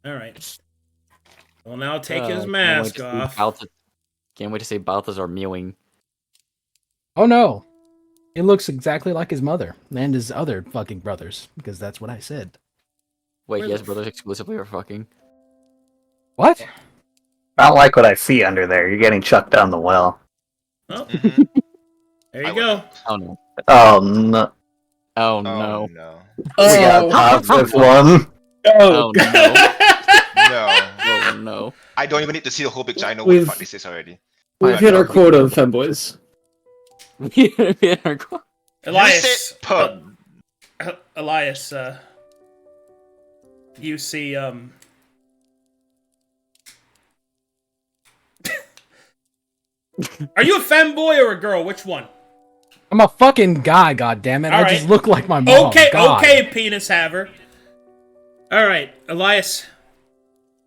B: All right. Well, now take his mask off.
D: Can't wait to see Balthazar mewing.
G: Oh no. It looks exactly like his mother and his other fucking brothers, because that's what I said.
D: Wait,
B: Where
D: he has
B: the
D: brothers exclusively or fucking?
G: What?
E: I don't like what I see under there. You're getting chucked down the well.
B: Oh,
A: Mhm.
B: there
A: I
B: you
A: would
B: go.
A: not.
D: Oh no.
E: Oh no.
D: Oh
A: Oh
D: no.
A: no.
E: We got top this one.
D: Oh no.
A: No.
D: Oh no.
A: I don't even need to see the whole picture. I know what the fuck this is already.
F: We've hit our quota of femboys.
B: Elias.
A: You said pub.
B: Elias, you see, Are you a femboy or a girl? Which one?
G: I'm a fucking guy, goddammit. I
B: Alright.
G: just look like my mom.
B: Okay,
G: God.
B: okay, penis haver. Alright, Elias.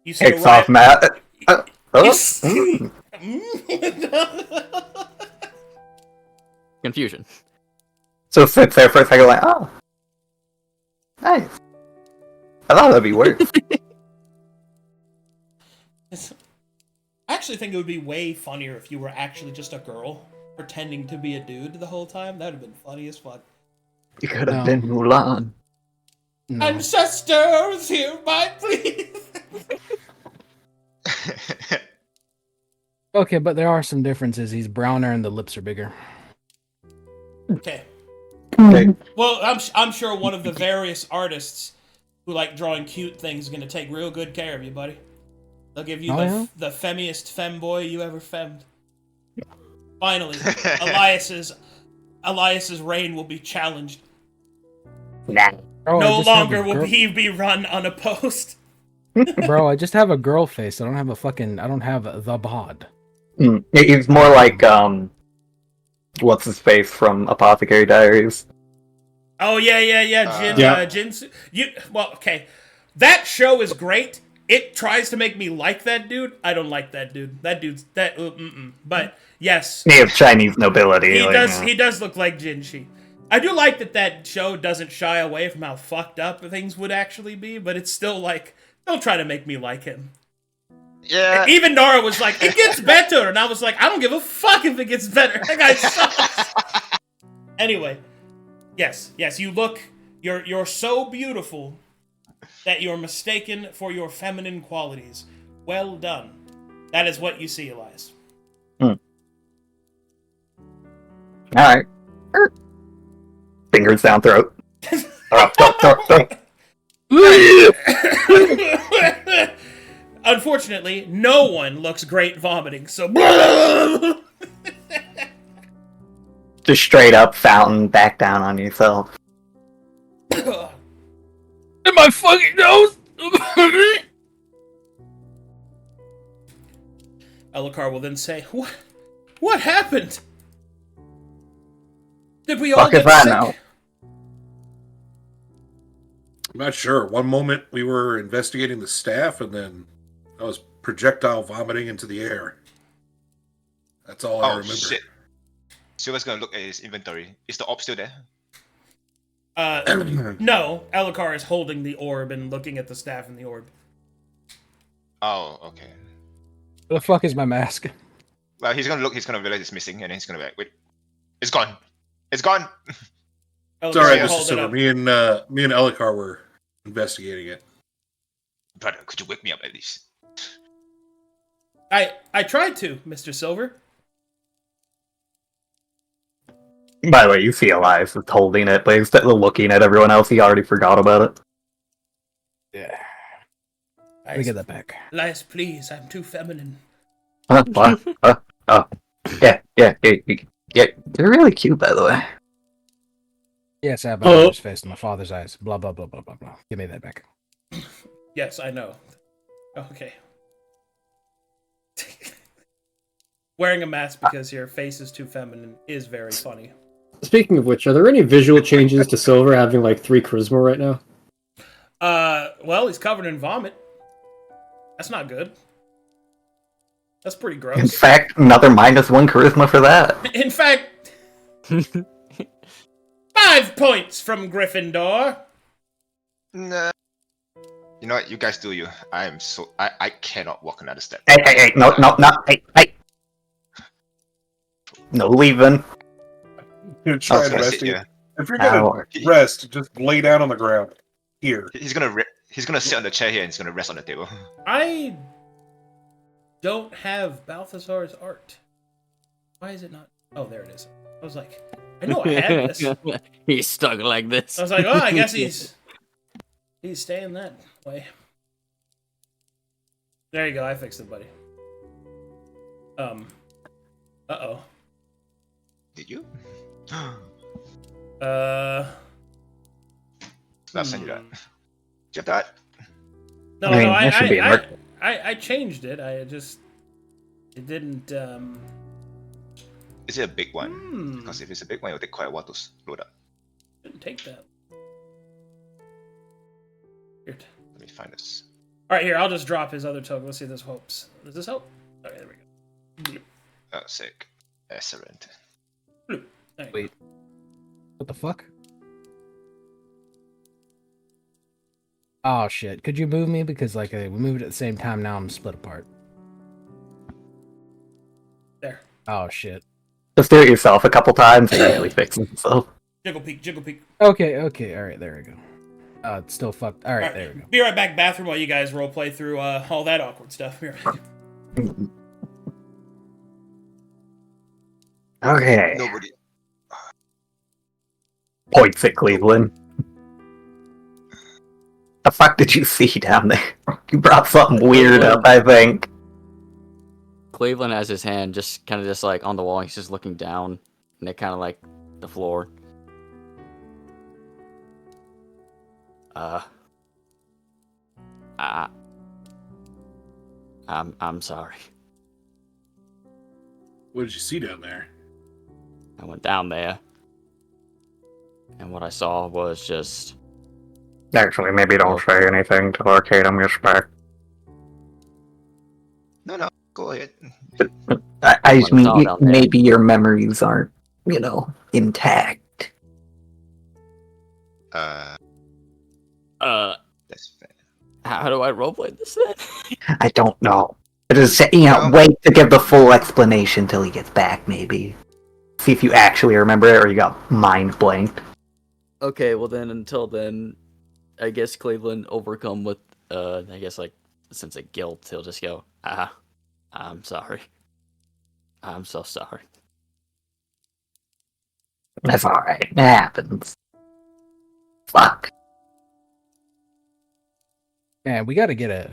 B: You see
E: Takes off, Matt.
B: You
D: Confusion.
E: So sits there for a second like, oh. Nice. I thought that'd be worse.
B: I actually think it would be way funnier if you were actually just a girl pretending to be a dude the whole time. That would have been funny as fuck.
E: You could have
G: No.
E: been Mulan.
G: No.
B: Ancestors, hereby please.
G: Okay, but there are some differences. He's browner and the lips are bigger.
B: Okay.
E: Okay.
B: Well, I'm sure one of the various artists who like drawing cute things is gonna take real good care of you, buddy. They'll give you the femmiest femboy you ever femmed. Finally, Elias's reign will be challenged.
E: Nah.
G: Bro,
B: No longer will he be run unopposed.
G: Bro, I just have a girl face. I don't have I don't have the bod.
E: He's more like, what's his face from Apothecary Diaries?
B: Oh yeah. Jin. Well, okay. That show is great. It tries to make me like that dude. I don't like that dude. That dude's that. But yes,
E: He of Chinese nobility.
B: He does look like Jinshi. I do like that show doesn't shy away from how fucked up things would actually be, but it's still like, don't try to make me like him.
A: Yeah.
B: Even Nara was like, it gets better, and I was like, I don't give a fuck if it gets better. That guy sucks. Anyway, yes, you're so beautiful that you're mistaken for your feminine qualities. Well done. That is what you see, Elias.
E: Alright. Fingers down throat.
B: Unfortunately, no one looks great vomiting, so...
E: Just straight up fountain back down on yourself.
G: In my fucking nose!
B: Elokar will then say, What happened? Did we all
E: Fuck
B: get
E: if I
B: sick?
E: know.
C: I'm not sure. One moment we were investigating the staff, and then I was projectile vomiting into the air. That's all I
A: Oh
C: remember.
A: shit. Silver's gonna look at his inventory. Is the orb still there?
B: No, Elokar is holding the orb and looking at the staff in the orb.
A: Oh, okay.
G: Where the fuck is my mask?
A: Well, he's gonna look, he's gonna realize it's missing, and then he's gonna be like, wait, it's gone. It's gone!
C: It's alright,
B: will
C: Mr.
B: hold it
C: Silver.
B: up.
C: Me and Elokar were investigating it.
A: Brother, could you wake me up at least?
B: I tried to, Mr. Silver.
E: By the way, you see Elias is holding it, but instead of looking at everyone else, he already forgot about it.
G: Yeah. Let me get that back.
B: Elias, please, I'm too feminine.
E: Huh? What? Oh. Yeah. You're really cute, by the way.
G: Yes, I have my mother's face and my father's eyes. Blah, blah, blah, blah, blah, blah. Give me that back.
B: Yes, I know. Okay. Wearing a mask because your face is too feminine is very funny.
F: Speaking of which, are there any visual changes to Silver having like 3 charisma right now?
B: Well, he's covered in vomit. That's not good. That's pretty
E: In
B: gross.
E: fact, another -1 charisma for that.
B: In fact, 5 points from Gryffindor.
A: Nah. You know what? You guys do you. I cannot walk another step.
E: Hey, no, hey. No leaving.
C: You're trying to
A: gonna
C: rest
A: sit
C: you.
A: here.
C: If you're gonna rest, just lay down on the ground. Here.
A: He's gonna sit on the chair here and he's gonna rest on the table.
B: I don't have Balthazar's art. Why is it not? Oh, there it is. I was like, I know I had this.
D: He's stuck like this.
B: I was like, oh, I guess he's staying that way. There you go. I fixed it, buddy. Uh-oh.
A: Did you?
B: Uh.
A: I'll send you that. Do you have that?
B: No,
E: I mean,
B: no,
E: that should be
B: I changed it. It didn't.
A: Is it a big one? Because if it's a big one, it'll take quite a while to load up.
B: Didn't take that. Weird.
A: Let me find this.
B: All right, here. I'll just drop his other token. Let's see if this helps. Does this help? Okay, there we go.
A: Oh, sick. Excellent.
B: There you
G: Wait. What the fuck? Oh shit! Could you move me because like we moved at the same time? Now I'm split apart.
B: There.
G: Oh shit.
E: Just do it yourself a couple times and really fix it. So.
B: Jiggle peek, jiggle peek.
G: Okay. All right, there we go. It's still fucked. All right, there we go.
B: Be right back, bathroom, while you guys role play through all that awkward stuff. Be right back.
E: Okay.
A: Nobody.
E: Points at Cleveland. The fuck did you see down there? You brought something weird up, I think.
D: Cleveland has his hand just kind of just like on the wall. He's just looking down, and it kind of like the floor. I'm sorry.
C: What did you see down there?
D: I went down there, and what I saw was just
E: Actually, maybe don't say anything till Arcadum gets back.
A: No, go ahead.
E: I
D: What I
E: mean,
D: saw down there.
E: maybe your memories aren't, intact.
A: That's fair.
D: how do I roleplay this then?
E: I don't know. Just,
A: No.
E: wait to give the full explanation till he gets back, maybe. See if you actually remember it or you got mind blanked.
D: Okay, well then, until then, I guess Cleveland overcome with, I guess like a sense of guilt. He'll just go, I'm sorry. I'm so sorry.
E: That's alright. It happens. Fuck.
G: Man, we gotta get a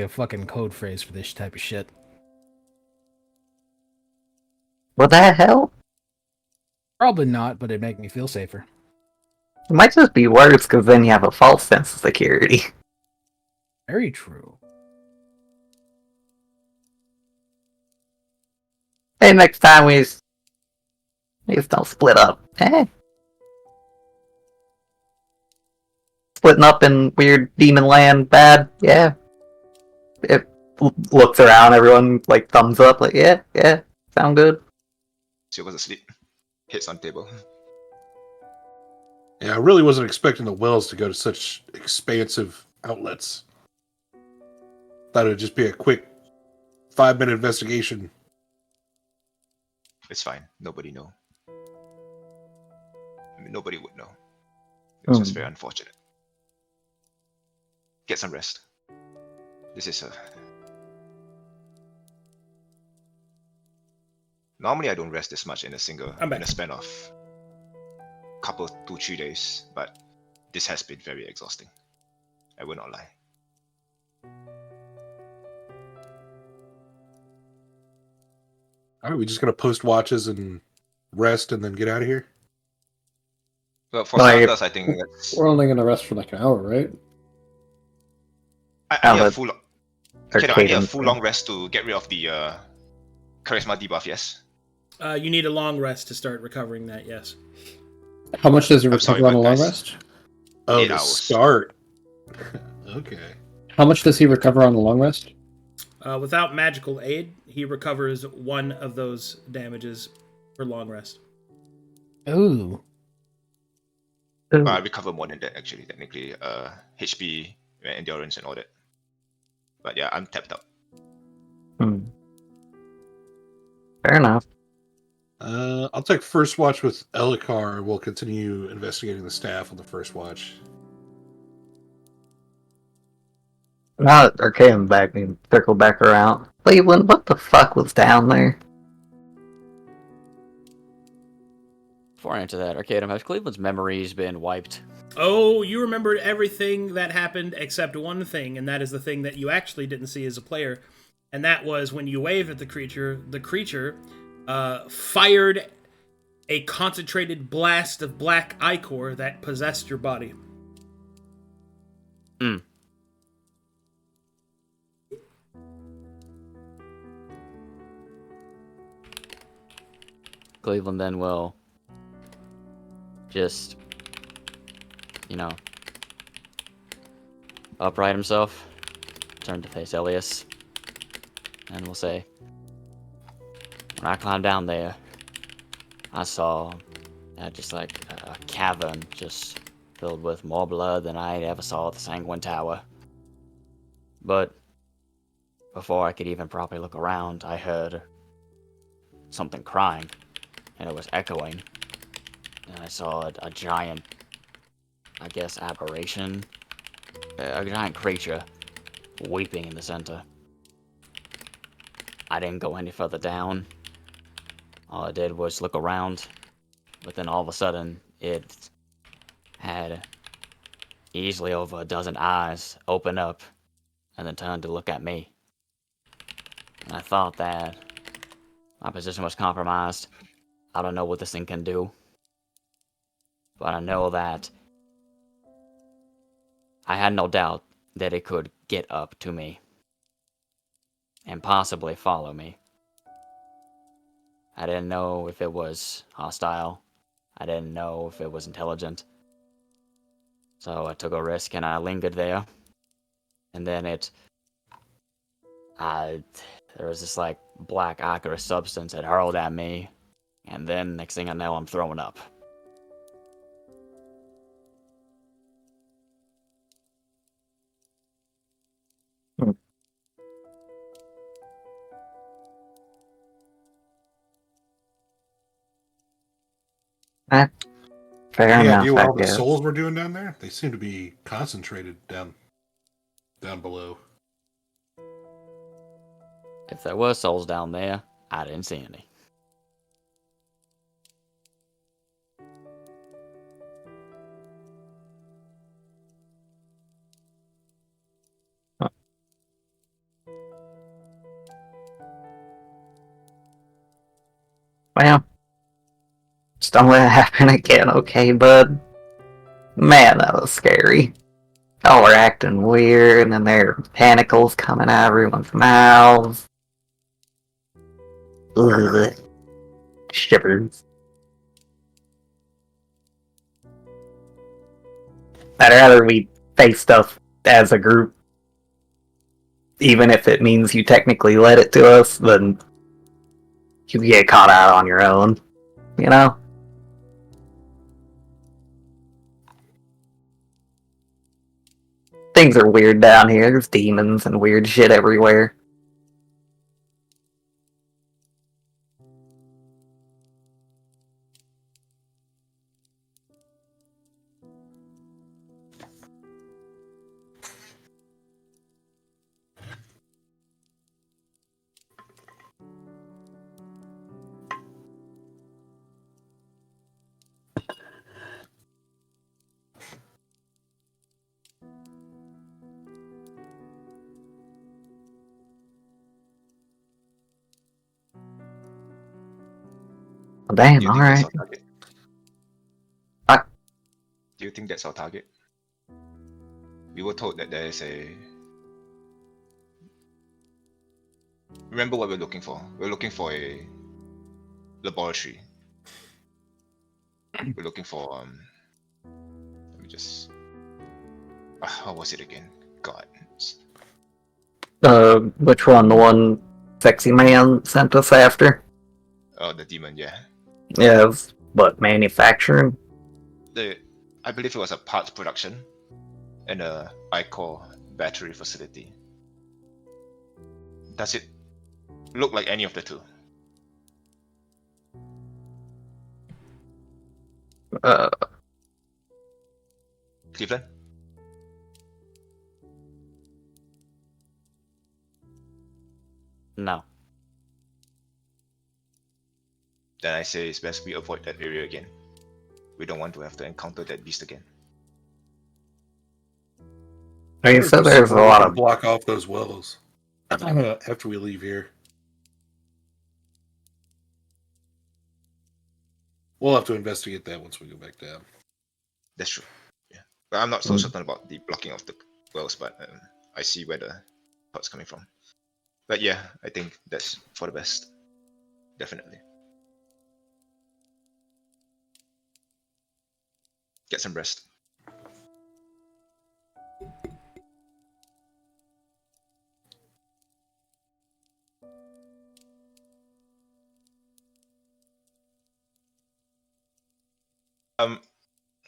G: fucking code phrase for this type of shit.
E: What the hell?
G: Probably not, but it'd make me feel safer.
E: It might just be words, because then you have a false sense of security.
G: Very true.
E: Hey, next time we just don't split up. Splitting up in weird demon land, bad, yeah. It looks around, everyone, like, thumbs up, like, yeah, sound good.
A: She was asleep. Hits on table.
C: Yeah, I really wasn't expecting the wells to go to such expansive outlets. Thought it'd just be a quick 5-minute investigation.
A: It's fine. Nobody know. I mean, nobody would know. It's just very unfortunate. Get some rest. This is a... Normally I don't rest this much in a span of couple 2-3 days, but this has been very exhausting. I will not lie.
C: Alright, we just gonna post watches and rest and then get out of here?
A: But for
E: No,
A: starters, I think that's...
F: We're only gonna rest for like an hour, right?
A: I need a
E: but-
A: full... Okay, no, I need a
E: Arcadum.
A: full long rest to get rid of the charisma debuff, yes?
B: You need a long rest to start recovering that. Yes.
F: How much does it
A: I'm sorry,
F: recover on a
A: but
F: long
A: guys-
F: rest?
C: Oh,
A: 8
C: the
A: hours.
C: start. Okay.
F: How much does he recover on the long rest?
B: Without magical aid, he recovers 1 of those damages for long rest.
G: Ooh.
A: But I recover more than that actually, technically. HP, endurance, and all that. But yeah, I'm tapped out.
E: Hmm. Fair enough.
C: I'll take first watch with Elikar. We'll continue investigating the staff on the first watch.
E: Now that Arcadum back, we can circle back around. Cleveland, what the fuck was down there?
D: Before I answer that, Arcadum, has Cleveland's memories been wiped?
B: Oh, you remembered everything that happened except one thing, and that is the thing that you actually didn't see as a player. And that was when you waved at the creature fired a concentrated blast of black ichor that possessed your body.
D: Hmm. Cleveland then will just, upright himself, turn to face Elias, and will say, when I climbed down there, I saw just like a cavern just filled with more blood than I ever saw at the Sanguine Tower. But before I could even properly look around, I heard something crying, and it was echoing. And I saw a giant, I guess, aberration, a giant creature weeping in the center. I didn't go any further down. All I did was look around, but then all of a sudden, it had easily over a dozen eyes open up and then turned to look at me. And I thought that my position was compromised. I don't know what this thing can do, but I know that I had no doubt that it could get up to me and possibly follow me. I didn't know if it was hostile. I didn't know if it was intelligent. So I took a risk and I lingered there. And then there was this like black ichor substance that hurled at me. And then next thing I know, I'm throwing up.
E: Fair
C: Any
E: enough,
C: idea what
E: I
C: all the
E: guess.
C: souls were doing down there? They seem to be concentrated down below.
D: If there were souls down there, I didn't see any.
E: Well, just don't let it happen again, okay, bud? Man, that was scary. Y'all were acting weird, and then there were tentacles coming out of everyone's mouths. Ugh. Shivers. I'd rather we face stuff as a group, even if it means you technically led it to us, than you get caught out on your own, you know? Things are weird down here. There's demons and weird shit everywhere. Well, damn,
A: Do you think that's
E: alright.
A: our target?
E: What?
A: Do you think that's our target? We were told that there is a... Remember what we're looking for. We're looking for a laboratory. We're looking for let me just How was it again? God.
E: Which one? The one sexy man sent us after?
A: Oh, the demon, yeah.
E: Yeah, it was, what, manufacturing?
A: I believe it was a parts production and a iCore battery facility. Does it look like any of the two?
E: Uh,
A: Cleveland?
D: No.
A: Then I say it's best we avoid that area again. We don't want to have to encounter that beast again.
E: you said there's a lot of...
C: block off those wells after we leave here. We'll have to investigate that once we go back down.
A: That's true. Yeah, but I'm not so certain about the blocking of the wells, but I see where the thought's coming from. But yeah, I think that's for the best. Definitely. Get some rest.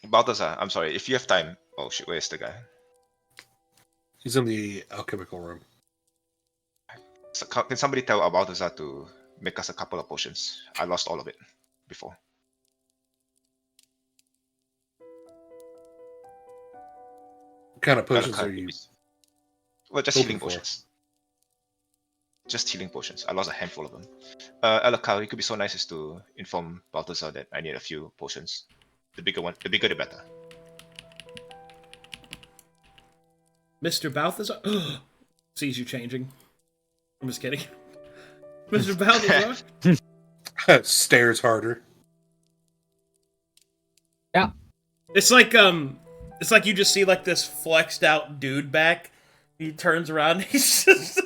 A: Balthazar, I'm sorry, if you have time. Oh shit, where's the guy?
C: He's in the alchemical room.
A: So, can somebody tell Balthazar to make us a couple of potions? I lost all of it before.
C: What kind of potions
A: Elaka,
C: are you?
A: Well, just
C: hoping
A: healing
C: for?
A: potions. Just healing potions. I lost a handful of them. Elaka, you could be so nice as to inform Balthazar that I need a few potions. The bigger one, the bigger the better.
B: Mr. Balthazar sees you changing. I'm just kidding. Mr. Balthazar?
C: Stares harder.
G: Yeah.
B: It's like you just see like this flexed out dude back. He turns around and he's just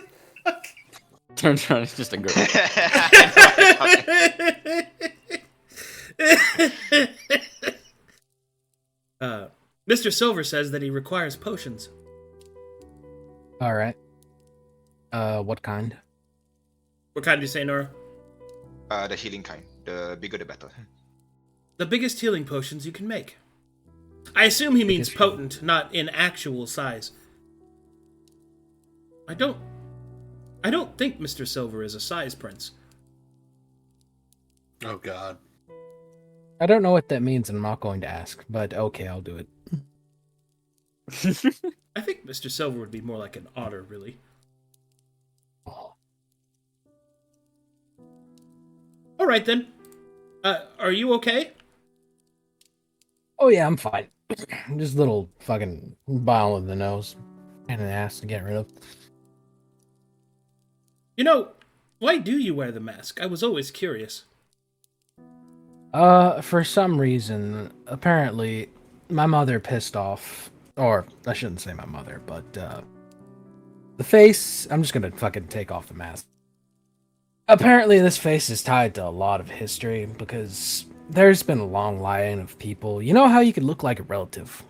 D: Turns around, it's just a girl.
B: Mr. Silver says that he requires potions.
G: All right. What kind?
B: What kind do you say, Nora?
A: The healing kind. The bigger the better.
B: The biggest healing potions you can make. I assume he means
G: Biggest-
B: potent, not in actual size. I don't think Mr. Silver is a size prince.
C: Oh God.
G: I don't know what that means, and I'm not going to ask. But okay, I'll do it.
B: I think Mr. Silver would be more like an otter, really.
G: Oh.
B: All right then. Are you okay?
G: Oh yeah, I'm fine. Just a little fucking bile in the nose and an ass to get rid of.
B: You know, why do you wear the mask? I was always curious.
G: For some reason, apparently, my mother pissed off, or I shouldn't say my mother, but the face. I'm just gonna fucking take off the mask. Apparently, this face is tied to a lot of history because there's been a long line of people. You know how you could look like a relative?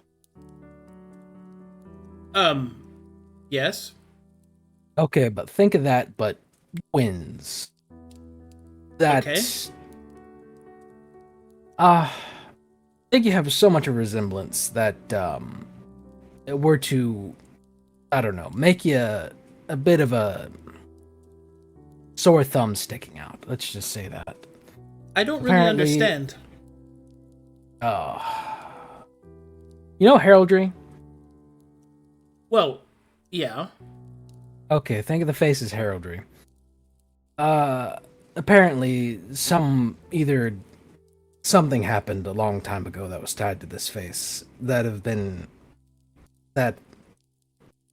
B: Yes.
G: Okay, but think of that, but twins. That.
B: Okay.
G: I think you have so much of a resemblance that it were to, I don't know, make you a bit of a sore thumb sticking out. Let's just say that.
B: I don't really
G: Apparently-
B: understand.
G: You know heraldry?
B: Well, yeah.
G: Okay, think of the face as heraldry. Apparently something happened a long time ago that was tied to this face that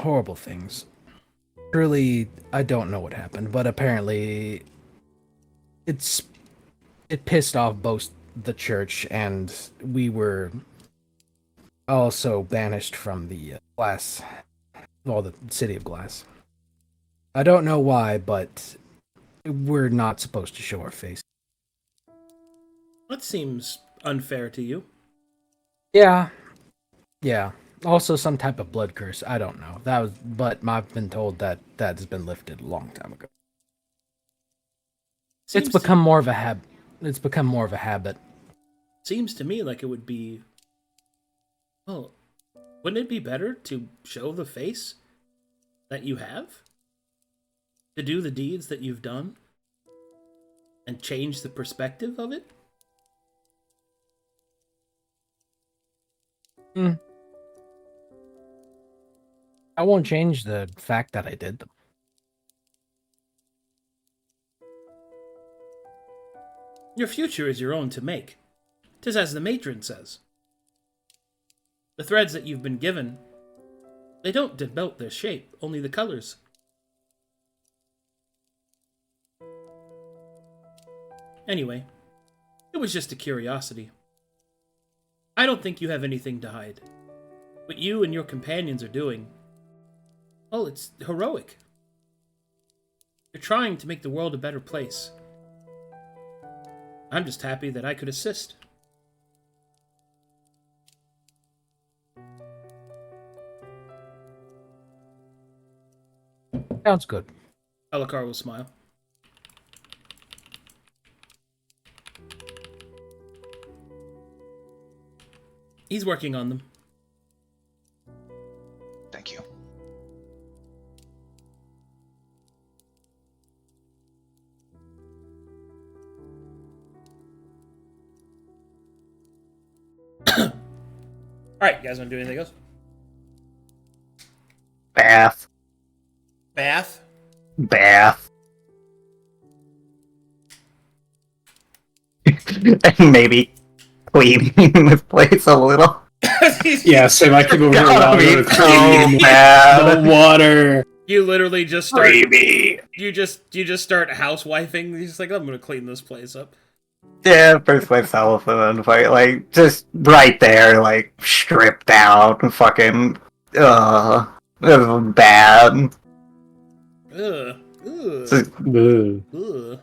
G: horrible things. Truly, I don't know what happened, but apparently it pissed off both the church, and we were also banished from the the city of Glass. I don't know why, but we're not supposed to show our face.
B: That seems unfair to you.
G: Yeah. Also, some type of blood curse. I don't know. But I've been told that has been lifted a long time ago. It's become more of a habit. It's become more of a habit.
B: Seems to me like it would be. Well, wouldn't it be better to show the face that you have? To do the deeds that you've done? And change the perspective of it?
G: I won't change the fact that I did them.
B: Your future is your own to make. 'Tis as the matron says. The threads that you've been given, they don't denote their shape, only the colors. Anyway, it was just a curiosity. I don't think you have anything to hide. What you and your companions are doing, well, it's heroic. You're trying to make the world a better place. I'm just happy that I could assist.
G: Sounds good.
B: Elokar will smile. He's working on them.
A: Thank you.
B: Alright, you guys want to do anything else?
E: Bath.
B: Bath?
E: Bath. And maybe cleaning this place a little.
F: Yeah, same. I came over here
E: Gotta
F: while
E: be
F: I'm
E: so
F: cleaning
E: bad.
F: the water.
B: You literally just start.
E: Creepy.
B: You just start housewifing. You're just like, I'm gonna clean this place up.
E: Yeah, first myself and then fight, like, just right there, like, stripped down, fucking, this is bad.
B: Ugh.
E: Just
B: Ugh.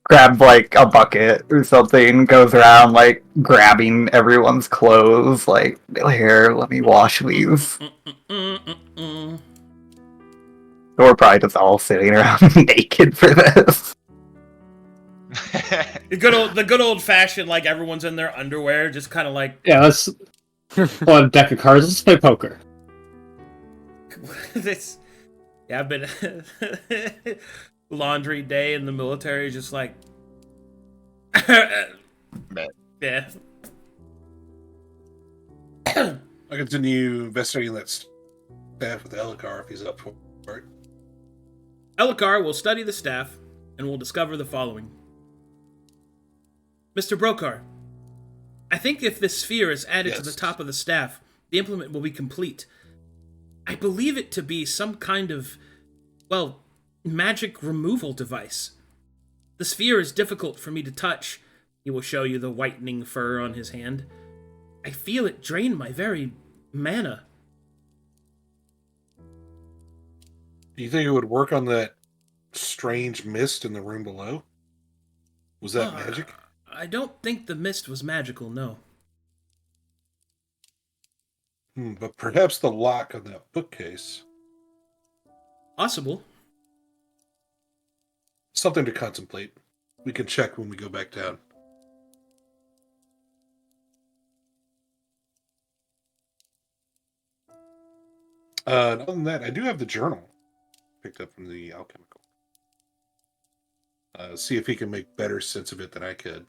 E: grab, like, a bucket or something, goes around, like, grabbing everyone's clothes, like, here, let me wash these. We're probably just all sitting around naked for this.
B: The good old fashioned, like everyone's in their underwear, just kind of like
F: Yeah, let's pull out a deck of cards. Let's play poker.
B: this. Yeah, I've been laundry day in the military, just like yeah.
C: I continue investigating that staff with Elokar if he's up for it.
B: Elokar will study the staff and will discover the following. Mr. Brokhar, I think if this sphere is added to the top of the staff, the implement will be complete. I believe it to be some kind of, well, magic removal device. The sphere is difficult for me to touch. He will show you the whitening fur on his hand. I feel it drain my very mana.
C: Do you think it would work on that strange mist in the room below? Was that magic?
B: I don't think the mist was magical, no.
C: But perhaps the lock on that bookcase.
B: Possible.
C: Something to contemplate. We can check when we go back down. Other than that, I do have the journal picked up from the alchemical. See if he can make better sense of it than I could.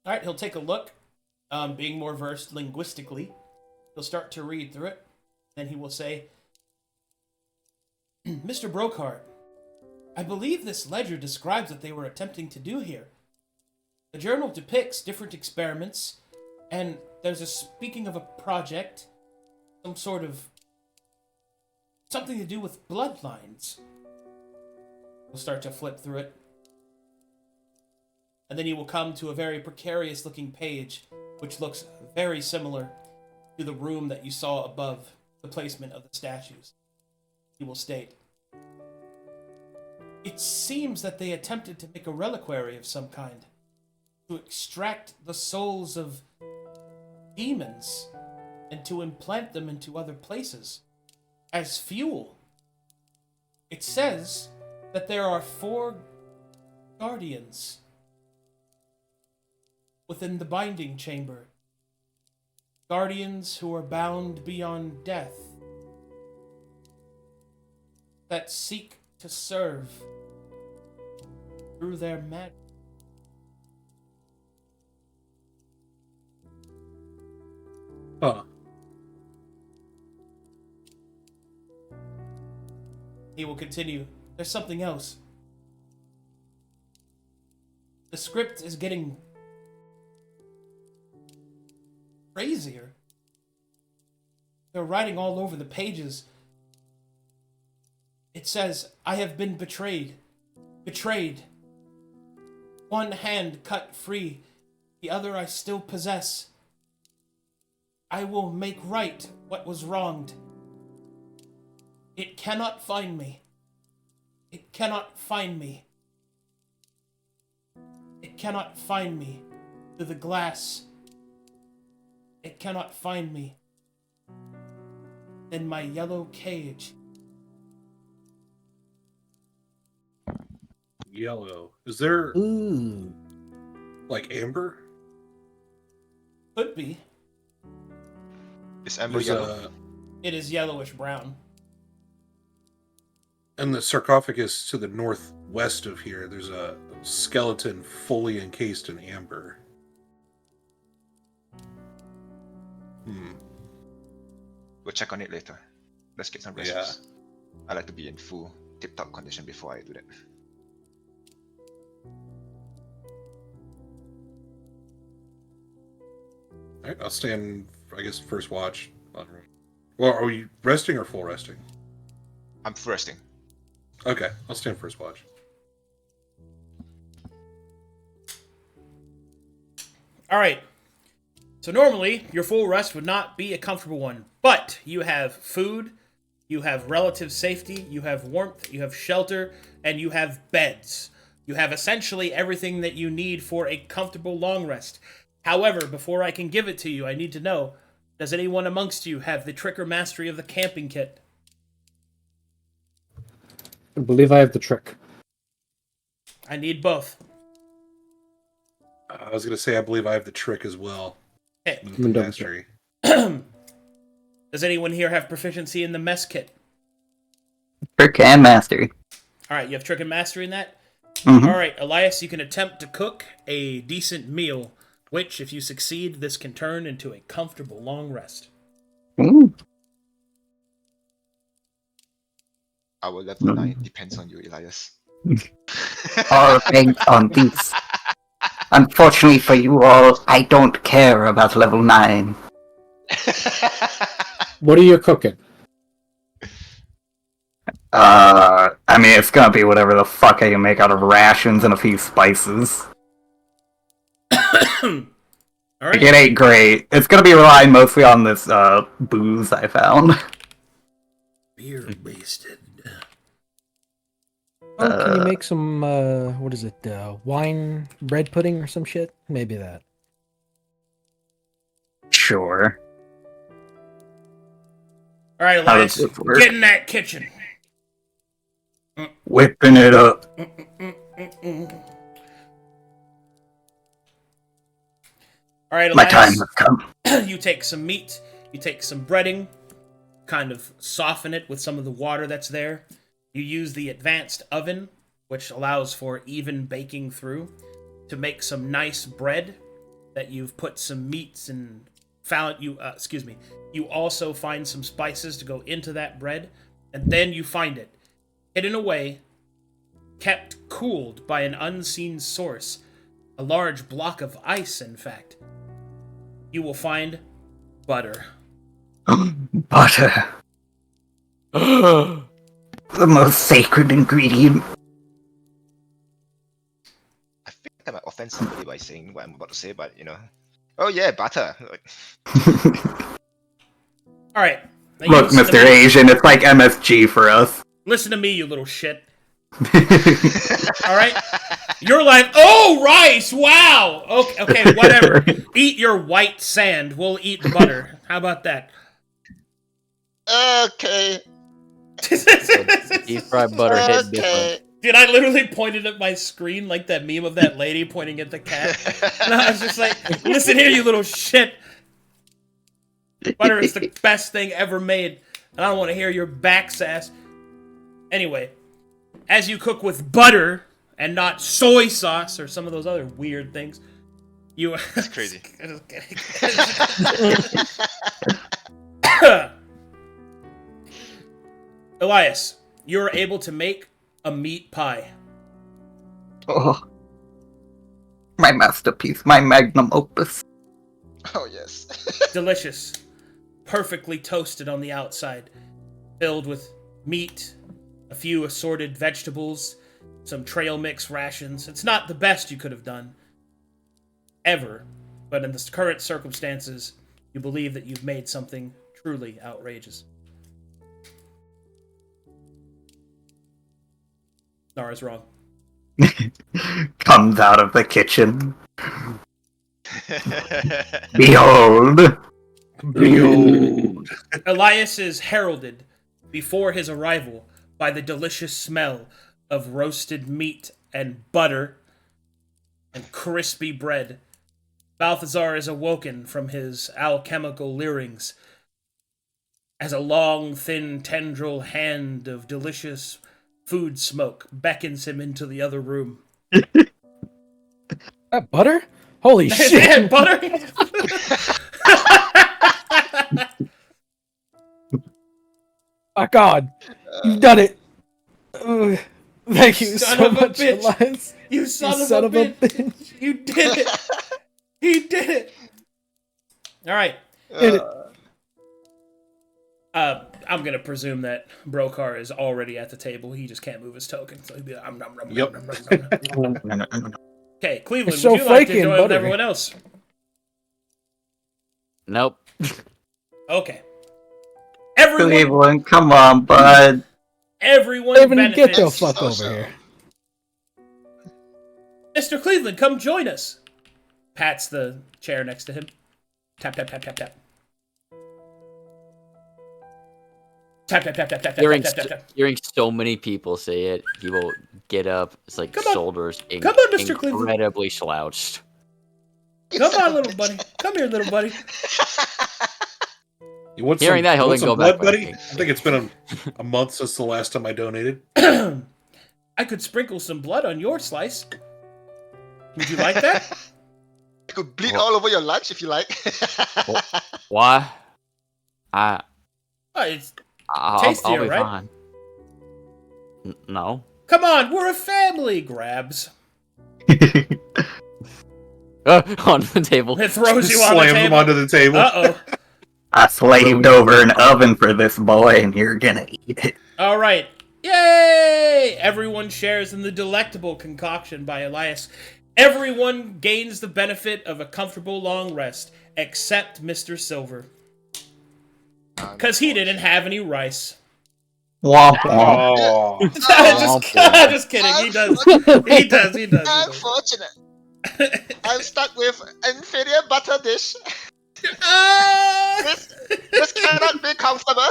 B: All right, he'll take a look. Being more versed linguistically, he'll start to read through it. Then he will say, Mr. Brokhar, I believe this ledger describes what they were attempting to do here. The journal depicts different experiments, and there's speaking of a project, something to do with bloodlines. We'll start to flip through it. And then you will come to a very precarious looking page, which looks very similar to the room that you saw above the placement of the statues. He will state, it seems that they attempted to make a reliquary of some kind. to extract the souls of demons and to implant them into other places as fuel. It says that there are 4 guardians within the binding chamber. Guardians who are bound beyond death, that seek to serve through their magic.
C: Huh.
B: He will continue. There's something else. The script is getting crazier. They're writing all over the pages. It says, I have been betrayed. Betrayed. One hand cut free. The other I still possess. I will make right what was wronged. It cannot find me. It cannot find me. It cannot find me through the glass. It cannot find me in my yellow cage.
C: Yellow. Is there
G: Ooh.
C: like amber?
B: Could be.
A: Is amber
C: There's
A: yellow?
B: It is yellowish brown.
C: and the sarcophagus to the northwest of here, there's a skeleton fully encased in amber.
A: We'll check on it later. Let's get some recipes. I like to be in full tip-top condition before I do that.
C: Alright, I'll stand, I guess, first watch. Well, are you resting or full resting?
A: I'm resting.
C: Okay, I'll stand first watch.
B: All right. So normally, your full rest would not be a comfortable one, but you have food, you have relative safety, you have warmth, you have shelter, and you have beds. You have essentially everything that you need for a comfortable long rest. However, before I can give it to you, I need to know, does anyone amongst you have the trick or mastery of the camping kit?
F: I believe I have the trick.
B: I need both.
C: I was going to say, I believe I have the trick as well.
B: Okay.
C: The mastery.
B: Does anyone here have proficiency in the mess kit?
E: Trick and mastery.
B: All right, you have trick and mastery in that?
E: Mhm.
B: All right, Elias, you can attempt to cook a decent meal, which, if you succeed, this can turn into a comfortable long rest.
E: Ooh.
A: Our level 9 depends on you, Elias.
E: All banks on these. Unfortunately for you all, I don't care about level 9.
F: What are you cooking?
E: I mean, it's gonna be whatever the fuck I can make out of rations and a few spices.
B: All right.
E: Like, it ain't great. It's gonna be relying mostly on this, booze I found.
B: Beer wasted.
G: Oh, can you make some, what is it, wine bread pudding or some shit? Maybe that.
E: Sure.
B: All right,
E: How
B: Elias,
E: does this work?
B: get in that kitchen.
E: Whipping it up.
B: All right,
E: My time
B: Elias,
E: has come.
B: you take some meat, you take some breading, kind of soften it with some of the water that's there. You use the advanced oven, which allows for even baking through, to make some nice bread that you've put some meats and you also find some spices to go into that bread, and then you find it hidden away, kept cooled by an unseen source, a large block of ice, in fact. You will find butter.
E: Butter. The most sacred ingredient.
A: I feel like I might offend somebody by saying what I'm about to say, but you know. Oh yeah, butter.
B: All right. Now you
E: Look,
B: listen to
E: Mr.
B: me.
E: Asian, it's like MSG for us.
B: Listen to me, you little shit. All right. You're like, oh, rice, wow. Okay, whatever. Eat your white sand. We'll eat butter. How about that?
H: Okay.
D: Deep fried butter hit different.
B: Dude, I literally pointed at my screen like that meme of that lady pointing at the cat. And I was just like, listen here, you little shit. Butter is the best thing ever made. And I don't want to hear your back sass. Anyway, as you cook with butter and not soy sauce or some of those other weird things, you...
A: That's crazy.
B: Elias, you're able to make a meat pie.
E: Oh, my masterpiece, my magnum opus.
H: Oh, yes.
B: Delicious. Perfectly toasted on the outside. Filled with meat, a few assorted vegetables, some trail mix rations. It's not the best you could have done. Ever. But in the current circumstances, you believe that you've made something truly outrageous. Nara's wrong.
E: Comes out of the kitchen. Behold.
C: Behold.
B: Elias is heralded before his arrival by the delicious smell of roasted meat and butter and crispy bread. Balthazar is awoken from his alchemical leerings as a long, thin, tendril hand of delicious food smoke beckons him into the other room.
G: That butter? Holy shit!
B: Butter?
G: My God, you've done it. Ugh. Thank you
B: Son
G: so
B: of a
G: much,
B: bitch.
G: Elias.
B: You son of a bitch. You did it. He did it. All right. I'm gonna presume that Brokhar is already at the table. He just can't move his token, so he'll be like,
C: Yep.
B: Okay, Cleveland,
G: It's so
B: would you like to
G: flaky and
B: join with
G: buttery.
B: everyone else?
D: Nope.
B: Okay. Everyone
E: Cleveland, come on, bud.
B: benefits.
G: Get the fuck over here.
B: Mr. Cleveland, come join us. Pats the chair next to him. Tap, tap, tap, tap, tap. Tap, tap, tap, tap, tap,
D: Hearing,
B: tap, tap, tap, tap.
D: hearing so many people say it, he will get up. It's like
B: Come on.
D: shoulders
B: Come on, Mr. Cleveland.
D: incredibly slouched.
B: Come on, little buddy. Come here, little buddy.
C: You want
D: Hearing that, he'll
C: want
D: then
C: some
D: go back
C: blood,
D: by
C: buddy?
D: the
C: I think it's been a month since the last time I donated.
B: I could sprinkle some blood on your slice. Would you like that?
H: You could bleed all over your lunch if you like.
D: Why?
B: It's
D: I'll
B: tastier,
D: be
B: right?
D: fine. No.
B: Come on, we're a family. Grabs.
D: On the table.
B: It throws you on the
C: Slams him
B: table.
C: onto the table.
B: Uh-oh.
E: I slaved over an oven for this boy, and you're gonna eat it.
B: All right. Yay! Everyone shares in the delectable concoction by Elias. Everyone gains the benefit of a comfortable long rest, except Mr. Silver. Because he didn't have any rice.
E: Womp womp.
C: Oh.
B: just kidding. He does. He does.
H: Unfortunate. I'm stuck with inferior butter dish. This cannot be comfortable.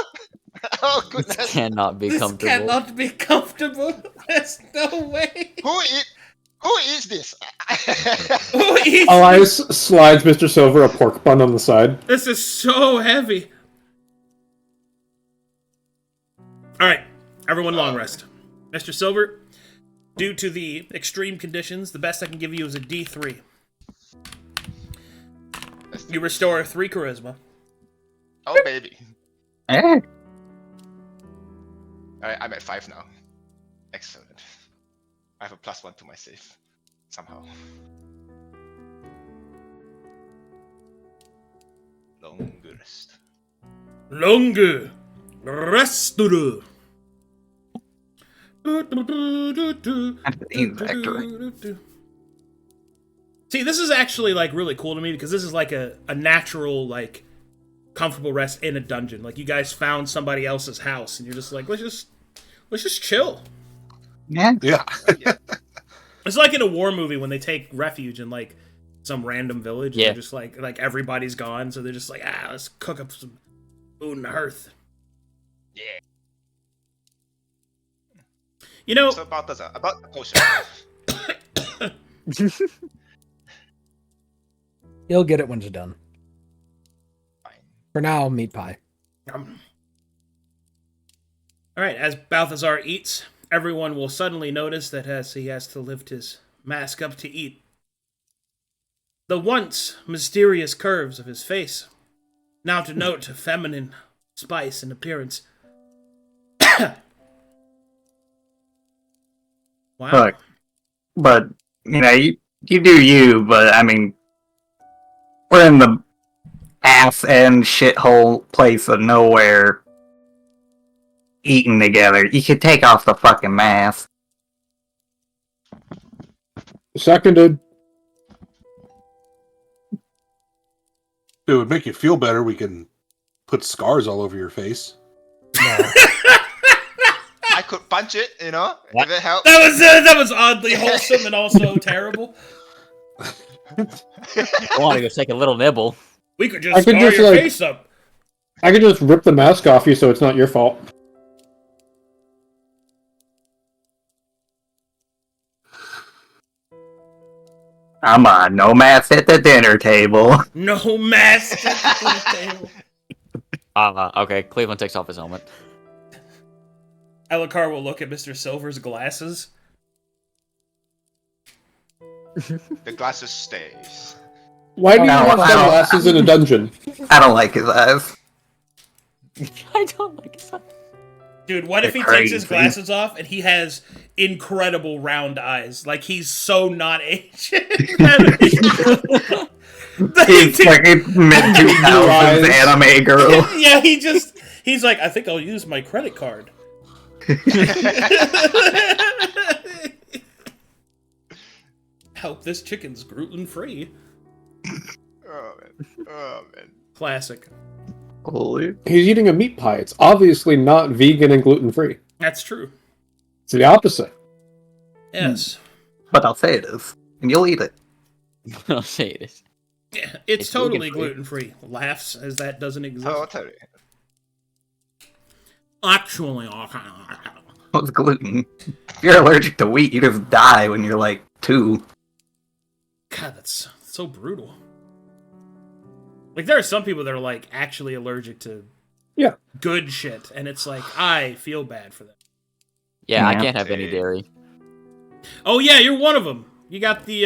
H: Oh goodness.
D: This cannot be
B: This
D: comfortable.
B: cannot be comfortable. There's no way.
H: Who eats this?
B: Who eats
F: Elias slides Mr. Silver a pork bun on the side.
B: This is so heavy. Alright, everyone long rest. Mr. Silver, due to the extreme conditions, the best I can give you is a D3. You restore 3 charisma.
A: Oh, baby.
E: Eh?
A: Alright, I'm at 5 now. Excellent. I have a +1 to my save. Somehow. Long rest.
B: Longer. Resture. See, this is actually like really cool to me because this is like a natural, like, comfortable rest in a dungeon. Like, you guys found somebody else's house and you're just like, let's just chill.
E: Yeah.
C: Yeah.
B: This It's like in a war movie when they take refuge in like some random village.
D: Yeah.
B: And they're just like everybody's gone, so they're just like, let's cook up some food in the hearth.
A: Yeah.
B: You know,
A: So Balthazar, about the potion.
G: He'll get it when it's done.
A: Fine.
G: For now, meat pie.
B: all right, as Balthazar eats, everyone will suddenly notice that as he has to lift his mask up to eat, the once mysterious curves of his face now denote feminine spice and appearance. Wow.
E: Look, but you do you, but I mean, we're in the ass end shithole place of nowhere, eating together. You could take off the fucking mask.
F: Seconded.
C: If it would make you feel better, we can put scars all over your face.
A: I could punch it, if it helps.
B: That was oddly wholesome and also terrible.
D: I want to go take a little nibble.
B: We could just scar your face up.
F: I could just rip the mask off you so it's not your fault.
E: Come on, no mask at the dinner table.
B: No mask at the table.
D: Okay, Cleveland takes off his helmet.
B: Elokar will look at Mr. Silver's glasses.
A: The glasses stays.
F: Why do you
E: No,
F: have
E: I don't-
F: sunglasses in a dungeon?
E: I don't like his eyes.
D: I don't like his.
B: Dude, what if he
E: They're
B: takes his
E: crazy.
B: glasses off and he has incredible round eyes? Like he's so not Asian.
E: He's like a mid-2000s anime girl.
B: Yeah, he's like, I think I'll use my credit card. Help, this chicken's gluten-free.
A: Oh man.
B: Classic.
E: Holy.
F: He's eating a meat pie. It's obviously not vegan and gluten-free.
B: That's true.
F: It's the opposite.
B: Yes.
E: But I'll say it is. And you'll eat it.
D: I'll say this.
B: Yeah, it's totally
D: gluten-free.
B: gluten-free. Laughs as that doesn't exist.
A: Oh, I'll tell you.
B: Actually,
E: What's gluten? If you're allergic to wheat, you just die when you're like 2.
B: God, that's so brutal. Like, there are some people that are, like, actually allergic to good shit, and it's like, I feel bad for them.
D: Yeah, I
E: Yeah.
D: can't have any dairy.
B: Oh, yeah, you're one of them. You got the,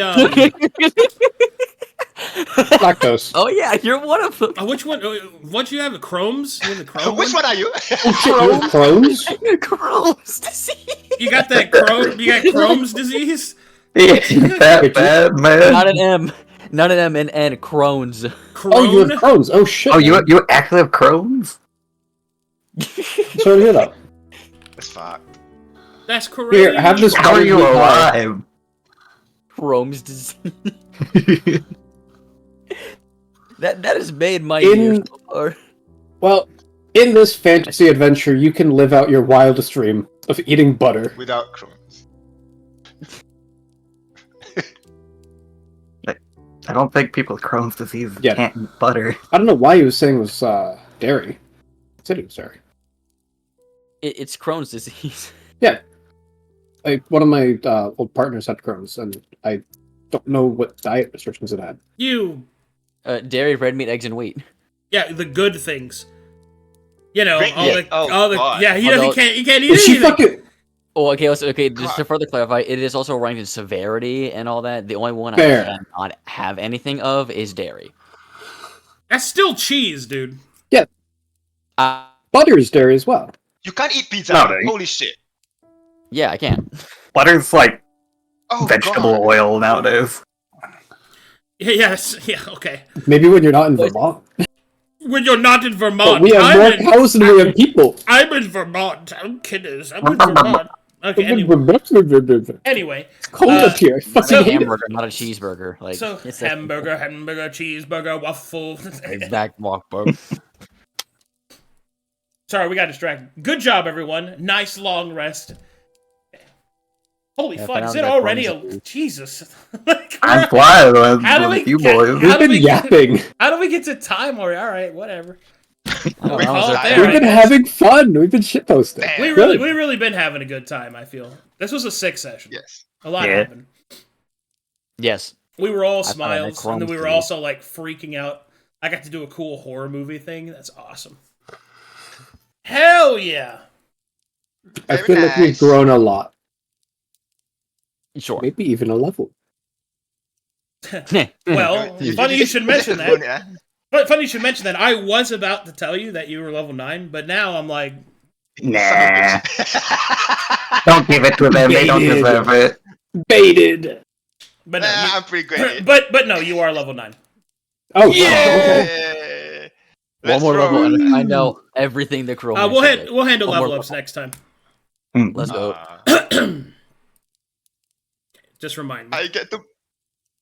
F: Lactose.
D: Oh yeah, you're one of them.
B: which one? What you have? The Chromes? You have the Chrome
A: Which one are you?
F: Crohn's?
D: Gross disease.
B: You got that Chrome? You got Chrome's disease?
E: Yeah, that bad, man.
D: Not an M. Not an M and N. Crohn's.
F: Oh, you
B: Crone?
F: have Crohn's. Oh, shit.
E: Oh, you actually have Crohn's?
F: Sorry to hear that.
A: That's fucked.
B: That's correct.
F: Here, have this
E: How are you
F: meat pie.
E: alive?
D: Crohn's disease. That has made my
F: In-
D: year so far.
F: Well, in this fantasy adventure, you can live out your wildest dream of eating butter.
A: Without Crohn's.
E: I don't think people with Crohn's disease can't eat butter.
F: I don't know why he was saying it was dairy. He said it was dairy.
D: It's Crohn's disease.
F: One of my old partners had Crohn's, and I don't know what diet restrictions it had.
B: You.
D: Dairy, red meat, eggs, and wheat.
B: Yeah, the good things. You know,
A: Great,
B: all
A: yeah.
B: the,
A: Oh,
B: all the,
A: God.
B: yeah. He
D: Although-
B: can't eat
F: Is she
B: anything.
F: fucking...
D: Oh, okay. Okay. Just to further clarify, it is also ranked in severity and all that. The only one
F: Fair.
D: I cannot have anything of is dairy.
B: That's still cheese, dude.
D: Uh,
F: Butter is dairy as well.
A: You can't eat pizza.
E: No, no, you-
A: Holy shit.
D: yeah, I can.
E: Butter's like
A: Oh,
E: vegetable
A: God.
E: oil nowadays.
B: Yeah, yes, yeah, okay.
F: Maybe when you're not in Vermont.
B: When you're not in
F: But
B: Vermont,
F: we have more cows than we have people.
B: I'm in Vermont. I'm Kiniz. I'm in Vermont. Okay, anyway.
F: It's cold up here. I
D: It's
F: fucking
D: a
F: hate it.
D: hamburger, not a cheeseburger. Like
B: So,
D: it's
B: hamburger, cheeseburger, waffle.
D: exact walk, bro.
B: Sorry, we got distracted. Good job, everyone. Nice long rest. Holy
D: Yeah,
B: fuck! Is
D: found
B: it
D: that
B: already
D: clumsy.
B: a Jesus? Like,
E: I'm flying
B: How do we
E: with you
B: get-
E: boys.
B: how
F: We've
B: do
F: been
B: we-
F: yapping.
B: How do we get to time already? All right, whatever.
D: Oh,
B: We'll
D: I
B: call
D: was
B: it
D: okay.
B: there.
F: We've
B: I
F: been
B: guess.
F: having fun. We've been shitposting.
H: Damn.
B: We
F: Good.
B: really been having a good time. I feel this was a sick session.
H: Yes.
B: A lot
E: Yeah.
B: happened.
D: Yes.
B: We were all
D: I found that
B: smiles, and then we were
D: clumsy.
B: also like freaking out. I got to do a cool horror movie thing. That's awesome. Hell yeah!
F: I
H: Very
F: feel like we've
H: nice.
F: grown a lot.
D: Sure.
F: Maybe even a level.
B: Well, funny you should mention that.
H: Yeah.
B: But funny you should mention that. I was about to tell you that you were level 9, but now I'm like,
E: Nah. Don't give it to them. They don't
F: Baited.
E: deserve it.
F: Baited.
B: but no,
H: I'm pretty good.
B: you, but no, you are level 9.
F: Oh, okay.
H: Yeah.
D: One
H: Let's
D: more level
H: roll.
D: and I know everything the Chrome.
B: We'll handle
D: One more
B: level ups
D: level.
B: next time.
D: Let's go.
B: Just remind me.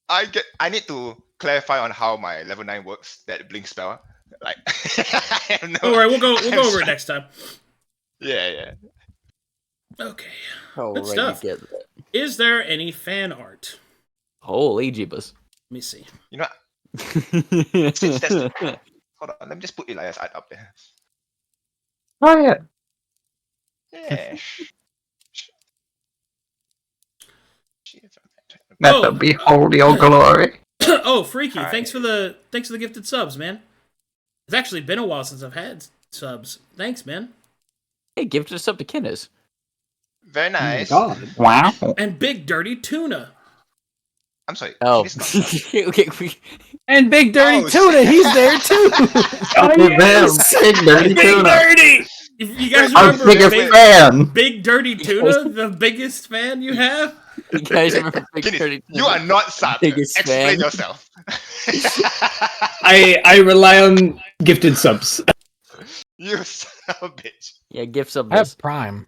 H: I need to clarify on how my level 9 works, that blink spell. Like I have no,
B: Don't worry, we'll go
H: I'm
B: over it
H: sorry.
B: next time.
H: Yeah.
B: Okay.
D: Oh,
B: Good
D: right,
B: stuff.
D: you get that.
B: Is there any fan art?
D: Holy jeebus.
B: Let me see.
H: You know, since that's hold on, let me just put Elias art up there.
E: Oh yeah.
H: Yeah.
E: Let
B: Oh.
E: them behold your glory.
B: Oh, Freaky,
H: Alright.
B: thanks for the gifted subs, man. It's actually been a while since I've had subs. Thanks, man.
D: Hey, give this up to Kiniz.
H: Very
F: Oh my
H: nice.
F: God.
E: Wow.
B: And Big Dirty Tuna.
H: I'm sorry.
D: Oh.
H: Kiniz not-
D: Okay, we...
G: And Big Dirty
H: Oh,
G: Tuna,
H: shit.
G: he's there too.
E: Look at them. Big dirty
B: Big
E: tuna.
B: Dirty! If you guys
E: Our
B: remember
E: biggest
B: Big,
E: fan.
B: Big Dirty Tuna, the biggest fan you have?
D: You guys remember Big
H: Kiniz,
D: Dirty
H: you are not Sat.
D: Biggest
H: Explain
D: fan.
H: yourself.
F: I rely on gifted subs.
H: You son of a bitch.
D: Yeah, gifts up
G: I have
D: this.
G: Prime.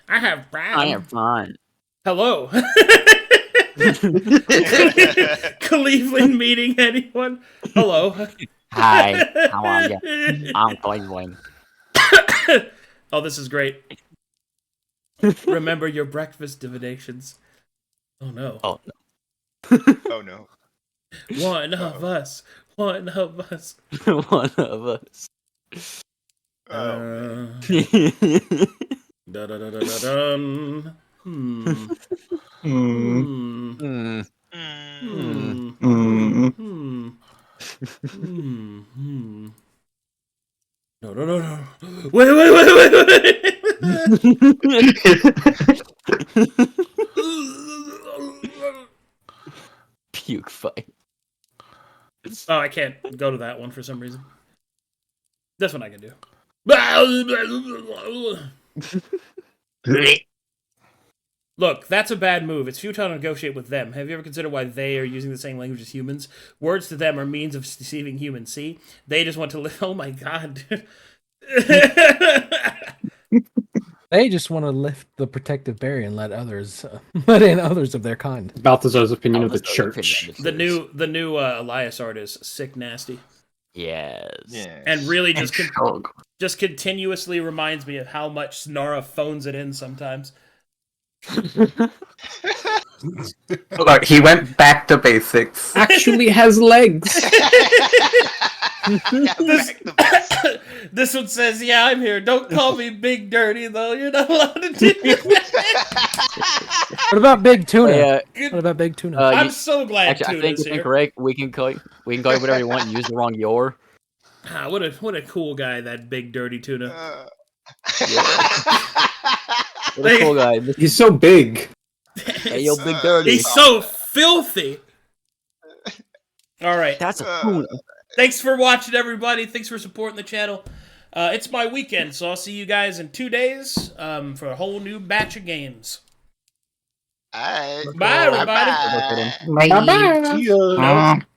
B: I have Prime.
D: I am fine.
B: Hello. Cleveland meeting anyone? Hello.
D: Hi, how are you? I'm Cleavland.
B: Oh, this is great. Remember your breakfast divinations. Oh no.
D: Oh, no.
H: Oh no.
B: One of us. One of us.
D: One of us.
H: Oh,
B: Da da da da da dum. Hmm.
E: Mm,
B: Hmm.
D: Hmm.
B: Hmm.
E: mm.
B: Hmm. Hmm. Hmm. No, no, no, no. Wait.
D: Puke fight.
B: Oh, I can't go to that one for some reason. This one I can do. Look, that's a bad move. It's futile to negotiate with them. Have you ever considered why they are using the same language as humans? Words to them are means of deceiving humans. See? They just want to live. Oh my god.
G: They just want to lift the protective barrier and let others, let in others of their kind.
F: Balthazar's opinion
D: Oh,
F: of the
D: that's the
F: church.
D: opinion.
B: the new Elias art is sick nasty.
D: Yes.
H: yeah.
B: And really
E: Oh,
B: just continuously reminds me of how much Nara phones it in sometimes.
E: Look, he went back to basics.
F: Actually has legs.
B: This one says, "Yeah, I'm here. Don't call me Big Dirty, though. You're not allowed to do that."
G: What about Big Tuna?
D: Yeah,
G: What about Big Tuna?
B: I'm so glad
D: actually, I think
B: Tuna's
D: it's
B: here.
D: incorrect. We can call you whatever you want and use the wrong your.
B: Ah, what a cool guy, that Big Dirty Tuna.
D: What a cool guy.
F: He's so big.
D: Hey, yo, Big Dirty.
B: He's so filthy. All right.
D: That's a tuna.
B: Thanks for watching, everybody. Thanks for supporting the channel. It's my weekend, so I'll see you guys in 2 days for a whole new batch of games.
H: Alright.
B: Bye, everybody.
H: Bye-bye.
E: Bye.
F: Bye-bye.
E: See ya.